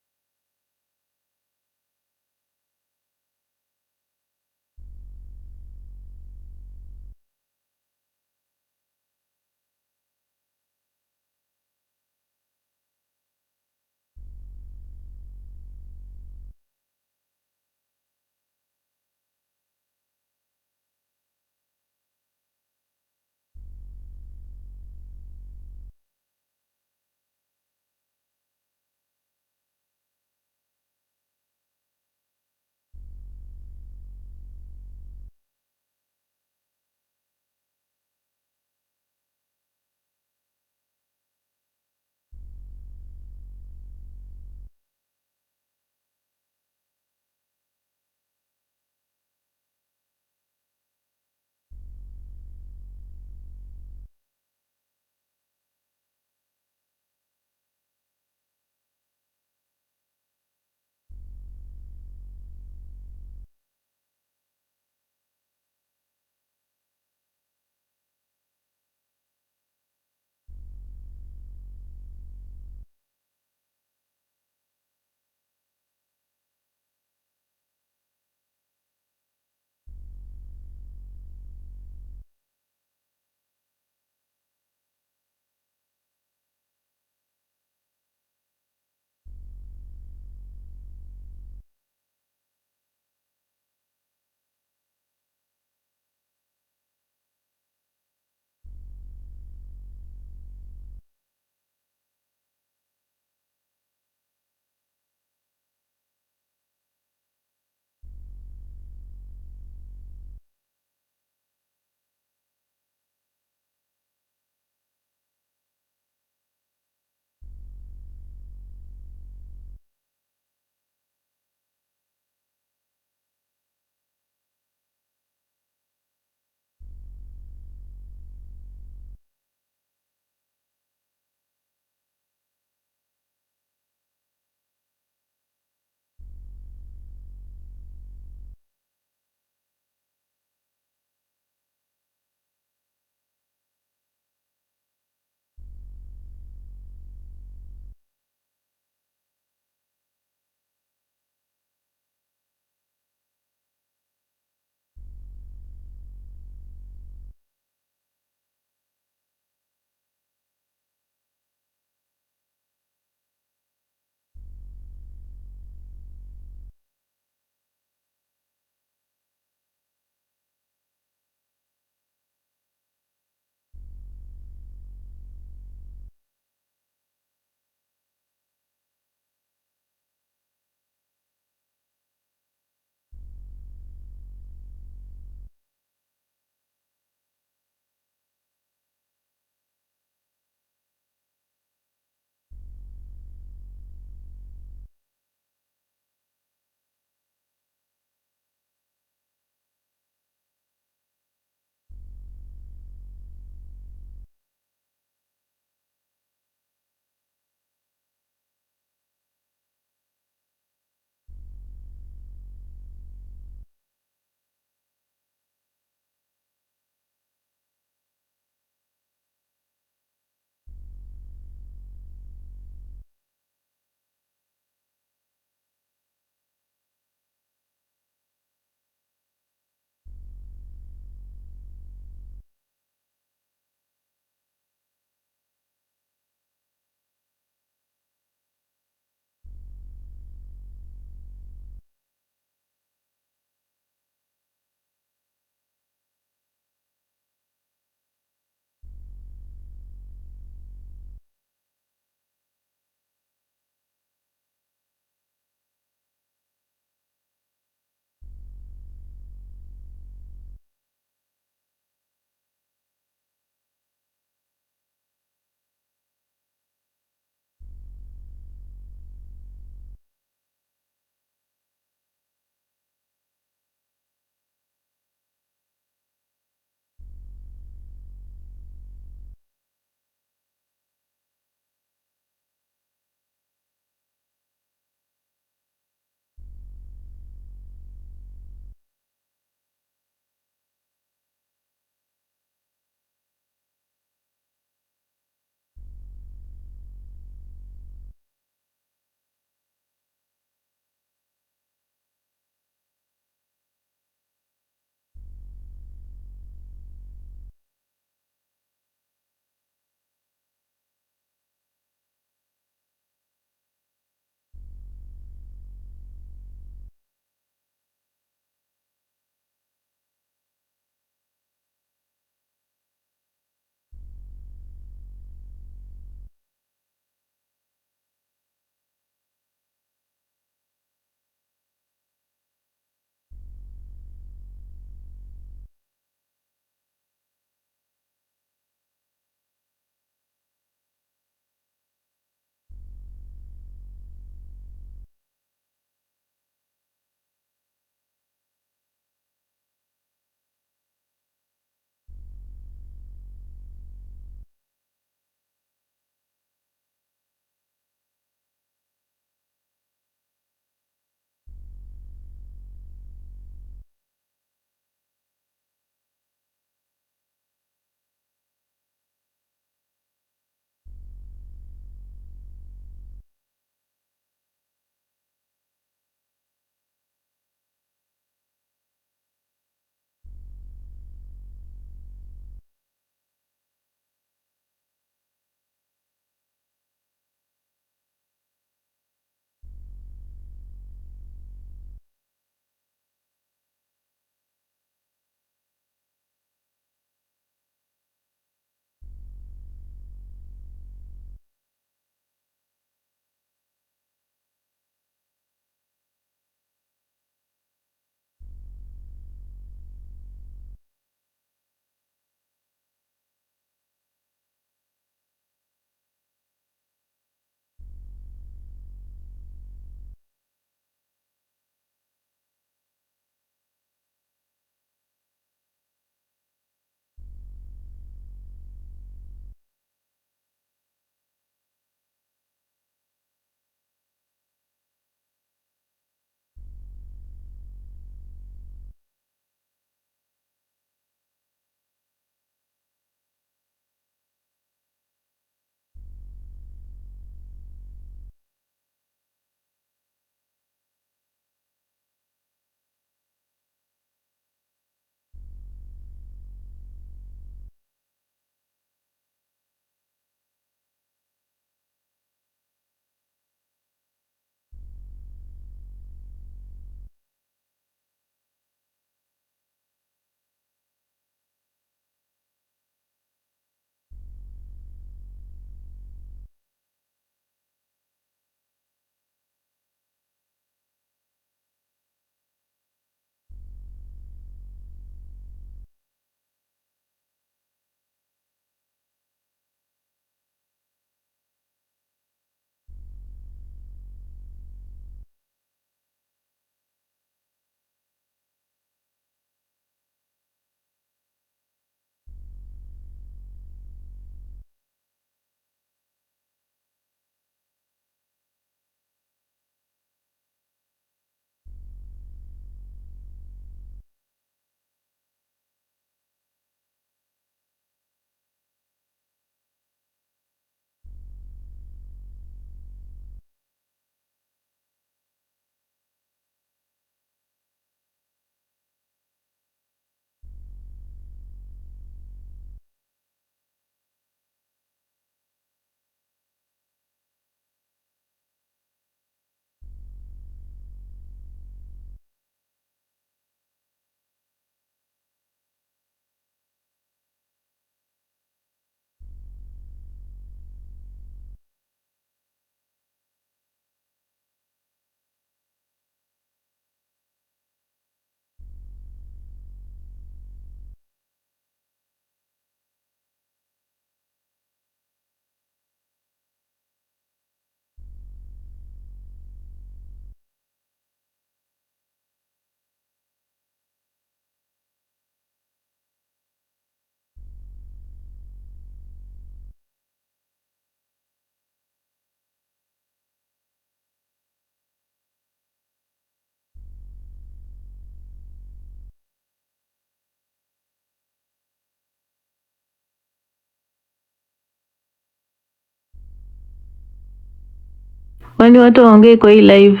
Kwani watu waongee kwa hii live?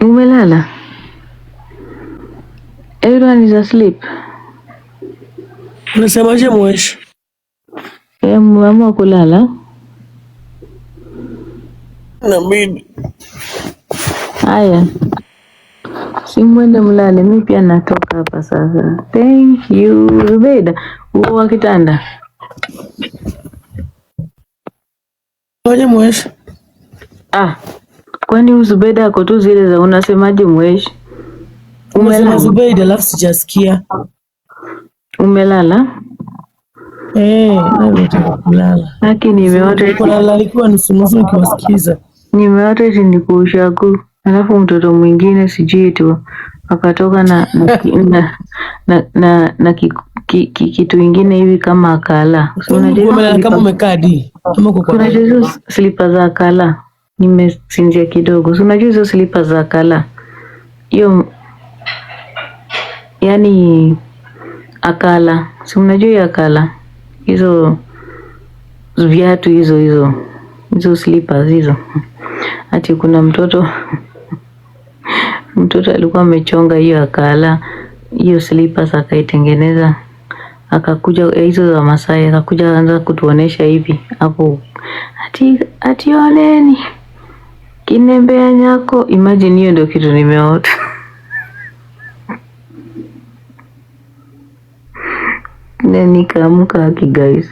Umelala? Everyone is asleep. Unasemaje Mwesh? Mama kulala? Na mimi. Haya. Simwende mlale, mimi pia natoka hapa sasa. Thank you. Zubeda, uko wa kitanda? Waje Mwesh? Kwani Zubeda ako tu zile za unasemaje Mwesh? Umelala Zubeda alafu sijasikia. Umelala? Nataka kulala. Lakini nimeota kulala alikuwa nusu nikiwasikiza. Nimeota nikuushaku. Alafu mtoto mwingine sijui tu akatoka na kitu kingine hivi kama akala. Unajua kama umekaa di. Kuna hizo slippers za akala. Nimesinzia kidogo. Unajua hizo slippers za akala. Hiyo yani akala. Si unajua akala. Hizo viatu hizo slippers hizo. Ati kuna mtoto alikuwa amechonga hiyo akala hiyo slippers akaitengeneza, akakuja hizo za Masai, akakuja anza kutuonesha hivi hapo, ati oneni kinembea nyako. Imagine hiyo ndio kitu nimeota. Nani kaamka guys.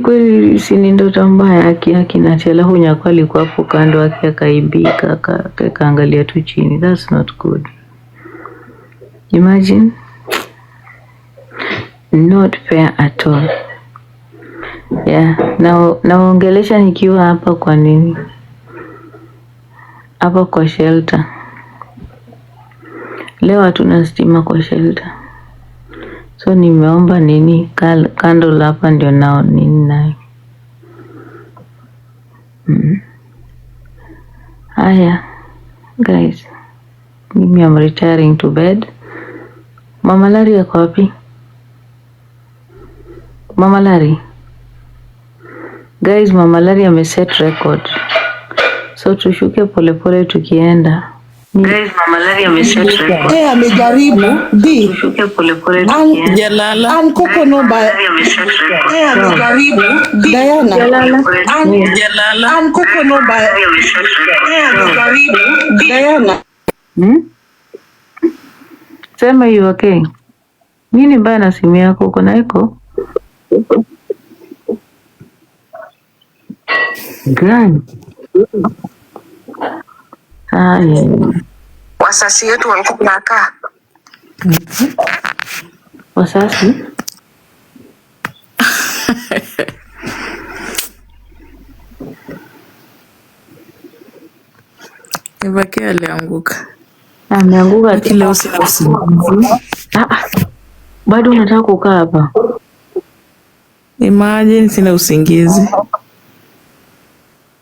Kweli si ni ndoto mbaya yake na chela hunya kwa alikuwa hapo kando yake akaibika akaangalia tu chini. That's not good. Imagine. Not fair at all. Yeah, naongelesha nikiwa hapa kwa nini? Hapa kwa shelter. Leo hatuna stima kwa shelter. So nimeomba nini candle hapa ndio nao nini nayo. Haya guys, mimi am retiring to bed. Mama Lari yako wapi? Mama Lari. Guys, Mama Lari ameset record. So tushuke polepole tukienda. Guys, Mama Lari ameset record. Amejaribu di. Tushuke polepole tukienda. Jalala. Ankoko nomba. Amejaribu Diana. Jalala. Ankoko nomba. Amejaribu Diana. Sema you okay? Nini mbaya na simu yako, uko na echo? Gani? Wasasi yetu walikuwa nakaa. Wasasi? Evake alianguka. Ameanguka kile usiku. Bado unataka kukaa hapa? Imagine sina usingizi.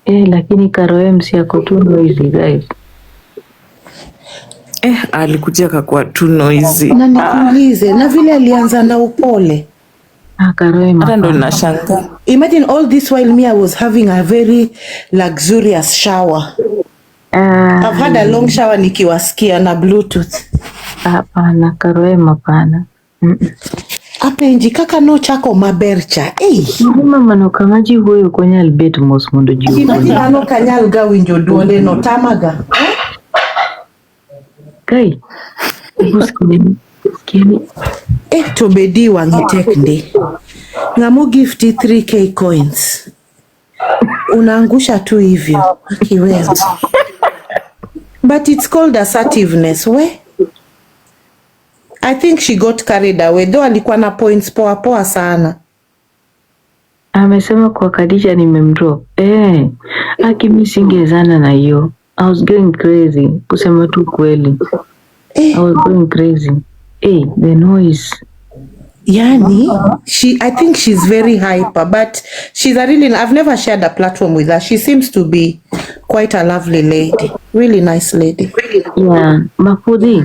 Lakini Karo MC yako tu noisy guys. Alikuja kakua tu noisy. Na nikuulize, na vile alianza na upole. Karo MC. Hata ndo ninashangaa. Imagine all this while me I was having a very luxurious shower. I've had a long shower nikiwasikia na Bluetooth. Hapana, Karo MC hapana. Apenji kaka no chako mabercha. Mama no kamaji huyo kwenye albet mos mundo juu. Imagine ano kanyal ga winjo duole no tamaga. Kai. Uskini. To bedi wangitekndi. Ngamu gifti 3k coins. Unaangusha tu hivyo. Kiwewe. But it's called assertiveness, we? I think she got carried away. Though alikuwa na points poa sana. Amesema kwa Khadija nimemdrop. Akimi singezana na hiyo. I was going crazy. Kusema tu kweli. I was going crazy. The noise. Yani, I think she's very hyper, but she's I've never shared a platform with her. She seems to be quite a lovely lady. Really nice lady. Yeah, Mafudhi.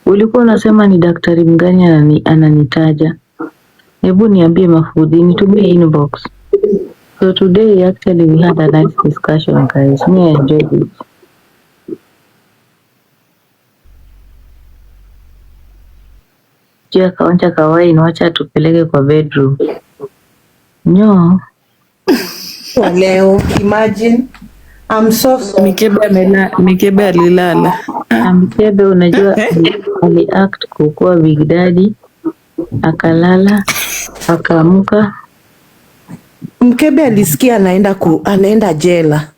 Ulikuwa unasema ni daktari mgani ananitaja? Hebu niambie Mafudhi, nitumie inbox. So today actually we had a nice discussion, guys. Me, I enjoyed it. Juu akaonja kawaii wacha tupeleke kwa bedroom. No. Leo, imagine. I'm so sorry. Mikebe alilala. Mikebe unajua aliact kukuwa Big Daddy, akalala, akaamka. Mkebe alisikia anaenda jela.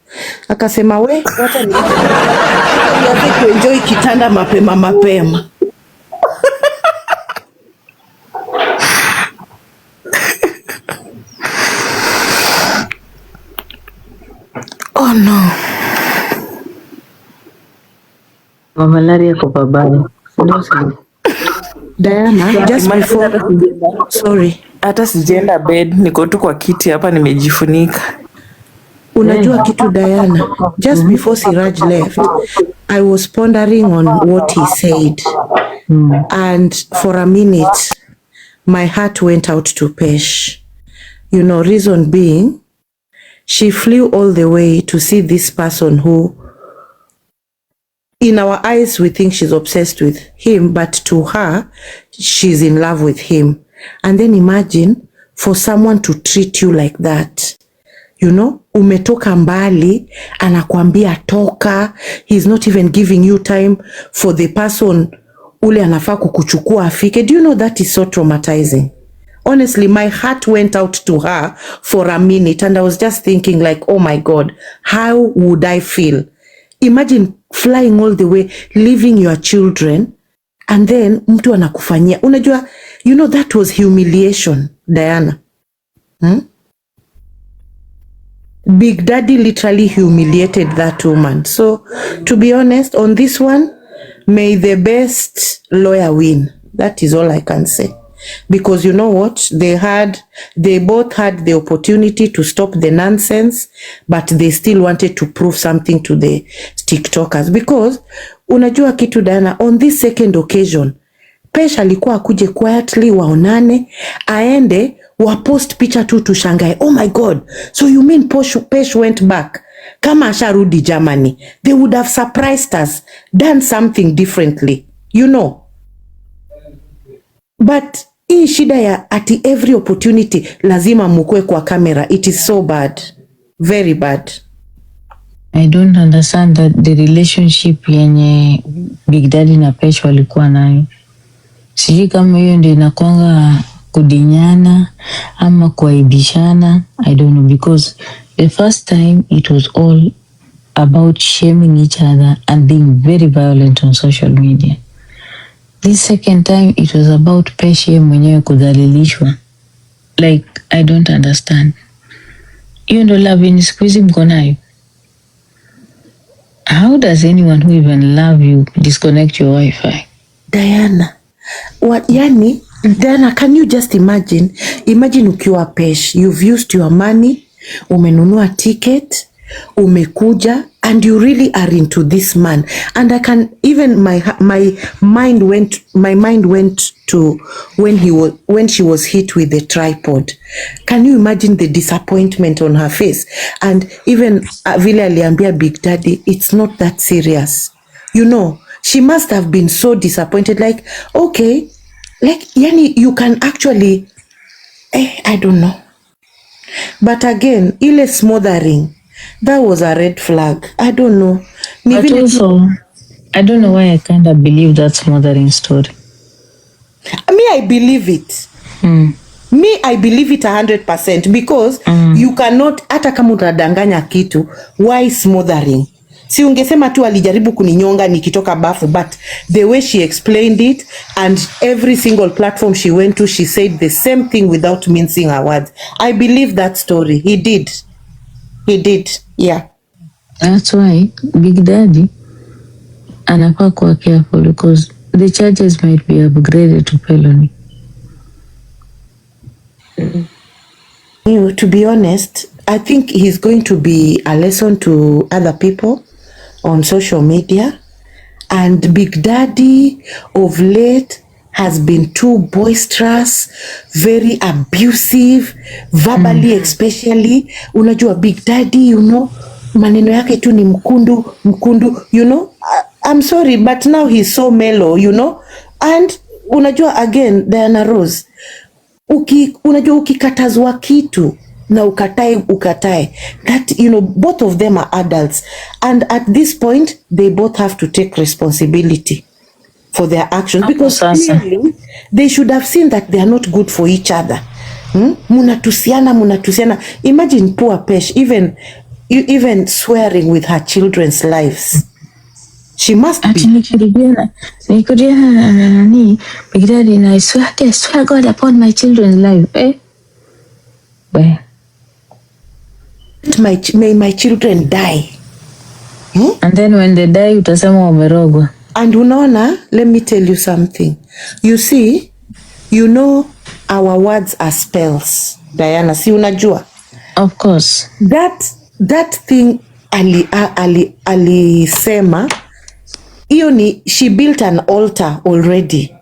Akasema we, wacha niache kuenjoy kitanda mapema. Oh no. Malaria kwa babaya. Diana, just before. Sorry. Hata sijaenda bed, niko tu kwa kiti hapa nimejifunika. Unajua kitu Diana, just before Siraj left, I was pondering on what he said. And for a minute, my heart went out to Pesh. You know, reason being, she flew all the way to see this person who, in our eyes, we think she's obsessed with him, but to her, she's in love with him. And then imagine for someone to treat you like that. You know, umetoka mbali, anakuambia toka, he's not even giving you time for the person ule anafaa kukuchukua afike. Do you know that is so traumatizing? Honestly, my heart went out to her for a minute and I was just thinking like, oh my God, how would I feel? Imagine flying all the way, leaving your children, and then mtu anakufanyia. Unajua, you know, that was humiliation, Diana. Big Daddy literally humiliated that woman. So, to be honest, on this one, may the best lawyer win. That is all I can say. Because you know what? They both had the opportunity to stop the nonsense, but they still wanted to prove something to the TikTokers. Because, unajua kitu Diana, on this second occasion, Pesh alikuwa akuje quietly waonane, aende wapost picha tu tushangae. Oh my God, so you mean Pesh went back? Kama asharudi Germany, they would have surprised us, done something differently, you know. But hii shida ya ati every opportunity lazima mukue kwa kamera, it is so bad, very bad. I don't understand that the relationship yenye Big Daddy na Pesh walikuwa nayo. Sijui kama hiyo ndio inakuanga kudinyana ama kuaibishana. I don't know, because the first time it was all about shaming each other and being very violent on social media. This second time it was about Pesh mwenyewe kudhalilishwa. Like, I don't understand. Hiyo ndo love ni siku hizi mko nayo. How does anyone who even love you disconnect your Wi-Fi? Diana, yani, Diana, can you just imagine ukiwa Pesh, you've used your money, umenunua ticket, umekuja, and you really are into this man. And I can even my mind went to when she was hit with the tripod. Can you imagine the disappointment on her face? And even vile aliambia Big Daddy, it's not that serious. You know, she must have been so disappointed, like, okay, like, yani, you can actually, I don't know. But again, ile smothering, that was a red flag. I don't know. But also, I don't know why I kind of believe that smothering story. Me, I believe it. Me, I believe it 100% because you cannot, hata kama utadanganya kitu, why smothering? Si ungesema tu alijaribu kuninyonga nikitoka bafu, but the way she explained it and every single platform she went to, she said the same thing without mincing her words. I believe that story. He did, yeah. That's why Big Daddy anafaa kuwa careful because the charges might be upgraded to felony. To be honest, I think he's going to be a lesson to other people on social media. And Big Daddy of late has been too boisterous, very abusive, verbally especially. Unajua Bigdaddy, you know, maneno yake tu ni mkundu, you know. I'm sorry, but now he's so mellow, you know. And unajua again, Diana Rose, unajua ukikatazwa kitu na ukatae, that, you know, both of them are adults, and at this point they both have to take responsibility for their actions, because clearly they should have seen that they are not good for each other. Munatusiana. Imagine poor Pesh even swearing with her children's lives. She must be. Bigdaddy, I swear God upon my children's life. Where? May my children die. And then when they die, utasema wamerogwa. And unaona, let me tell you something. You see, you know our words are spells, Diana. Si unajua? Of course. That thing alisema, hiyo ni, she built an altar already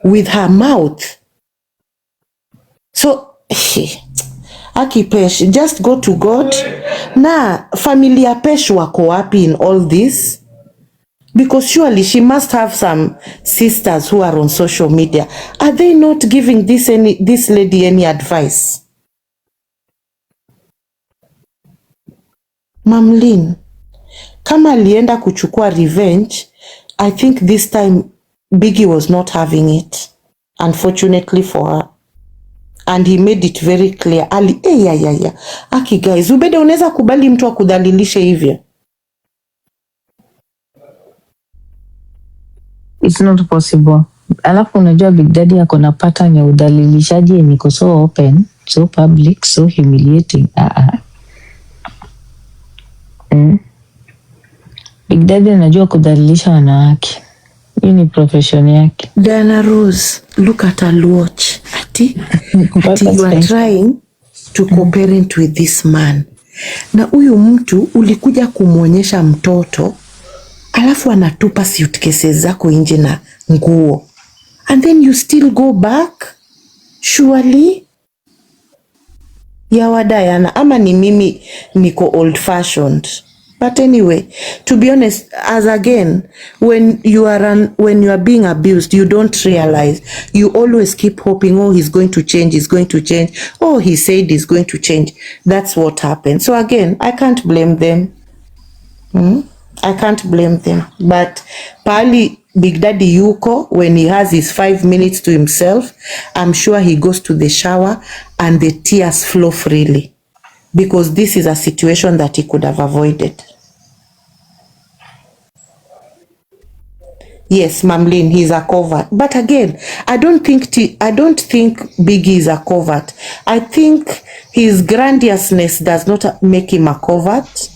with her mouth. So, Aki Pesh, just go to God. Na familia Pesh wako wapi in all this? Because surely she must have some sisters who are on social media. Are they not giving this lady any advice? Mamlin, kama alienda kuchukua revenge, I think this time Biggie was not having it, unfortunately for her. And he made it very clear. Aki guys, ubede unaweza kubali mtu akudhalilishe hivyo? It's not possible. Alafu unajua Bigdaddy ako na pattern ya udhalilishaji yenye iko so open, so public, so humiliating. Bigdaddy anajua kudhalilisha wanawake. Hii ni profession yake. Diana Rose, look at her watch. Ati you are trying to co-parent with this man. Na huyu mtu ulikuja kumwonyesha mtoto, alafu anatupa suitcases zako nje na nguo. And then you still go back? Surely? Yawa Diana, ama ni mimi niko old fashioned. But anyway, to be honest, as again, when you are being abused, you don't realize. You always keep hoping, oh, he's going to change. Oh, he said he's going to change. That's what happened. So again, I can't blame them. I can't blame them. But pali Bigdaddy yuko, when he has his 5 minutes to himself, I'm sure he goes to the shower and the tears flow freely. Because this is a situation that he could have avoided. Yes, Mamlin, he's a covert. But again, I don't think Biggie is a covert. I think his grandiousness does not make him a covert.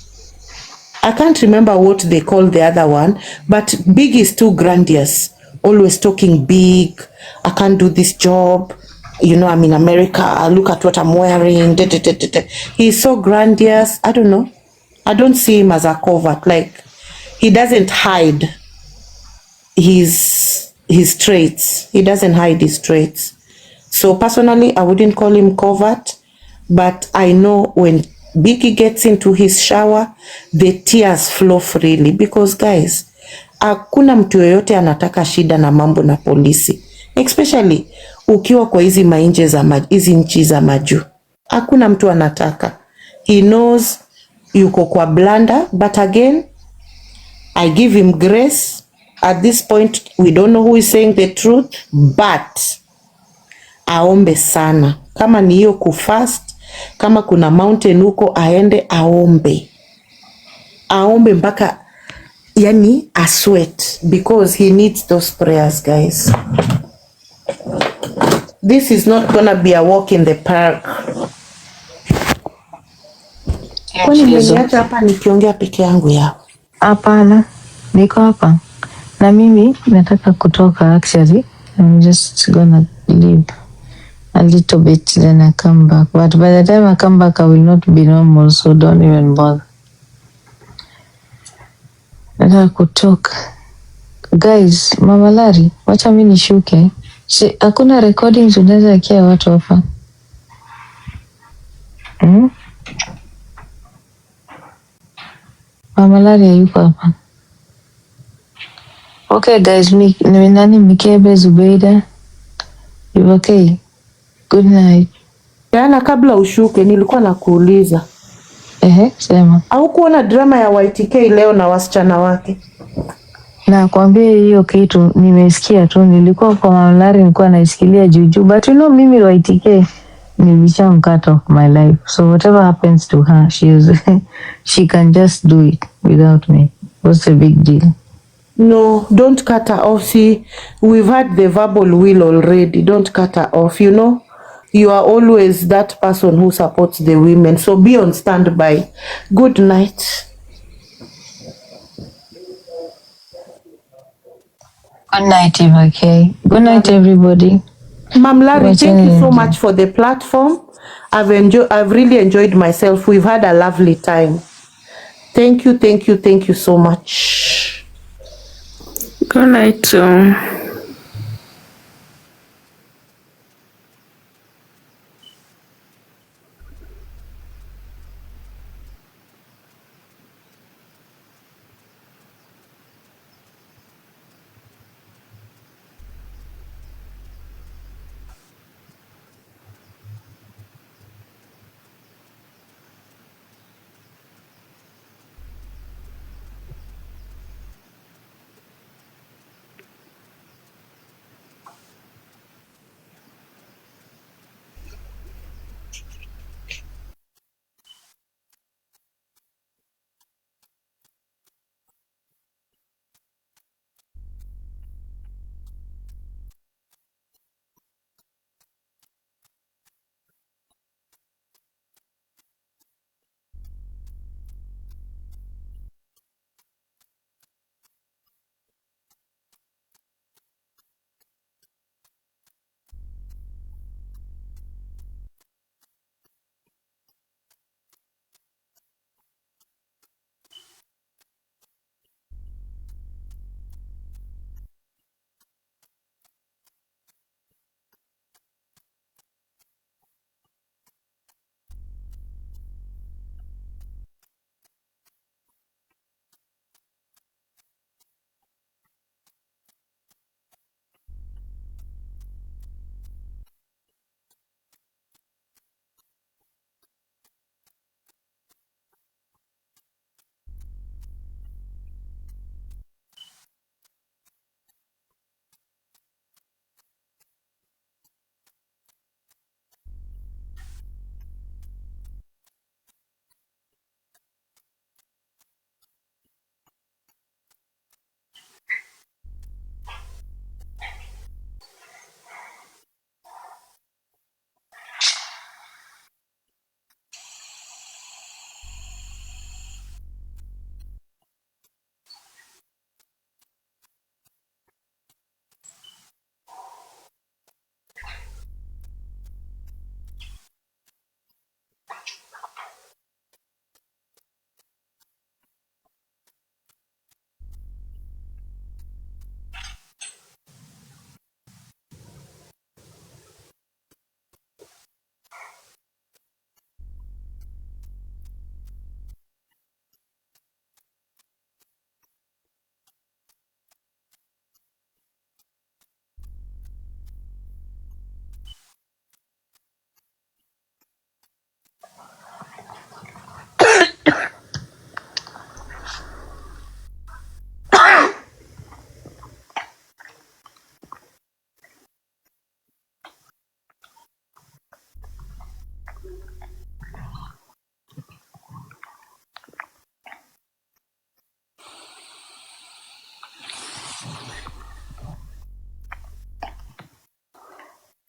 I can't remember what they call the other one, but Biggie is too grandiose. Always talking big. I can't do this job. You know, I'm in America. Look at what I'm wearing. He's so grandiose. I don't know. I don't see him as a covert. Like, he doesn't hide his traits. He doesn't hide his traits. So personally, I wouldn't call him covert, but I know when Biggie gets into his shower, the tears flow freely, because guys, hakuna mtu yoyote anataka shida na mambo na polisi, especially ukiwa kwa hizi mainje za hizi nchi za majuu. Hakuna mtu anataka. He knows yuko kwa blanda, but again, I give him grace. At this point, we don't know who is saying the truth, but aombe sana. Kama ni hiyo kufast, kama kuna mountain huko aende aombe. Aombe mpaka yani a sweat, because he needs those prayers, guys. This is not gonna be a walk in the park. Kwani nimeacha hapa nikiongea peke yangu yao? Hapana, niko hapa. Na mimi nataka kutoka actually. I'm just gonna leave a little bit, then I come back. But by the time I come back, I will not be normal, so don't even bother. Nataka kutoka. Guys, Mama Larry, wacha mimi nishuke. Hakuna recordings unaweza wekea watu hapa. Mama Laria yuko hapa. Okay guys, nani Mikebe Zubeida? You okay? Good night. Yana, kabla ushuke nilikuwa nakuuliza. Sema. Au kuona drama ya YTK leo na wasichana wake? Na kuambia hiyo kitu nimesikia tu, nilikuwa kwa Mama Laria nilikuwa naisikilia juu but you know mimi YTK nilishamkata off my life. So whatever happens to her, she can just do it without me. What's the big deal? No, don't cut her off. See, we've had the verbal will already. Don't cut her off. You know, you are always that person who supports the women. So be on standby. Good night. Good night, Eva K. Good night, everybody. Ma'am Larry, thank you so much for the platform. I've really enjoyed myself. We've had a lovely time. Thank you so much. Good night.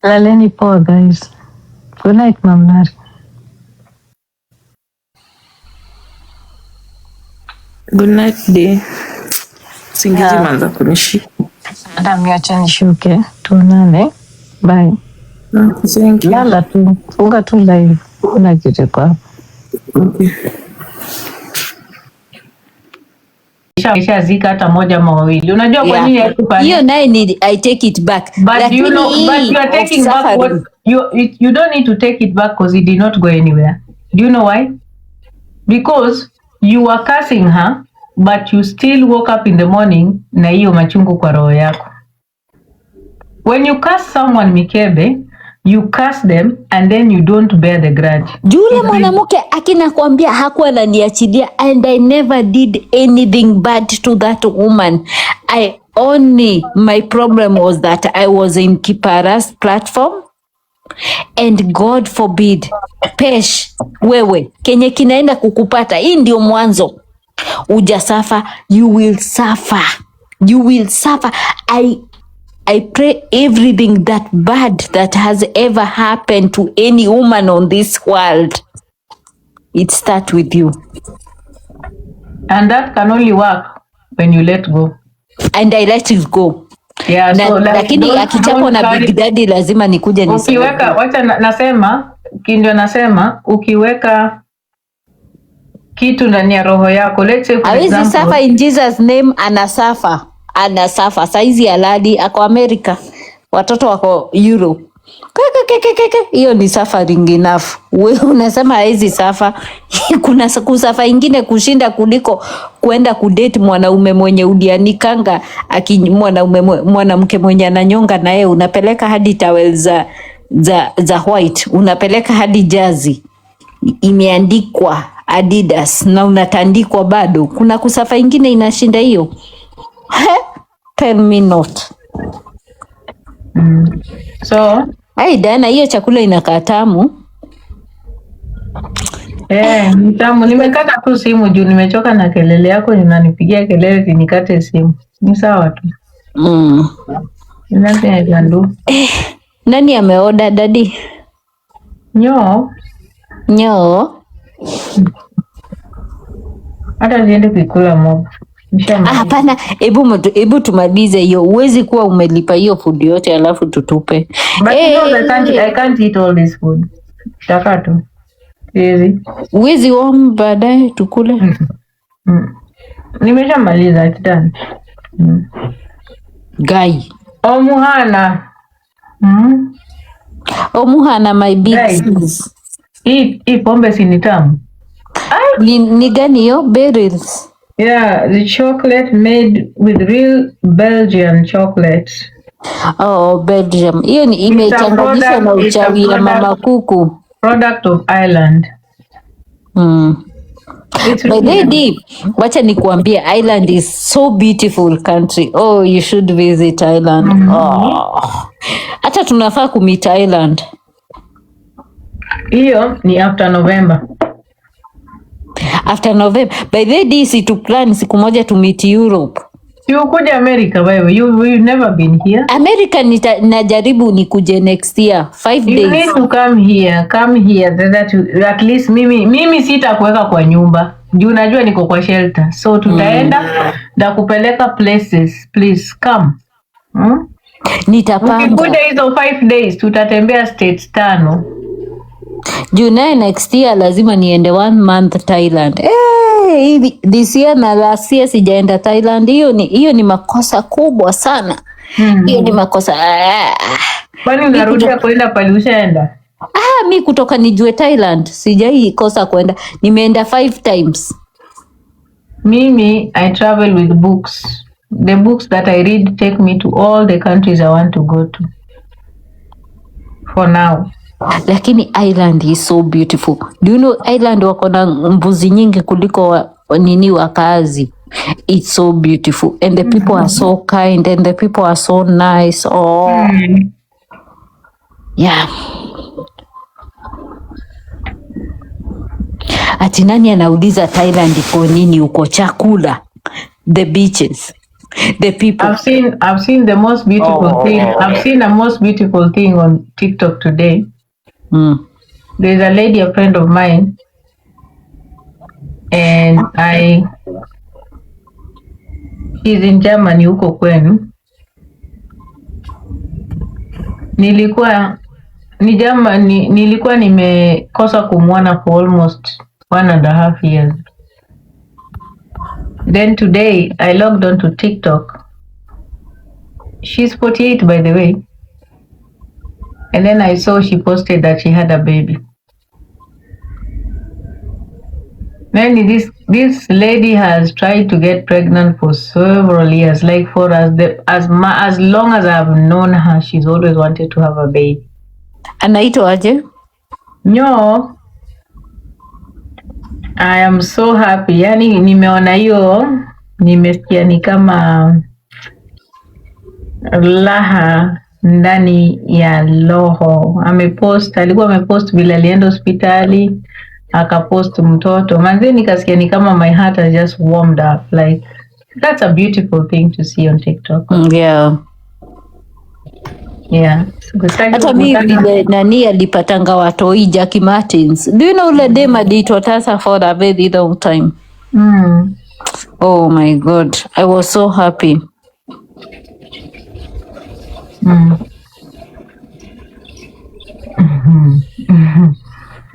Laleni poa guys. Good night, Mama Laria. Good night, dear. Singizi manza kunishika. Hata miacha nishuke. Tuonane. Bye. Thank you. Lala tu. Funga tu live. Kuna kitu kwa. Okay. zika hata moja ama wawili. Unajua kwa nini haikufanya? Hiyo naye ni I take it back. But you know, but you are taking back what you don't need to take it back because it did not go anywhere. Do you know why? Because you were cursing her, but you still woke up in the morning na hiyo machungu kwa roho yako. When you curse someone, Mikebe, you curse them and then you don't bear the grudge. Jule mwanamke akina kuambia hakuwa ananiachilia and I never did anything bad to that woman. My problem was that I was in Kipara's platform and God forbid, Pesh, wewe, kenye kinaenda kukupata, hii ndio mwanzo. Ujasafa, you will suffer. You will suffer. I pray everything that bad that has ever happened to any woman on this world, it starts with you. And that can only work when you let go. And I let it go. Yeah, so lakini akichapo na Bigdaddy lazima nikuje niseme. Ukiweka, wacha nasema, kindio nasema, ukiweka kitu ndani ya roho yako, let's say for example. Hawezi suffer in Jesus name, anasafa saizi aladi ako America, watoto wako Europe. Hiyo ni suffering enough. Wewe unasema haizi safa. Kuna kusafa ingine kushinda kuliko kuenda kudate mwanaume mwenye udianikanga mwanamke mwenye ananyonga na yeye unapeleka hadi towel za white, unapeleka hadi jazi imeandikwa Adidas na unatandikwa bado. Kuna kusafa ingine inashinda hiyo. Tell me not. So, Dana, hiyo chakula inakaa tamu. Ni tamu. Nimekata tu simu juu nimechoka na kelele yako, unanipigia kelele nikate simu. Ni sawa tu. Nani ameoda daddy? Nyo. Hata niende kukula mob. Hapana, hebu tumalize hiyo. Uwezi kuwa umelipa hiyo food yote alafu tutupe. But I can't eat all this food. Takato. Uwezi baadaye tukule. Nimeshamaliza kitani. Guy. Omuhana my big sis. Hii pombe si ni tamu. Ni gani hiyo? Berries. Yeah, the chocolate made with real Belgian chocolate. Oh, Belgium. Hiyo ni imechanganyishwa na uchawi ya mama kuku. Product of Ireland. But lady, wacha nikuambie, Ireland is so beautiful country. Oh, you should visit Ireland. Hata tunafaa kumit Ireland. Hiyo ni after November. After November. By the day, si to plan siku moja to meet Europe. You kuja America wewe. You've never been here. America najaribu nikuje next year. 5 days. You need to come here. Come here. That at least mimi sitakuweka kwa nyumba. Juu najua niko kwa shelter. So tutaenda na kupeleka places. Please come. Nitapanga. Ukikuja hizo 5 days tutatembea states 5. June next year lazima niende 1 month Thailand. This year na last year sijaenda Thailand. Hiyo ni makosa kubwa sana. Hiyo ni makosa. Kwani unarudia kwenda pale ushaenda? Mi kutoka nijue Thailand sijai kosa kwenda. Nimeenda 5 times. Mimi I travel with books. The books that I read take me to all the countries I want to go to. For now. Lakini Ireland is so beautiful. Do you know Ireland wako na mbuzi nyingi kuliko wakazi. It's so beautiful and the people are so kind and the people are so nice. Yeah. Ati nani anauliza Thailand iko nini uko? Chakula, the beaches, the people. I've seen the most beautiful thing. I've seen a most beautiful thing on TikTok today. There's a lady, a friend of mine, and she's in Germany huko kwenu. Nilikuwa nimekosa kumwona for almost 1.5 years. Then today I logged on to TikTok. She's 48, by the way. And then I saw she posted that she had a baby. Then this lady has tried to get pregnant for several years. Like for as long as I've known her, she's always wanted to have a baby. Anaitwa aje? No. I am so happy. Yani nimeona hiyo, nimesikia ni kama raha ndani ya roho. Alikuwa amepost vile alienda hospitali, akapost mtoto. Manze nikasikia ni kama my heart has just warmed up. Like that's a beautiful thing to see on TikTok. Yeah. Yeah. Hata mimi nani alipatanga watoi Jackie Martins. Do you know ule dem aliitwa tasa for a very long time? Oh my God. I was so happy.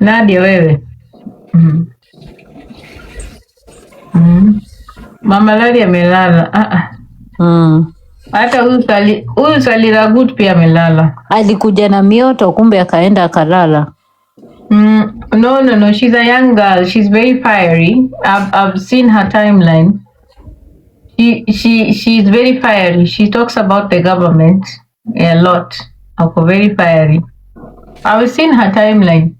Nadia wewe. Mama Lali amelala. Hata huyu Salira Good pia amelala. Alikuja na mioto kumbe akaenda akalala. No. She's a young girl. She's very fiery. I've seen her timeline. She's very fiery. She talks about the government a lot. Very fiery. I've seen her timeline.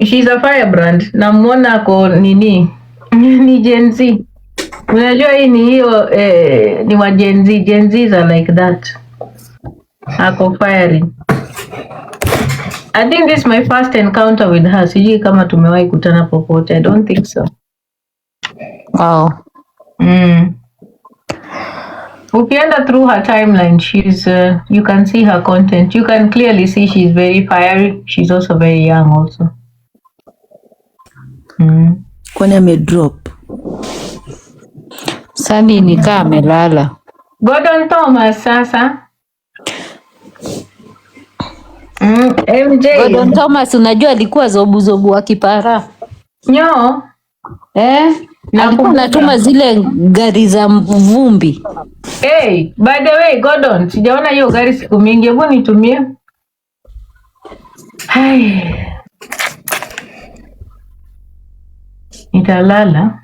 She's a firebrand. Namwona ako nini? Ni Gen Z. Unajua hii ni hiyo ni wa Gen Z. Gen Zs are like that. Ako fiery. I think this is my first encounter with her. Sijui kama tumewahi kutana popote. I don't think so. Wow. Ukienda through her timeline, she's you can see her content. You can clearly see she's very fiery. She's also very young also. Kwani amedrop? Sani nikaa amelala. Gordon Thomas sasa. MJ. Gordon Thomas unajua alikuwa zobu wa kipara. Nyo. Alikuwa natuma zile gari za vumbi. Hey, by the way, Gordon, sijaona hiyo gari siku mingi. Hebu nitumie. Hai. Nitalala.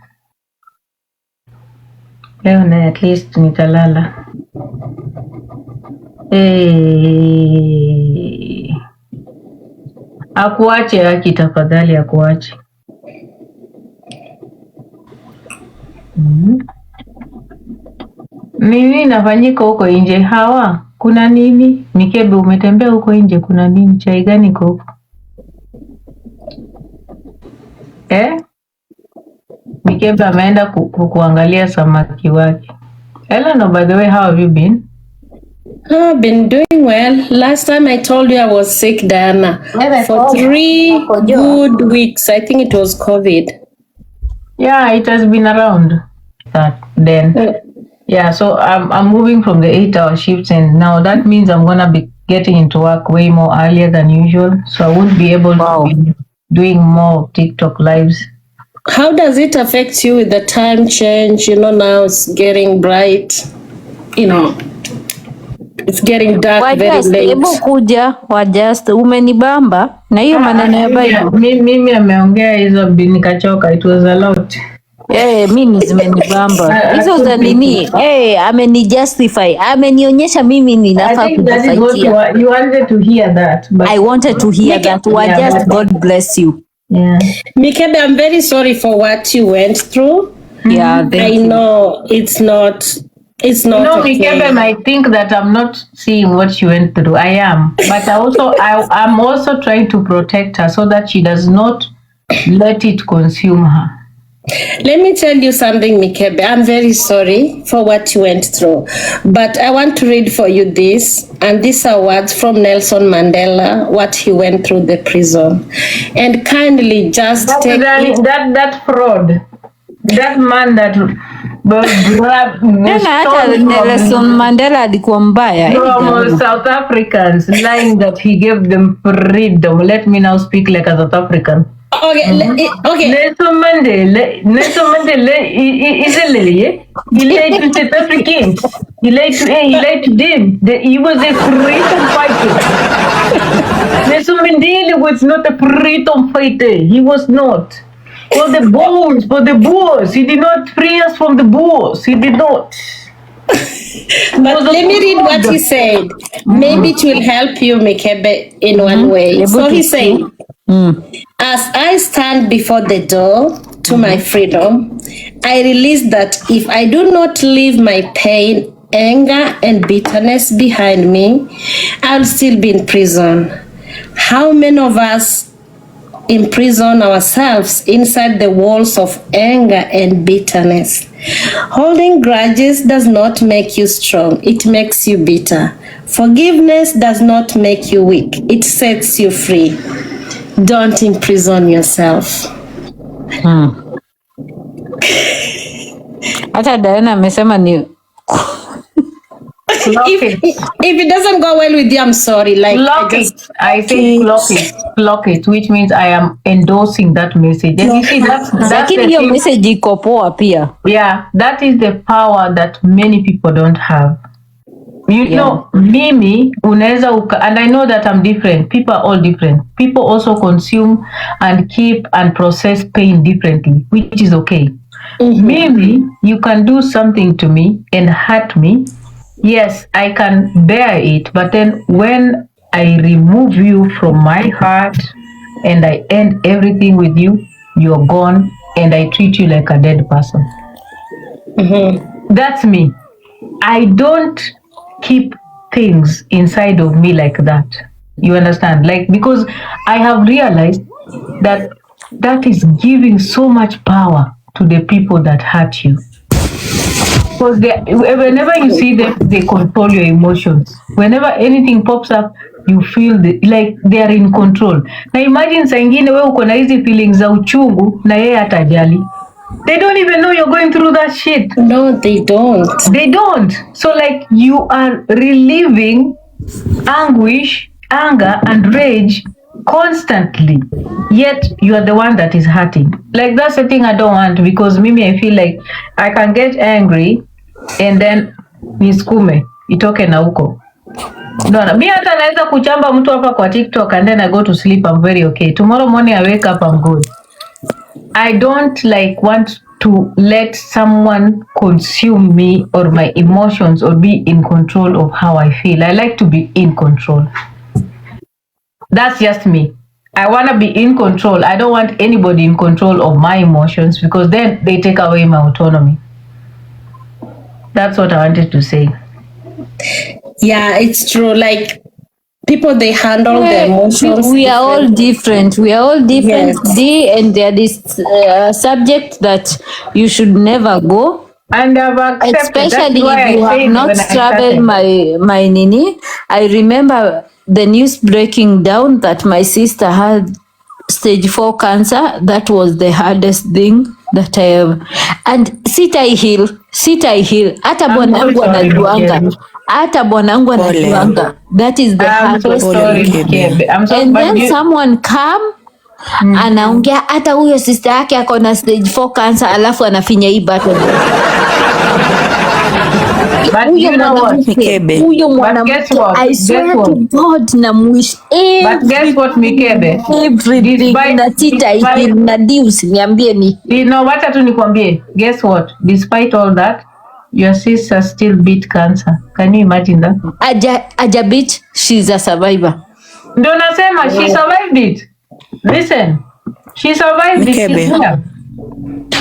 Leo na at least nitalala. Akuache haki tafadhali, akuache. Nini nafanyika huko nje? Hawa kuna nini? Mikebe umetembea huko nje, kuna nini? Chai gani huko? Mikebe ameenda kuangalia samaki wake. Hello, by the way, how have you been? I've been doing well. Last time I told you I was sick, Diana, for 3 good weeks. I think it was COVID. Yeah, it has been around that then. Yeah, so I'm moving from the 8-hour shifts, and now that means I'm gonna be getting into work way more earlier than usual. So I won't be able to be doing more TikTok lives. How does it affect you with the time change? You know, now it's getting bright. You know, it's getting dark very late. Hebu kuja wajust umenibamba na hiyo maneno ya Bible. Mimi ameongea hizo nikachoka. It was a lot. Mimi zimenibamba. Hizo za nini? Amenijustify. Amenionyesha mimi ninafaa kujifaitia. You wanted to hear that. But I wanted to hear that. Just God bless you. Yeah. Mikebe, I'm very sorry for what you went through. Yeah, I know it's not No, okay. Mikebe might think that I'm not seeing what she went through. I am. But I'm also trying to protect her so that she does not let it consume her. Let me tell you something, Mikebe. I'm very sorry for what you went through. But I want to read for you this. And these are words from Nelson Mandela, what he went through the prison. And kindly just take it. That fraud. That man that Nelson Mandela alikuwa mbaya. From South Africans lying that he gave them freedom. Let me now speak like a South African. Okay, okay. Nelson Mandela is a lily. He led to South Africans. He led to them. He was a freedom fighter. Nelson Mandela was not a freedom fighter. He was not. For the Boers. He did not free us from the Boers. He did not. But let me read what he said. Maybe it will help you, Mikebe, in one way. So he said, as I stand before the door to my freedom, I realize that if I do not leave my pain, anger, and bitterness behind me, I'll still be in prison. How many of us imprison ourselves inside the walls of anger and bitterness? Holding grudges does not make you strong, it makes you bitter. Forgiveness does not make you weak, it sets you free. Don't imprison yourself. Hata Diana amesema ni if it doesn't go well with you, I'm sorry. Like I say clock it, which means I am endorsing that message. And you see, that's lakini hiyo message iko poa pia. Yeah, that is the power that many people don't have. You know, mimi unaweza and I know that I'm different. People are all different. People also consume and keep and process pain differently, which is okay. Mimi, you can do something to me and hurt me. Yes, I can bear it, but then when I remove you from my heart and I end everything with you, you're gone, and I treat you like a dead person. That's me. I don't keep things inside of me like that. You understand? Like, because I have realized that that is giving so much power to the people that hurt you. Because whenever you see them, they control your emotions. Whenever anything pops up, you feel like they are in control. Now imagine saa ingine wewe uko na hizi feelings za uchungu na yeye hatajali. They don't even know you're going through that shit. No, they don't. They don't. So like you are relieving anguish, anger, and rage constantly. Yet you are the one that is hurting. Like that's the thing I don't want, because mimi I feel like I can get angry and then niskume itoke na huko. No, mimi hata naweza kuchamba mtu hapa kwa TikTok and then I go to sleep. I'm very okay. Tomorrow morning I wake up, I'm good. I don't like want to let someone consume me or my emotions or be in control of how I feel. I like to be in control. That's just me. I want to be in control. I don't want anybody in control of my emotions, because then they take away my autonomy. That's what I wanted to say. Yeah, it's true. Like people, they handle their emotions. We are all different. We are all different. Yes. And there is subject that you should never go. And I've accepted. Especially if you have not traveled my nini. I remember the news breaking down that my sister had stage 4 cancer. That was the hardest thing that I have. And sitai heal. Hata bwanangu anajuanga. That is the hardest thing. And then someone come anaongea hata huyo sister yake akona stage 4 cancer, alafu anafinya hii button. But you know what, Mikebe? I swear to God na mwish but guess what, Mikebe? Everything na tita inadius niambie ni. You know what, atu nikwambie. Guess what? Despite all that, your sister still beat cancer. Can you imagine that? Aja beat, she's a survivor. Ndio nasema, she survived it. Listen, she survived it.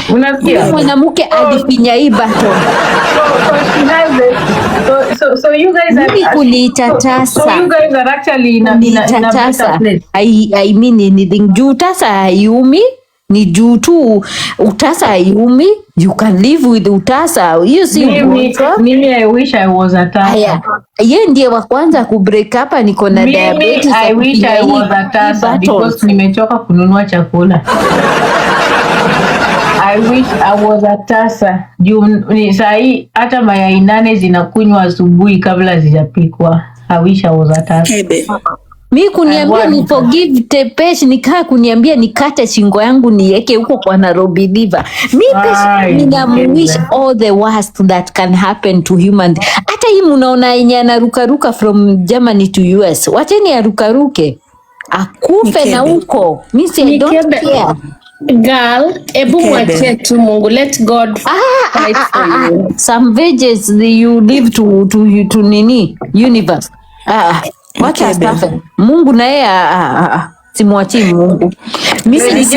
Unasikia? Mwanamke alifinya hii button. So you guys are so you guys are actually in a better place. I mean anything. Juu tasa haiumi, ni juu tu utasa haiumi. You can live with utasa. You see, mimi I wish I was a tasa. Ye ndiye wa kwanza ku break up, niko na diabetes. I wish I was a tasa because nimechoka kununua chakula. I wish I was a tasa. Ni sahi hata mayai 8 zinakunywa asubuhi kabla zijapikwa. I wish I was a tasa. Mi kuniambia ni forgive Pesh, nikaa kuniambia nikate shingo yangu niweke huko kwa Nairobi River. Mi Pesh ninamuwish all the worst that can happen to human. Hata hii mnaona yenye anarukaruka from Germany to US. Wacheni arukaruke. Akufe na huko. Mi say don't care. Girl, ebu mwachie tu Mungu. Let God fight for you. Some villages you live to nini universe. Wacha astafe. Mungu na yeye simwachii Mungu. Mimi DJ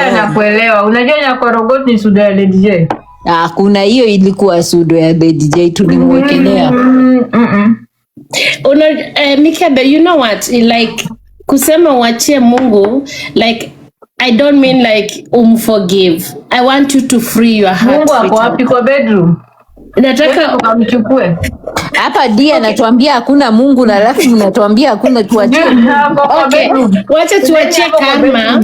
anakuelewa. Unajua Nyakorogoti ni sudo ya DJ. Kuna hiyo ilikuwa sudo ya DJ tulimwekelea. Mikebe, you know what? Like kusema wachie Mungu, like I don't mean like forgive. I want you to free your heart. Mungu ako wapi kwa bedroom? Nataka ukamchukue. Hapa dia anatuambia hakuna Mungu na alafu mnatuambia hakuna tuachie. Okay. Wacha tuachie karma.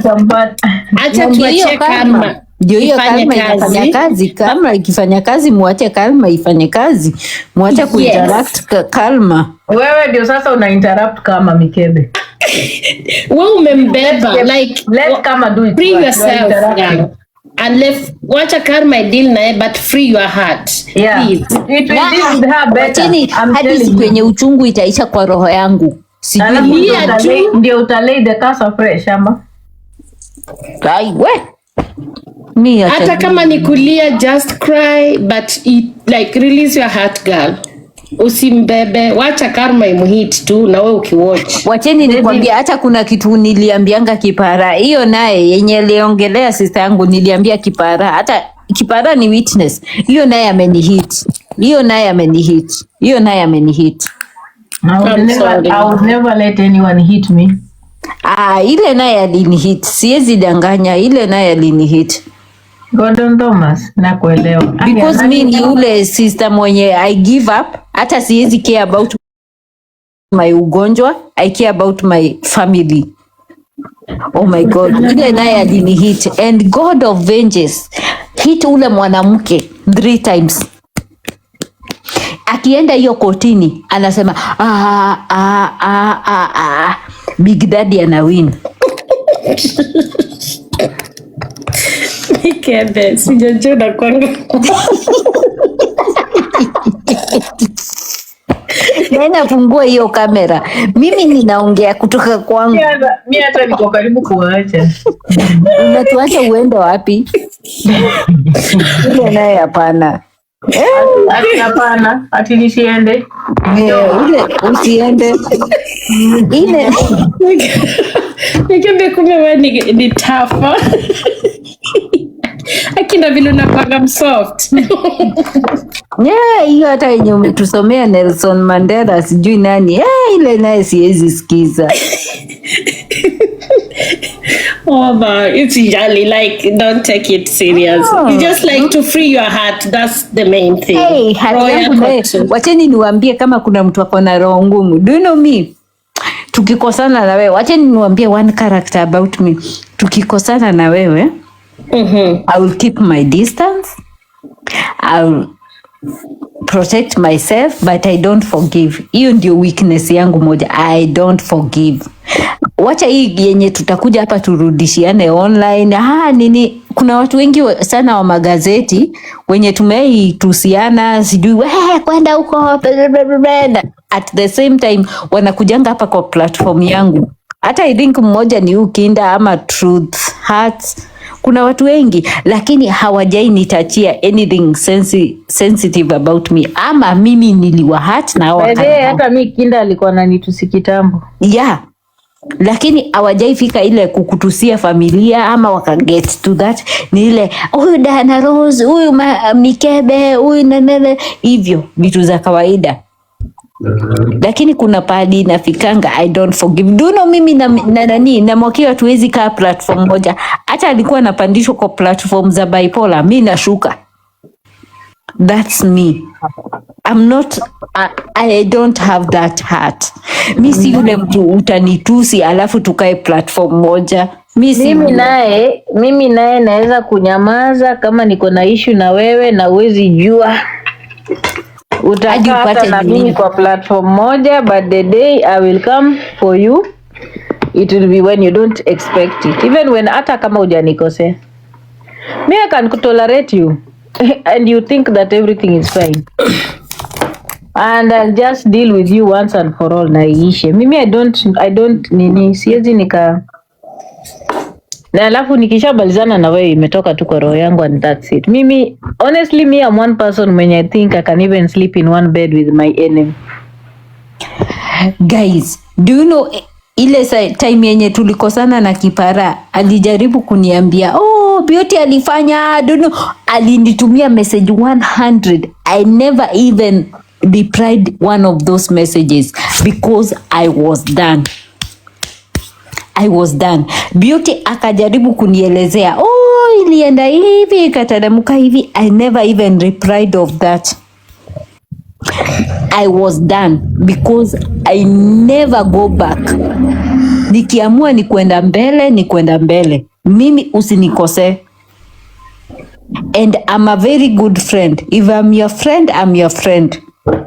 Acha tuachie karma. Ndio hiyo karma inafanya kazi. Karma ikifanya kazi muache karma ifanye kazi. Muache kuinteract karma. Wewe ndio sasa una interrupt kama Mikebe. Wewe umembeba like let kama do it. Free yourself. And wacha karma deal naye but free your heart. Yeah. It will deal with her better. Hadi kwenye uchungu itaisha kwa roho yangu. Sijui ndio utalay the curse of fresh ama. Hata kama ni kulia, just cry but like release your heart girl. Usimbebe, wacha karma imuhit tu na wewe ukiwatch. Wacheni nikwambia, hata kuna kitu niliambianga Kipara. Hiyo naye yenye aliongelea sister yangu niliambia Kipara. Hata Kipara ni witness. Hiyo naye amenihit. I would never let anyone hit me. Ile naye alinihit. Siwezi danganya, ile naye alinihit. Gordon Thomas, nakuelewa. Because me ni ule sister mwenye I give up. Hata siwezi care about my ugonjwa. I care about my family. Oh my God. Ile naye alinihit. And God of vengeance hit ule mwanamke 3 times. Akienda hiyo kotini anasema Bigdaddy ana win. Mikebe, sijajua kwanga. Nenda fungua hiyo kamera. Mimi ninaongea kutoka kwangu. Mimi hata niko karibu kuacha. Unatuacha uende wapi? Ile naye hapana. Hapana, ati nisiende. Ile usiende. Ile Mikebe kumbe wewe ni tafa. Akina vile unapanga msoft. Hiyo hata yenye umetusomea Nelson Mandela sijui nani. Ile naye siwezi sikiza. It's usually like don't take it serious. You just like to free your heart. That's the main thing. Wacheni niwaambie kama kuna mtu ako na roho ngumu. Do you know me? Tukikosana na wewe, wacheni niwaambie one character about me. Tukikosana na wewe, I will keep my distance. I will protect myself, but I don't forgive. Hiyo ndio weakness yangu moja. I don't forgive. Wacha hii yenye tutakuja hapa turudishiane online. Nini? Kuna watu wengi sana wa magazeti wenye tumeitusiana sijui kwenda huko at the same time wanakujanga hapa kwa platform yangu. Hata I think mmoja ni Ukinda ama Truth Hearts. Kuna watu wengi lakini hawajai nitachia anything sensitive about me ama mimi niliwa hurt na hata mimi Kinda alikuwa ananitusi kitambo. Lakini hawajai fika ile kukutusia familia ama wakaget to that. Ni ile huyu Dana Rose, huyu Mikebe, huyu nanele, hivyo vitu za kawaida. Lakini kuna pahali nafikanga I don't forgive. Do you know mimi na Mwakiwa tuwezi kaa platform moja. Hata alikuwa anapandishwa kwa platform za bipolar, mimi nashuka. That's me. I'm not I don't have that heart. Mimi si yule mtu utanitusi alafu tukae platform moja. Mimi naye naweza kunyamaza kama niko na issue na wewe na uwezi jua. Utakata na mimi kwa platform moja, but the day I will come for you, it will be when you don't expect it. Even when hata kama hujanikosea. Me, I can tolerate you and you think that everything is fine. And I'll just deal with you once and for all na iishe. Mimi I don't nini siwezi nika na alafu nikishabalizana na wewe imetoka tu kwa roho yangu and that's it. Mimi honestly me I'm one person when I think I can even sleep in one bed with my enemy. Guys, do you know ile time yenye tulikosana na Kipara alijaribu kuniambia Beauty alifanya, I don't know, alinitumia message 100. I never even replied one of those messages because I was done. Beauty akajaribu kunielezea ilienda hivi ikatadamuka hivi. I never even replied of that. I was done because I never go back. Nikiamua ni kwenda mbele. Mimi usinikose. And I'm a very good friend. If I'm your friend, I'm your friend.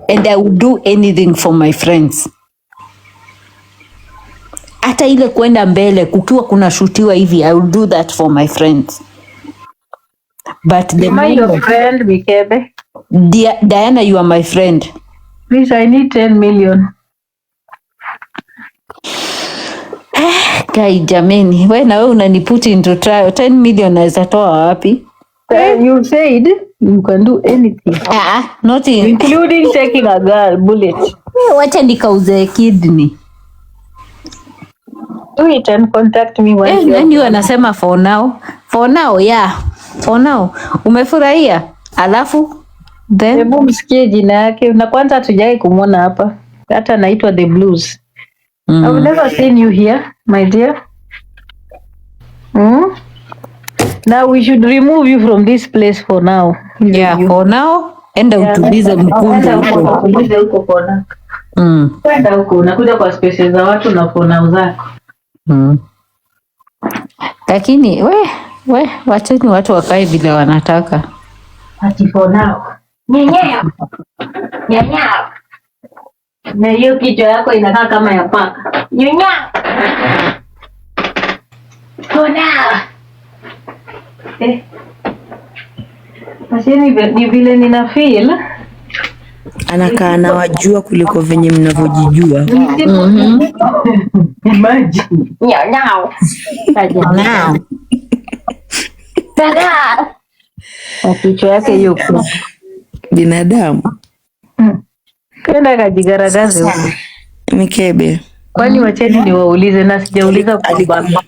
And I will do anything for my friends. Hata ile kwenda mbele kukiwa kuna shutiwa hivi, I will do that for my friends. But the Am I your friend, Mikebe? Diana, you are my friend. Please, I need 10 million. Kai jameni, wewe na wewe unaniput into trial. 10 million naweza toa wapi? You said you can do anything. Not including taking a girl bullet. Wacha nikauze kidney. Do it and contact me once. Nani anasema for now? For now, yeah. For now. Umefurahia? Alafu then hebu msikie jina yake. Na kwanza hatujai kumuona hapa. Hata naitwa The Blues. I've never seen you here, my dear. Now we should remove you from this place for now. Yeah, for now. Enda utulize mkundu huko. Utulize huko kona. Kwenda huko, unakuja kwa spaces za watu na kona zako. Lakini wacheni watu wakae vile wanataka. Ati for now. Nyanyao. Na hiyo kichwa yako inakaa kama ya paka. Nyanyao. For now. Mashini ni vile nina feel. Anakaa anawajua kuliko venye mnavyojijua. Imagine. Nyanyao. Nyanyao. Tada. Kichwa yake hiyo binadamu. Kwenda kajigaragaze huko. Mikebe. Kwani wacheni niwaulize na sijauliza kwa baba.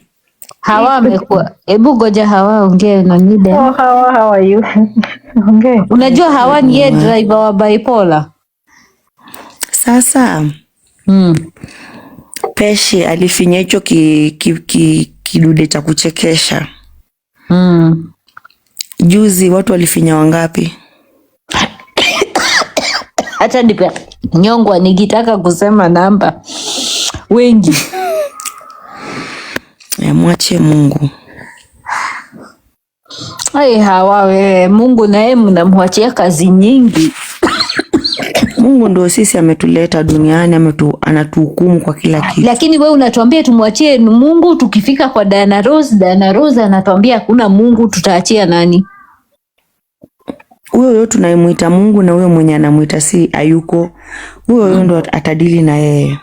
Hawa amekuwa. Hebu goja Hawa ongee na Nida. Hawa, how are you? Ongea. Unajua Hawa ni driver wa bipolar. Sasa Pesh alifinya hicho kidude cha kuchekesha. Juzi watu walifinya wangapi? Acha nipe nyongwa nikitaka kusema namba. Wengi. Mwache Mungu. Hawa wewe, Mungu naye mnamwachia kazi nyingi. Mungu ndio sisi ametuleta duniani, anatuhukumu kwa kila kitu. Lakini wewe unatuambia tumwachie Mungu, tukifika kwa Diana Rose anatuambia hakuna Mungu, tutaachia nani? Huyo tunayemuita Mungu na huyo mwenye anamuita si hayuko. Huyo ndo atadili na yeye.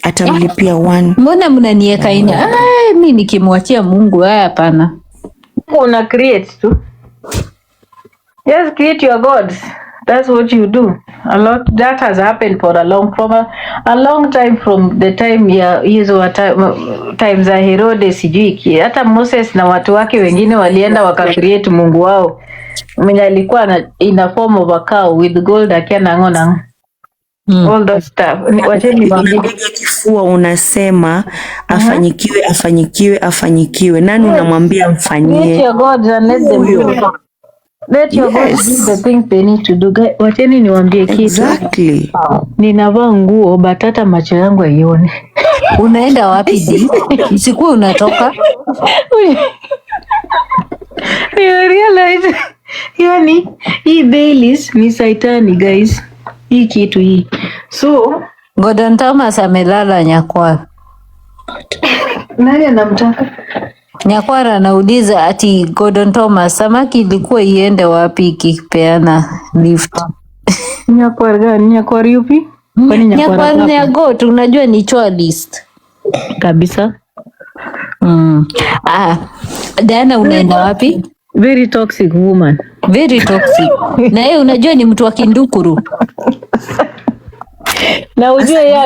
Atamlipia one. Mbona mnanieka ina? Mimi nikimwachia Mungu hapana. Una create tu. Just create your gods. That's what you do. A lot that has happened for a long time from the time hizo time za Herodes sijui. Hata Moses na watu wake wengine walienda wakacreate Mungu wao. Mwenye alikuwa in a form of a cow with gold akiana ngona. All those stuff. Wacheni mwambie kifua unasema afanyikiwe. Nani unamwambia mfanyie? Create your gods and let them do. Let your gods do the things they need to do. Wacheni niwaambie kitu. Exactly. Ninavaa nguo but hata macho yangu haione. Unaenda wapi di? Sikuwa unatoka. You realize Yani hii Baileys ni saitani guys, hii kitu hii. So Gordon Thomas amelala Nyakwara. nani anamtaka? Nyakwara anauliza ati Gordon Thomas, samaki ilikuwa iende wapi ikipeana lift? Nyakwara gani? Nyakwara yupi? Kwani Nyakwara ni agot, unajua ni chua list kabisa. Diana unaenda wapi? Very toxic woman. Very toxic. Na yeye unajua ni mtu wa kindukuru. Na ujue yeye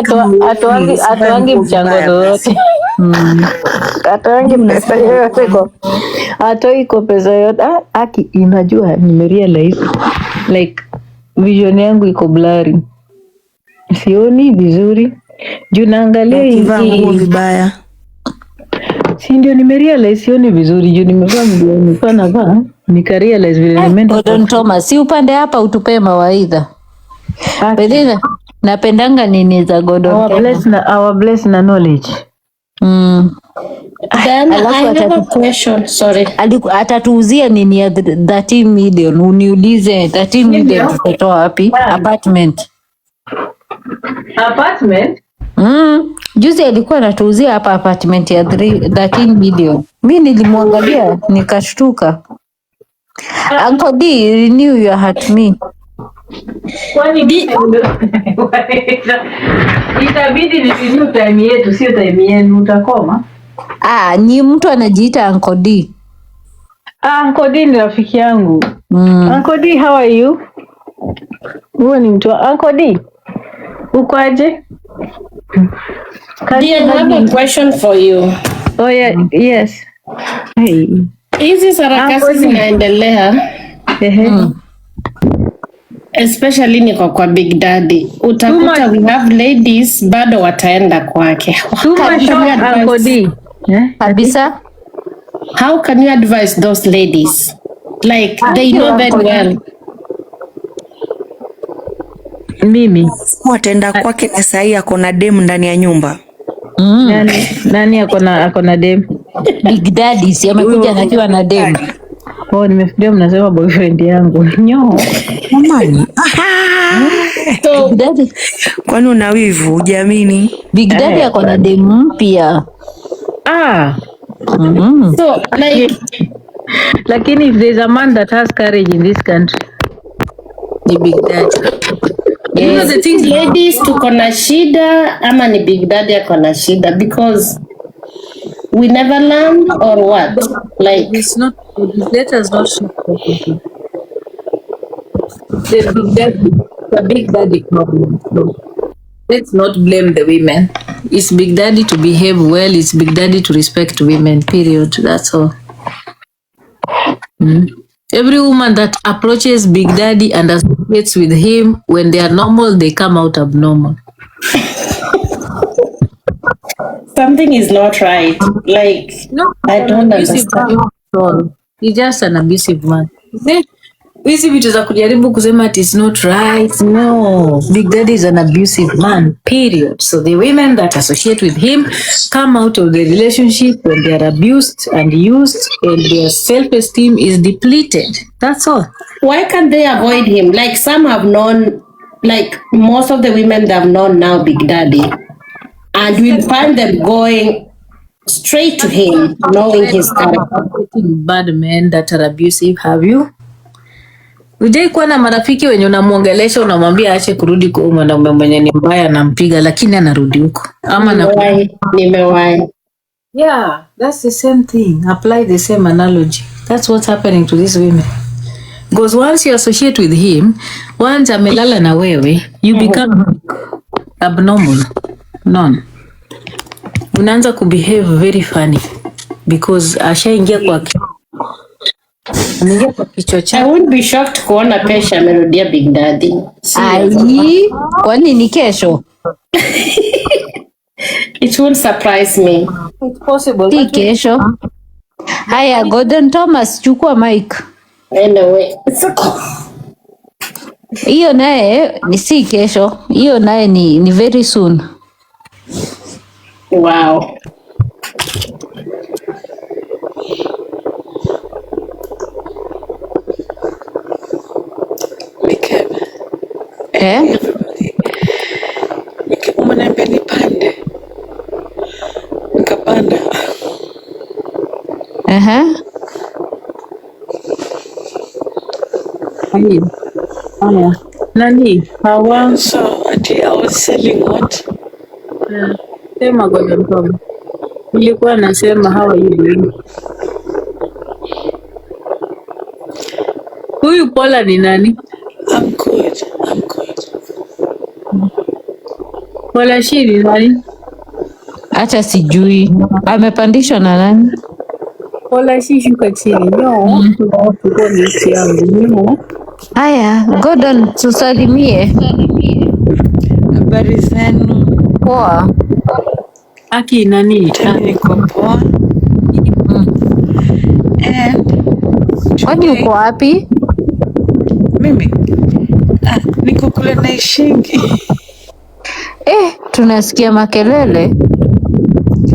atoangi mchango wote. Atoangi pesa yote kwa. Atoi kwa pesa yote. Aki unajua nimerealize like vision yangu iko blurry. Sioni vizuri. Juu naangalia hivi vibaya. Si ndio nimerealize sioni vizuri juu nimevaa milioni sana vaa nikarealize vile nimeenda. Gordon Thomas, si upande hapa utupee mawaidha. Bedina napendanga nini za Gordon Thomas. Our bless na knowledge. Then I have a question, sorry. Atatuuzia nini ya 13 million, uniulize 13 million tutatoa wapi? Apartment. Juzi alikuwa anatuuzia hapa apartment ya 13 million. Mimi nilimwangalia nikashtuka. Uncle D, renew your heart me. Itabidi ni renew time yetu, sio time yenu, utakoma. Ni mtu anajiita Uncle D. Uncle D ni rafiki yangu. Uncle D, how are you? Wewe ni mtu Uncle D. Uko aje? I have a question for you. Oh yeah, yes. Hey. Hizi sarakasi zinaendelea. Especially niko kwa Bigdaddy. Utakuta we have ladies bado wataenda kwake. Kabisa. How can you advise those ladies? Like they know very well. Mimi wataenda kwake na sahi ako na dem ndani ya nyumba. Nani ako na dem? Bigdaddy si amekuja akiwa na dem. Nimefikiria mnasema boyfriend yangu. Mamani. So Bigdaddy, kwani una wivu hujamini? Bigdaddy ako na dem mpya. So like lakini if there's a man that has courage in this country, ni Bigdaddy. You know the thing, ladies tuko na shida ama ni Bigdaddy ako na shida because we never learn or what? Like it's not, let us not the Bigdaddy problem. No. Let's not blame the women. It's Bigdaddy to behave well, it's Bigdaddy to respect women, period. That's all. Every woman that approaches Bigdaddy and associates with him, when they are normal, they come out abnormal. something is not right. Like No, I don't understand. He's just an abusive man. Hizi vitu za kujaribu kusema it is not right. No, Bigdaddy is an abusive man, period. So the women that associate with him come out of the relationship when they are abused and used and their self-esteem is depleted. That's all. Why can't they avoid him? Like some have known, like most of the women that have known now Bigdaddy, and we'll find them going straight to him, knowing his character. Bad men that are abusive, have you? Ujai kuwa na marafiki wenye unamuongelesha unamwambia aache kurudi kwa mwanaume mwenye ni mbaya anampiga lakini anarudi huko. Ama Nimewahi. Yeah, that's the same thing. Apply the same analogy. That's what's happening to these women. Because once you associate with him, once amelala na wewe, you become abnormal. None. Unaanza kubehave very funny because ashaingia kwa I wouldn't be shocked kuona Pesh amerudia Bigdaddy. Kwani ni kesho? It won't surprise me. It's possible. Si kesho. Haya, Gordon Thomas, chukua mic. Anyway. Hiyo naye ni si kesho. Hiyo naye ni very soon. Wow. Umeniambia nipande. Nikapanda. Haya. Nani? Hawa. So, I was selling what? Sema ngoja mtoto. Nilikuwa nasema how are you doing? Huyu Paula ni nani? I'm good. Paula shi ni nani? Hata sijui. Amepandishwa na nani? Paula shi shuka chini. No. Tuko list yangu. No. Haya, Gordon tusalimie. Habari zenu? Poa. Aki nani? Niko poa. Kwani uko wapi? Mimi? Niko kule naishingi. Tunasikia makelele.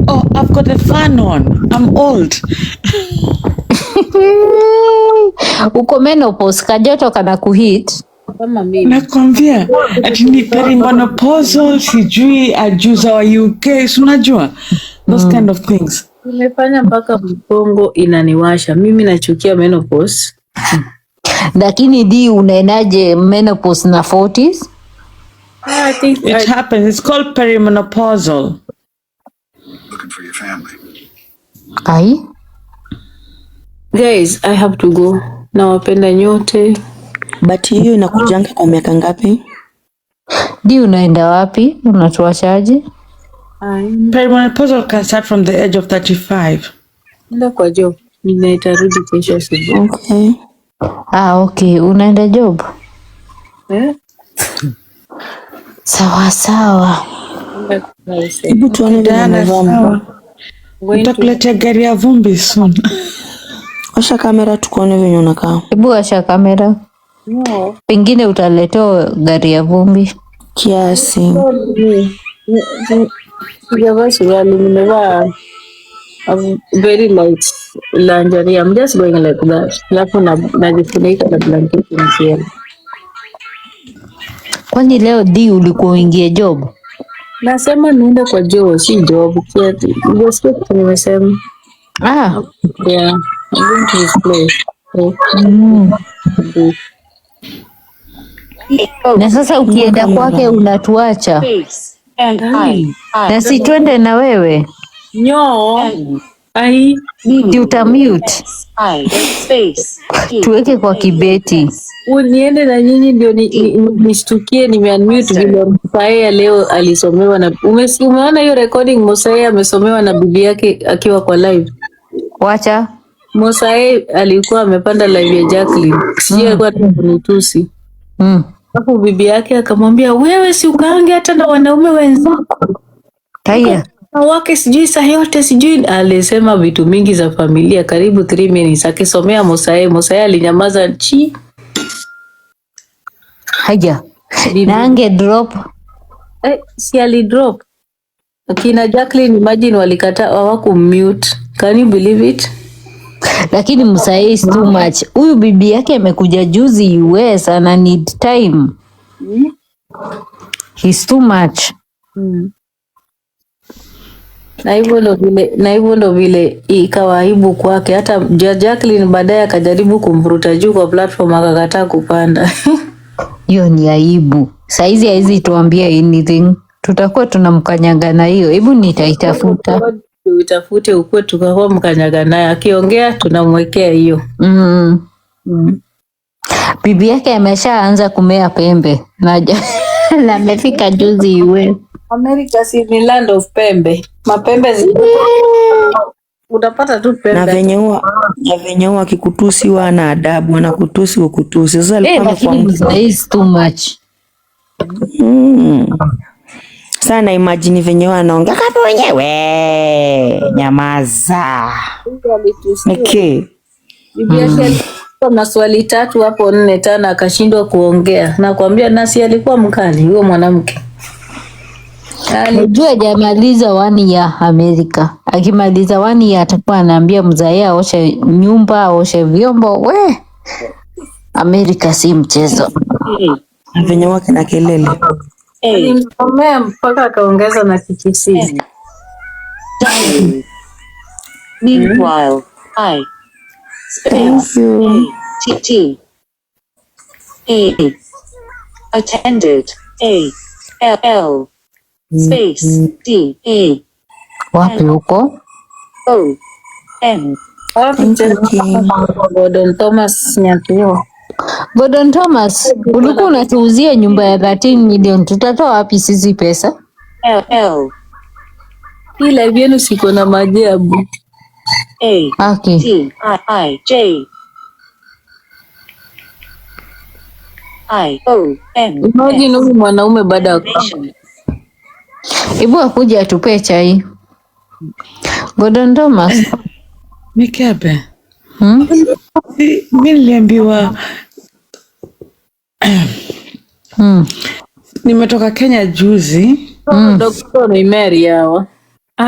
Oh, I've got a fan on. I'm old. Uko menopause, kajoto kana kuhit. Kama mimi. Nakwambia, ati ni perimenopausal, sijui ajuza wa UK, si unajua? Those kind of things. Nimefanya mpaka mgongo inaniwasha. Mimi nachukia menopause. Lakini di unaenaje menopause na 40s? I think it happens. It's called perimenopausal. Looking for your family. Ai? Guys, I have to go. Nawapenda nyote. But hiyo inakujanga kwa miaka ngapi? Di unaenda wapi? Unatuachaje? Perimenopausal can start from the age of 35. Nenda kwa job. Ninaitarudi kesho asubuhi. Okay. Okay. Unaenda job? Sawa. Hebu tuone vile Nitakuletea gari ya vumbi soon. Washa kamera tukuone venye unakaa. Hebu washa kamera. No. Pengine utaletea gari ya vumbi. Kiasi. Sijavaa suruali, nimevaa very light lingerie. I'm just going like that. Alafu najifunika na blanketi nisiele. Kwani leo di ulikuwa uingie job? Nasema niende kwa job, si job. Kiati. Ndio nimesema. Yeah. I'm going to his place. Na sasa ukienda kwake unatuacha. Na si twende na wewe? Nyo. Ai. Utamute. Tuweke kwa kibeti. Uniende na nyinyi ndio nishtukie nimeunmute vile Musau leo alisomewa na umeona hiyo recording Musau amesomewa na bibi yake akiwa kwa live. Wacha. Musau alikuwa amepanda live ya Jacqueline. Sio alikuwa tunitusi. Hapo bibi yake akamwambia wewe si ukaange hata na wanaume wenzako. Haya. Wake sijui saa yote sijui alisema vitu mingi za familia karibu 3 minutes akisomea Musau alinyamaza chi. Haya. Na ange drop. Si ali drop. Akina Jacqueline imagine walikataa hawakumute. Can you believe it? Lakini Musau is too much. Huyu bibi yake amekuja juzi US ana need time. He's too much. Na hivyo ndo vile ikawa aibu kwake. Hata Jacqueline baadaye akajaribu kumvuruta juu kwa platform akakataa kupanda. Hiyo ni aibu. Saizi haizi tuambia anything. Tutakuwa tunamkanyaga na hiyo. Hebu nitaitafuta. Uitafute ukwe tukakuwa mkanyaga naye. Akiongea tunamwekea hiyo. Bibi yake ameshaanza kumea pembe. Na amefika juzi iwe. America si ni land of pembe. Mapembe utapata tu pembe. Na venye huwa akikutusi wana adabu, anakutusi ukutusi. Sasa alikuwa is too much. Sana imagine venye huwa anaongea kama wenyewe. Nyamaza. Okay. Bibi yake maswali 3 hapo 4 5 akashindwa kuongea. Nakwambia nasi alikuwa mkali huyo mwanamke. Unajua jamaliza 1 year Amerika. Akimaliza 1 year atakuwa anaambia mzae aoshe nyumba, aoshe vyombo. We. Amerika si mchezo. venye wake na kelele. Alimsomea mpaka akaongeza na Kikisii. Meanwhile, I space T A attended A L space D A Wapi huko? O N. Gordon Thomas Nyakio. Gordon Thomas, ulikuwa unatuuzia nyumba ya 13 million. Tutatoa wapi sisi pesa? L Hii live yenu siko na maajabu. A T I J I O N. Imagine huyu mwanaume baada ya Ibu akuja atupee chai. Gordon Thomas. Mikebe. Mimi niliambiwa nimetoka Kenya juzi. Dr. ni Mary hawa.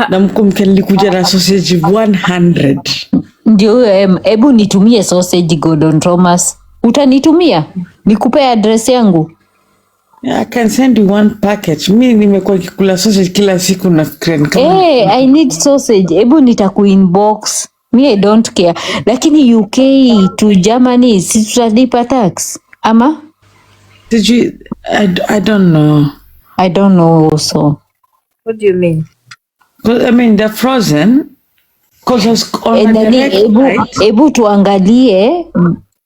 Na mkumke nilikuja na sausage 100. Ndio huyo, hebu nitumie sausage Gordon Thomas. Utanitumia? Nikupe address yangu. I can send you one package. Mimi nimekuwa nikikula sausage kila siku na kama I need sausage. Hebu nitakuinbox. Me I don't care. Lakini UK to Germany si tutalipa tax? Ama? Did you I don't know. I don't know also. What do you mean? I mean they're frozen. Cause on Ebu tuangalie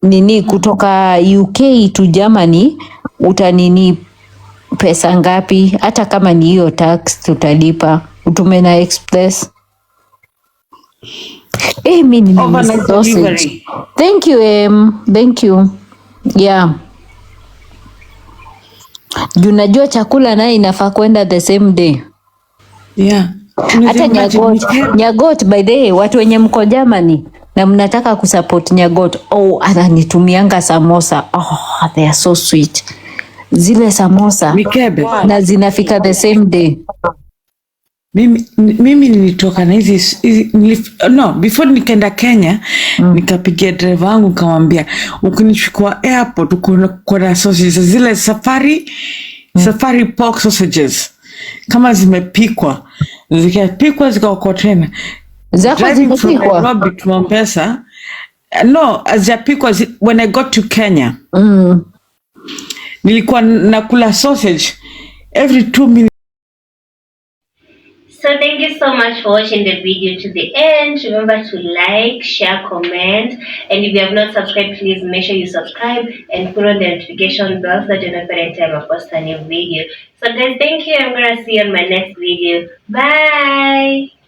nini kutoka UK to Germany utanini pesa ngapi, hata kama ni hiyo tax tutalipa. Utume na express. Mimi ni sausage. Thank you thank you. Yeah. Unajua chakula naye inafaa kwenda the same day. Yeah. Hata Nyagot by the way, watu wenye mko Germany na mnataka kusupport Nyagot, ananitumianga samosa. They are so sweet. Zile samosa Mikebe. Na zinafika the same day. Mimi nilitoka na before nikaenda Kenya, nikapigia driver wangu nikamwambia ukinichukua airport uko na sausages zile safari pork sausages kama zimepikwa zikaokotwa tena. Zako zimepikwa? Nairobi to Mombasa. No, hazijapikwa. When I got to Kenya, nilikuwa nakula sausage every 2 minutes. So thank you so much for watching the video to the end. Remember to like, share, comment, and if you have not subscribed, please make sure you subscribe and put on the notification bell so that you know every time I post a new video. So guys, thank you. I'm gonna see you on my next video. Bye.